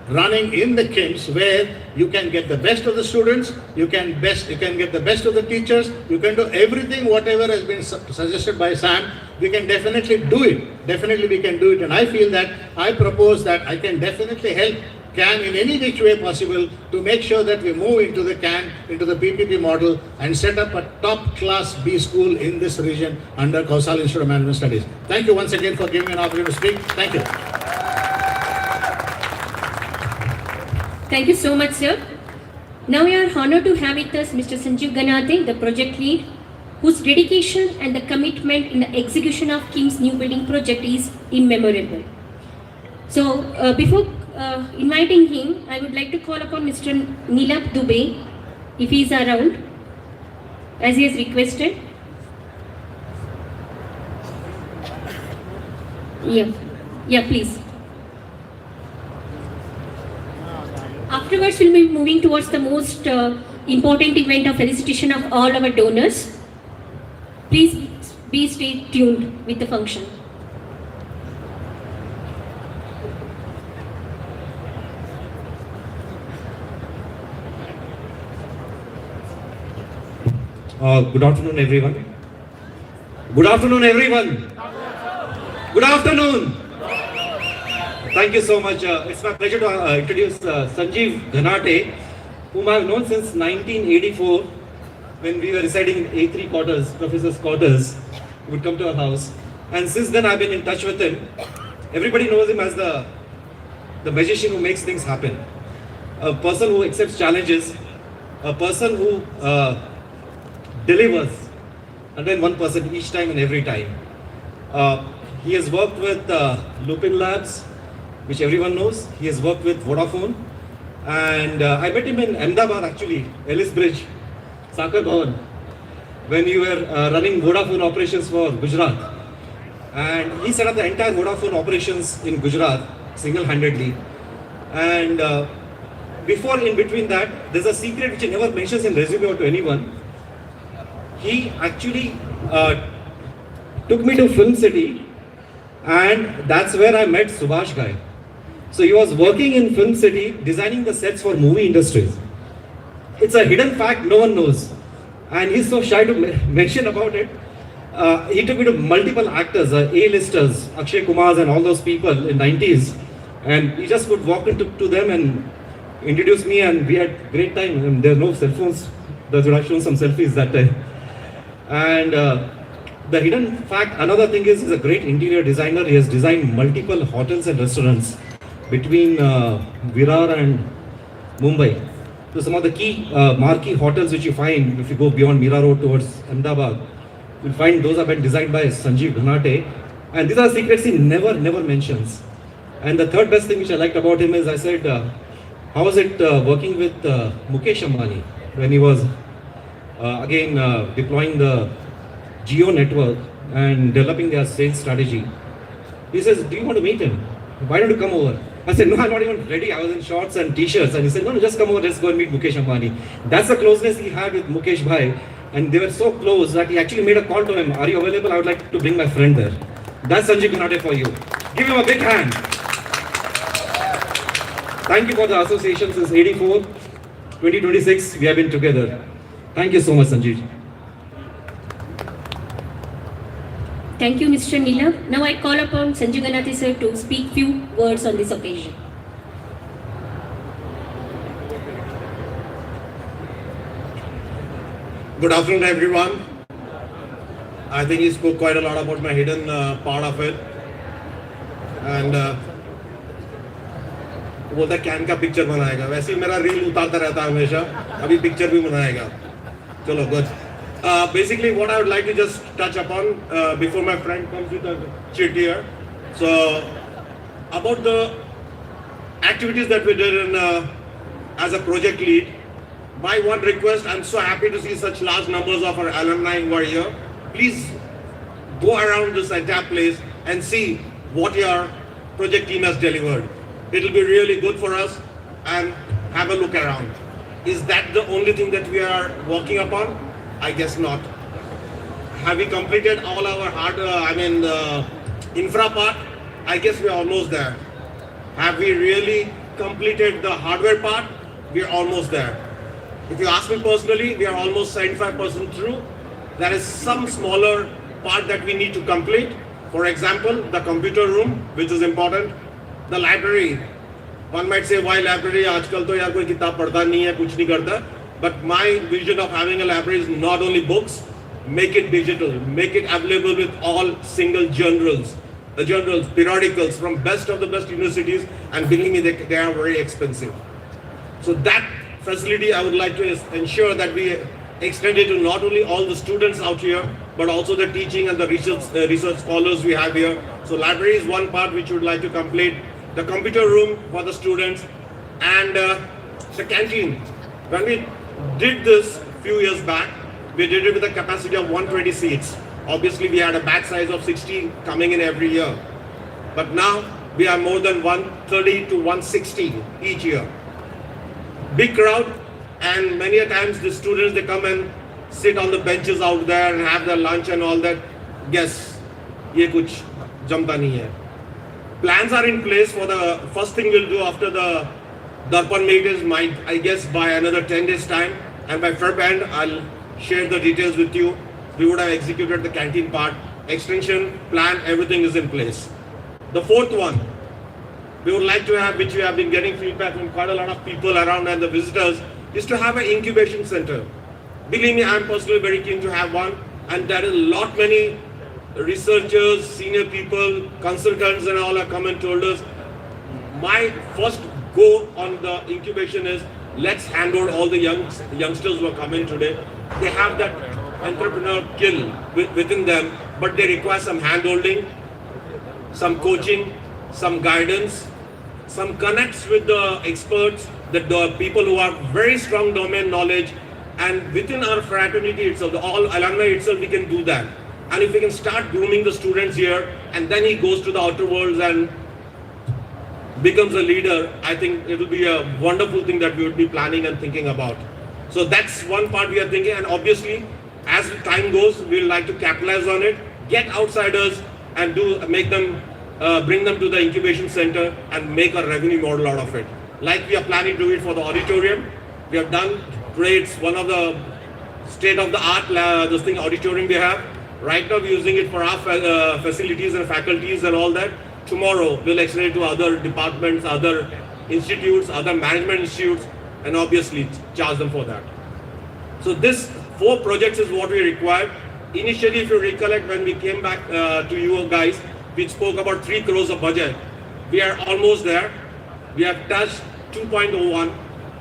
running in the KIMS where you can get the best of the students, you can get the best of the teachers, you can do everything, whatever has been suggested by Sam, we can definitely do it. Definitely we can do it. And I feel that I propose that I can definitely help CAN in any which way possible to make sure that we move into the CAN, into the PPP model and set up a top class B school in this region under Kausal Institute of Management Studies. Thank you once again for giving me an opportunity to speak. Thank you. Thank you so much, sir. Now we are honored to have with us Mr. Sanjeev Ganate, the project lead, whose dedication and the commitment in the execution of KIMS new building project is immemorable. So before inviting him, I would like to call upon Mr. Nilab Dubey, if he is around, as he has requested. Yeah, please. Afterwards, we'll be moving towards the most important event of felicitation of all our donors. Please stay tuned with the function. Good afternoon, everyone. Good afternoon, everyone. Good afternoon. Thank you so much. It's my pleasure to introduce Sanjeev Ghanate, whom I have known since 1984, when we were residing in A3 quarters, professor's quarters. He would come to our house. And since then, I've been in touch with him. Everybody knows him as the magician who makes things happen. A person who accepts challenges, a person who delivers 101% each time and every time. He has worked with Lupin Labs, which everyone knows. He has worked with Vodafone. And I met him in Ahmedabad actually, Ellis Bridge, Sakar Bhavan, when you were running Vodafone operations for Gujarat. And he set up the entire Vodafone operations in Gujarat single-handedly. And in between that, there's a secret which he never mentions in resume or to anyone. He actually took me to Film City, and that's where I met Subhash Ghai. So he was working in Film City, designing the sets for movie industries. It's a hidden fact no one knows, and he's so shy to mention about it. He took me to multiple actors, A-listers, Akshay Kumars and all those people in 90s, and he just would walk into them and introduce me, and we had great time. And there are no cell phones. There would have shown some selfies that time. And the hidden fact, another thing is, he's a great interior designer. He has designed multiple hotels and restaurants between Virar and Mumbai. So some of the key marquee hotels which you find if you go beyond Mira Road towards Ahmedabad, you'll find those have been designed by Sanjeev Ghanate. And these are secrets he never mentions. And the third best thing which I liked about him is, I said, how was it working with Mukesh Ambani when he was deploying the Geo network and developing their sales strategy. He says, do you want to meet him? Why don't you come over? I said, no, I'm not even ready. I was in shorts and t-shirts. And he said, no, just come over, let's go and meet Mukesh Ambani. That's the closeness he had with Mukesh Bhai. And they were so close that he actually made a call to him. Are you available? I would like to bring my friend there. That's Sanjeev Ghanate for you. Give him a big hand. Thank you for the association since 84. 2026, we have been together. Thank you so much, Sanjeev. Thank you, Mr. Nilab. Now I call upon Sanjeev Ghanate sir to speak few words on this occasion. Good afternoon, everyone. I think he spoke quite a lot about my hidden part of it. And बोलता can का picture बनाएगा वैसे ही मेरा reel उतारता रहता है हमेशा अभी पिक्चर भी बनाएगा चलो good basically what I would like to just touch upon before my friend comes with a chit here. So about the activities that we did in as a project lead, my one request, I'm so happy to see such large numbers of our alumni who are here. Please go around this entire place and see what your project team has delivered. It will be really good for us, and have a look around. Is that the only thing that we are working upon? I guess not. Have we completed all our infra part? I guess we are almost there. Have we really completed the hardware part? We are almost there. If you ask me personally, we are almost 75% through. There is some smaller part that we need to complete. For example, the computer room, which is important. The library. One might say, why library? आजकल तो यार कोई किताब पढ़ता नहीं है, कुछ नहीं करता. But my vision of having a library is not only books, make it digital, make it available with all single journals. The journals, periodicals from best of the best universities, and believe me, they are very expensive. So that facility I would like to ensure that we extend it to not only all the students out here, but also the teaching and the research scholars we have here. So library is one part which we would like to complete. the computer room for the students, and the canteen. When we did this a few years back, we did it with a capacity of 120 seats. Obviously, we had a batch size of 60 coming in every year. But now, we are more than 130 to 160 each year. Big crowd, and many a times the students, they come and sit on the benches out there and have their lunch and all that. Guess, ye kuch jamta nahi hai. Plans are in place for the first thing we'll do after the Darpan meet is I guess by another 10 days time, and by Feb end, I'll share the details with you. We would have executed the canteen part, extension plan, everything is in place. The fourth one, we would like to have, which we have been getting feedback from quite a lot of people around and the visitors, is to have an incubation center. Believe me, I'm personally very keen to have one, and there is a lot many researchers, senior people, consultants and all have come and told us, my first go on the incubation is, let's handle all the youngsters who are coming today. They have that entrepreneur kill within them, but they require some hand-holding, some coaching, some guidance, some connects with the experts, the people who have very strong domain knowledge, and within our fraternity itself, the all alumni itself, we can do that. And if we can start grooming the students here, and then he goes to the outer worlds and becomes a leader, I think it will be a wonderful thing that we would be planning and thinking about. So that's one part we are thinking, and obviously, as time goes, we would like to capitalize on it, get outsiders and make them, bring them to the incubation center and make a revenue model out of it. Like we are planning to do it for the auditorium. We have done today, it's one of the state-of-the-art auditorium we have. Right now we're using it for our facilities and faculties and all that. Tomorrow we'll extend it to other departments, other institutes, other management institutes, and obviously charge them for that. So this 4 projects is what we required. Initially, if you recollect, when we came back to you guys, we spoke about 3 crores of budget. We are almost there. We have touched 2.01,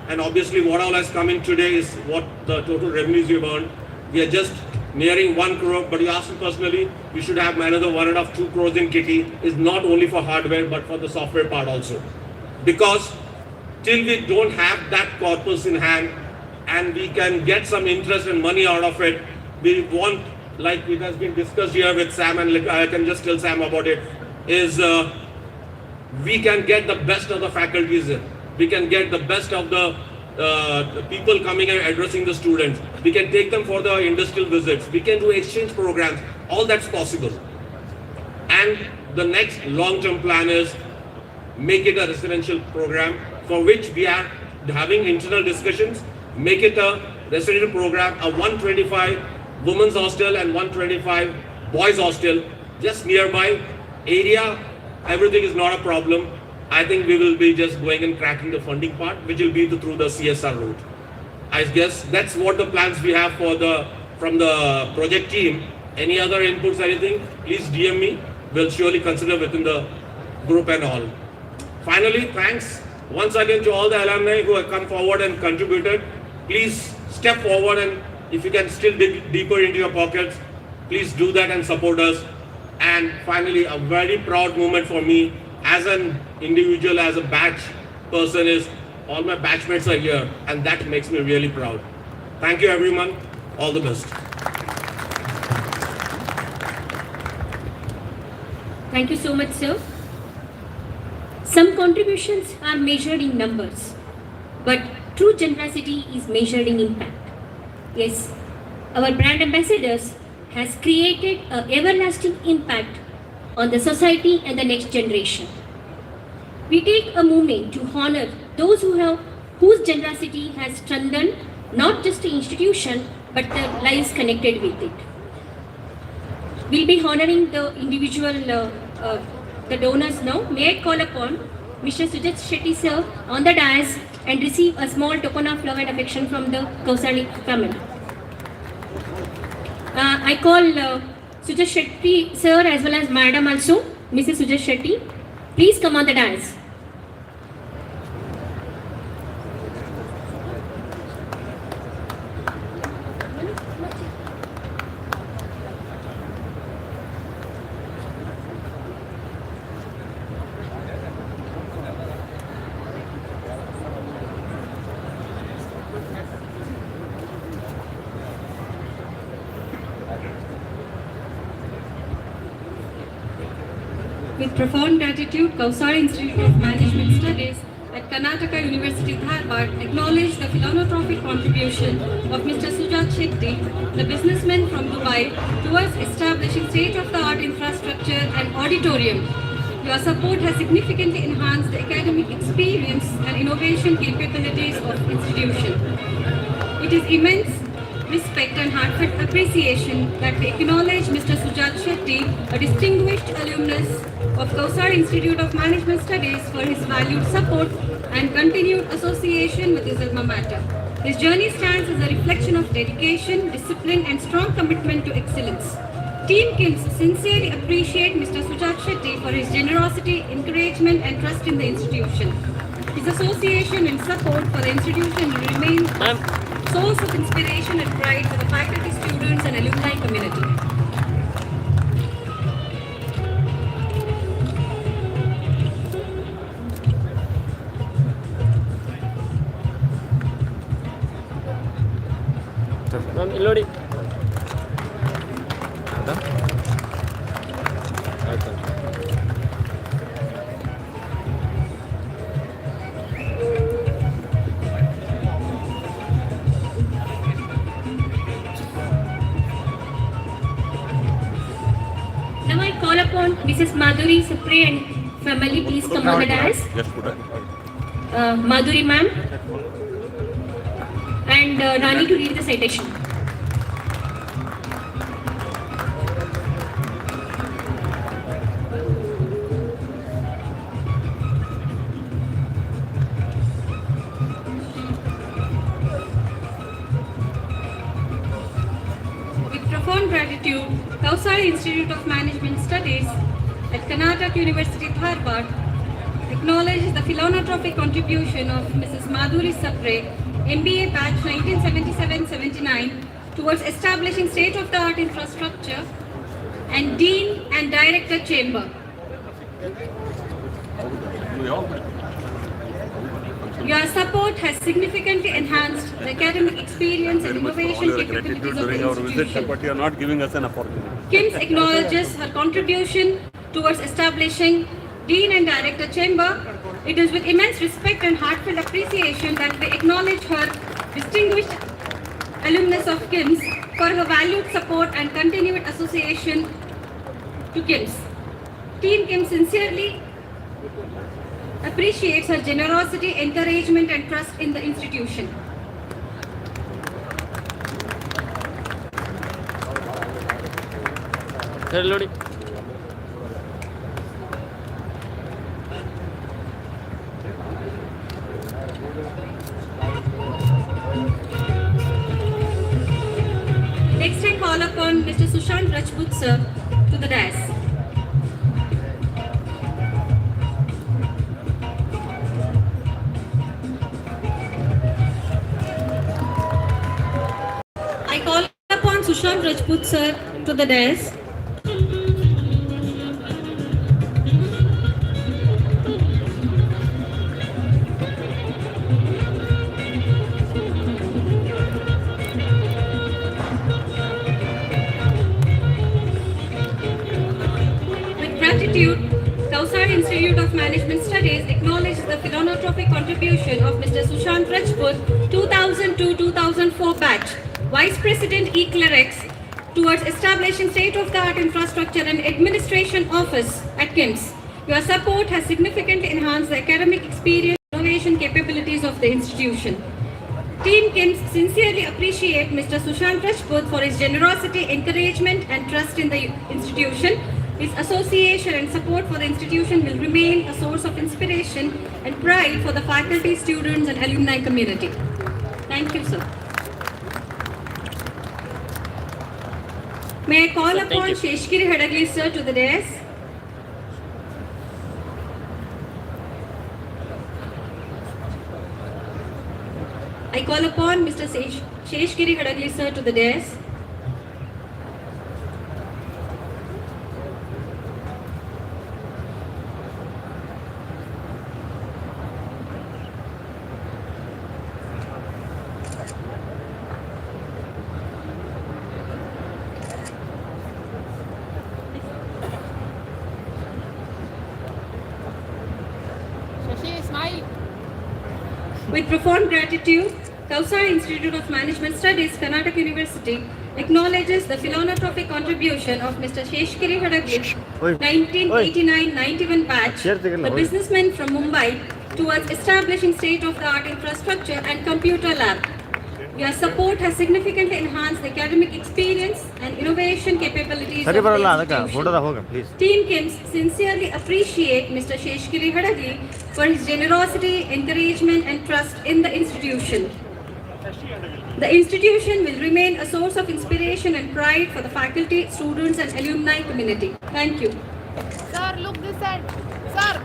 and obviously what all has come in today is what the total revenues we've earned. We are just nearing 1 crore, but you asked me personally, we should have another 1.5 2 crores in kitty, is not only for hardware, but for the software part also. Because till we don't have that corpus in hand, and we can get some interest and money out of it, we want, like it has been discussed here with Sam, and I can just tell Sam about it, is we can get the best of the faculties in. We can get the best of the people coming and addressing the students. We can take them for the industrial visits. We can do exchange programs. All that's possible. And the next long-term plan is make it a residential program, for which we are having internal discussions. Make it a residential program, a 125 women's hostel and 125 boys hostel, just nearby area. Everything is not a problem. I think we will be just going and cracking the funding part, which will be through the CSR route. I guess that's what the plans we have for from the project team. Any other inputs, anything, please DM me. We'll surely consider within the group and all. Finally, thanks once again to all the alumni who have come forward and contributed. Please step forward, and if you can still dig deeper into your pockets, please do that and support us. And finally, a very proud moment for me as an individual, as a batch person, is all my batchmates are here, and that makes me really proud. Thank you everyone, all the best. Thank you so much, sir. Some contributions are measured in numbers, but true generosity is measured in impact. Yes, our brand ambassadors has created an everlasting impact on the society and the next generation. We take a moment to honor those whose generosity has strengthened not just the institution, but the lives connected with it. We'll be honoring the individual, the donors now. May I call upon Mr. Sujat Shetty sir on the dais and receive a small token of love and affection from the Kausali family. I call Sujat Shetty sir as well as madam also, Mrs. Sujat Shetty. Please come on the dais. With profound gratitude, Kausari Institute of Management Studies at Karnataka University Dharwad acknowledge the philanthropic contribution of Mr. Sujat Shetty, the businessman from Dubai, towards establishing state-of-the-art infrastructure and auditorium. Your support has significantly enhanced the academic experience and innovation capabilities of institution. It is immense respect and heartfelt appreciation that we acknowledge Mr. Sujat Shetty, a distinguished alumnus of Kausari Institute of Management Studies, for his valued support and continued association with his alma mater. His journey stands as a reflection of dedication, discipline, and strong commitment to excellence. Team KIMS sincerely appreciate Mr. Sujat Shetty for his generosity, encouragement, and trust in the institution. His association and support for the institution will remain a source of inspiration and pride for the faculty, students, and alumni community. Ma'am, Illodi. Now I call upon Mrs. Madhuri Sapre and family, please come on the dais. Madhuri ma'am and Rani to read the citation. With profound gratitude, Kausari Institute of Management Studies at Karnatak University Dharwad acknowledges the philanthropic contribution of Mrs. Madhuri Sapre, MBA batch 1977-79, towards establishing state-of-the-art infrastructure, and Dean and Director Chamber. Your support has significantly enhanced the academic experience and innovation capabilities of the institution. But you are not giving us an opportunity. KIMS acknowledges her contribution towards establishing Dean and Director Chamber. It is with immense respect and heartfelt appreciation that we acknowledge her distinguished alumnus of KIMS for her valued support and continued association to KIMS. Team KIMS sincerely appreciates her generosity, encouragement, and trust in the institution. Sir, Illodi. Next, I call upon Mr. Sushant Rajput sir to the dais. I call upon Sushant Rajput sir to the dais. Kausari Institute of Management Studies acknowledges the philanthropic contribution of Mr. Sushant Rajput, 2002-2004 batch, Vice President E-Clerics, towards establishing state-of-the-art infrastructure and administration office at KIMS. Your support has significantly enhanced the academic experience and innovation capabilities of the institution. Team KIMS sincerely appreciate Mr. Sushant Rajput for his generosity, encouragement, and trust in the institution. His association and support for the institution will remain a source of inspiration and pride for the faculty, students, and alumni community. Thank you, sir. May I call upon Sheshgiri Hadagli, sir, to the dais? I call upon Mr. Sheshgiri Hadagli, sir, to the dais. With profound gratitude, Kausari Institute of Management Studies, Karnatak University, acknowledges the philanthropic contribution of Mr. Sheshgiri Hadagli, 1989-91 batch, the businessman from Mumbai, towards establishing state-of-the-art infrastructure and computer lab. Your support has significantly enhanced the academic experience and innovation capabilities of the institution. Team KIMS sincerely appreciate Mr. Sheshgiri Hadagli for his generosity, encouragement and trust in the institution. The institution will remain a source of inspiration and pride for the faculty, students and alumni community. Thank you. Sir, look this side. Sir.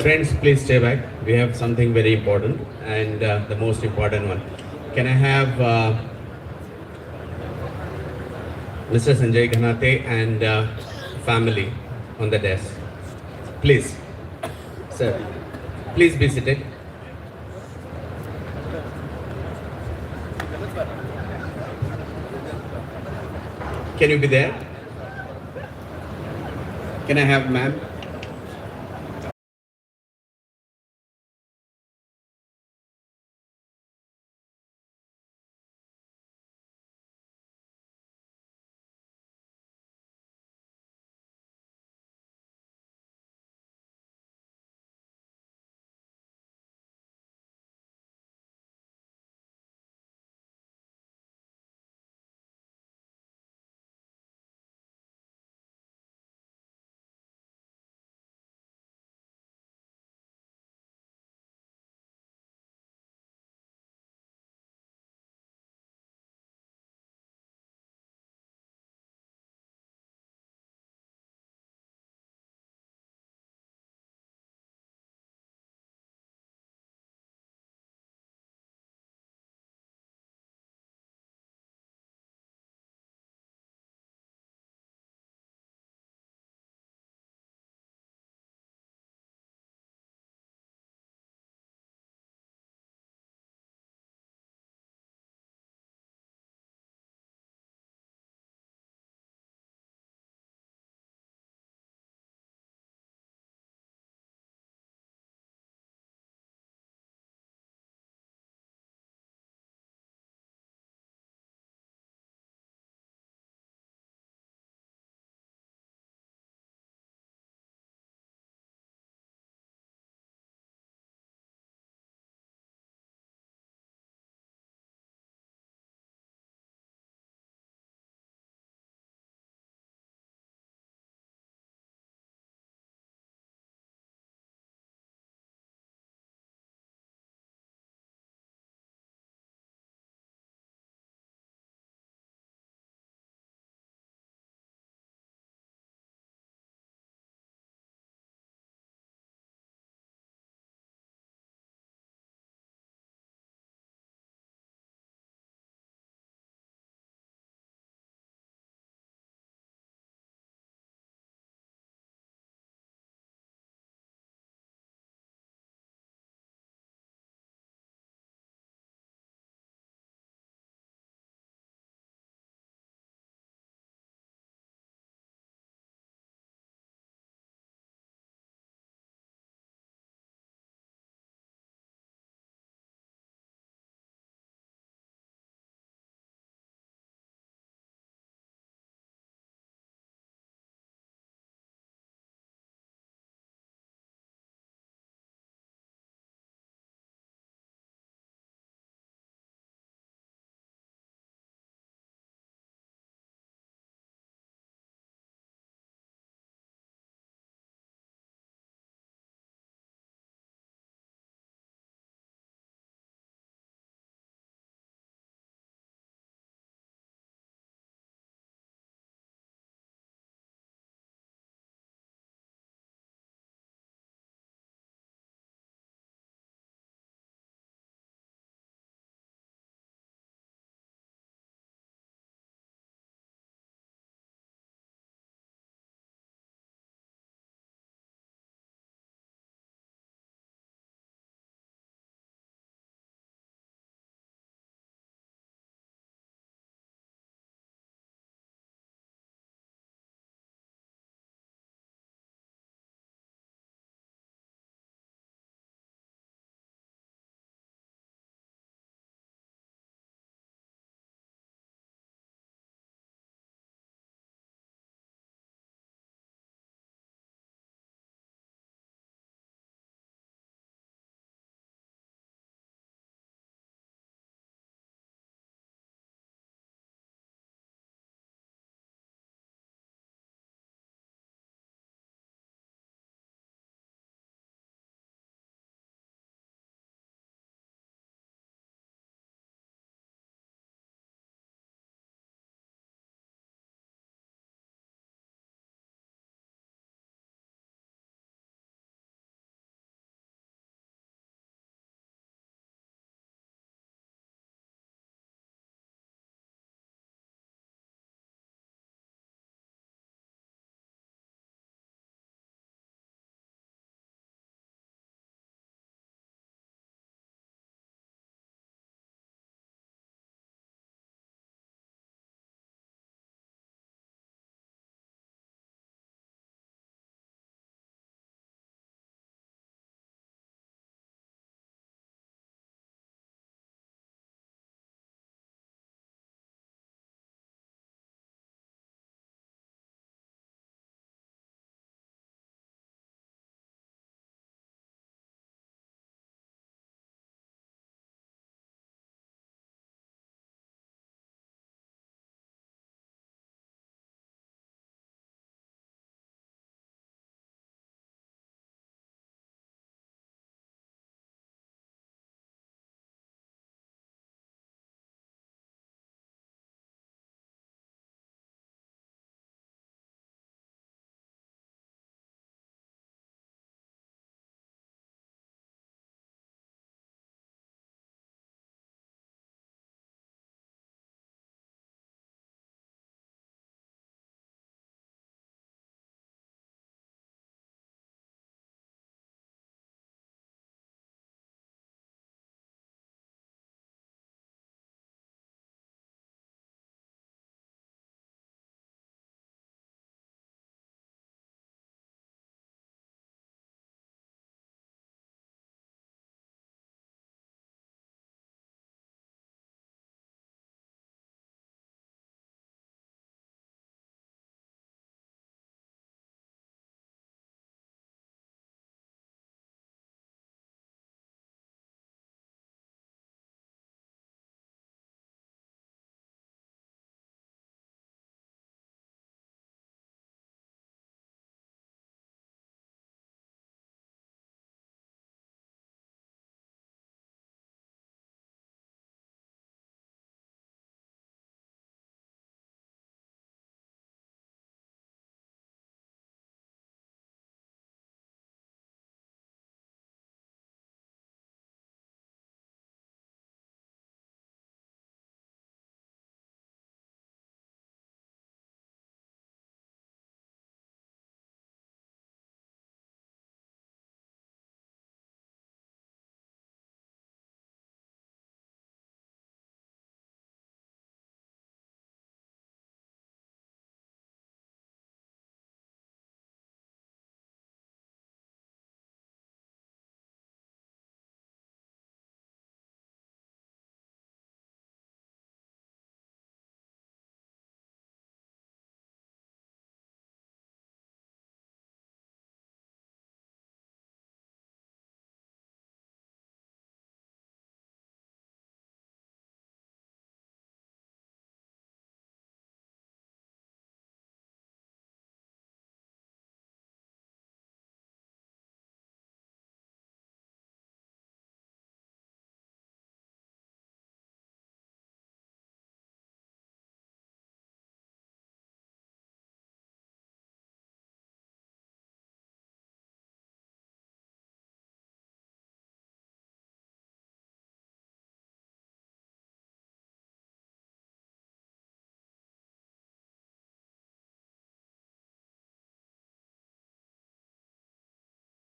Friends, please stay back. We have something very important and the most important one. Can I have Mr. Sanjay Ghanate and family on the desk? Please. Sir, please be seated. Can you be there? Can I have ma'am?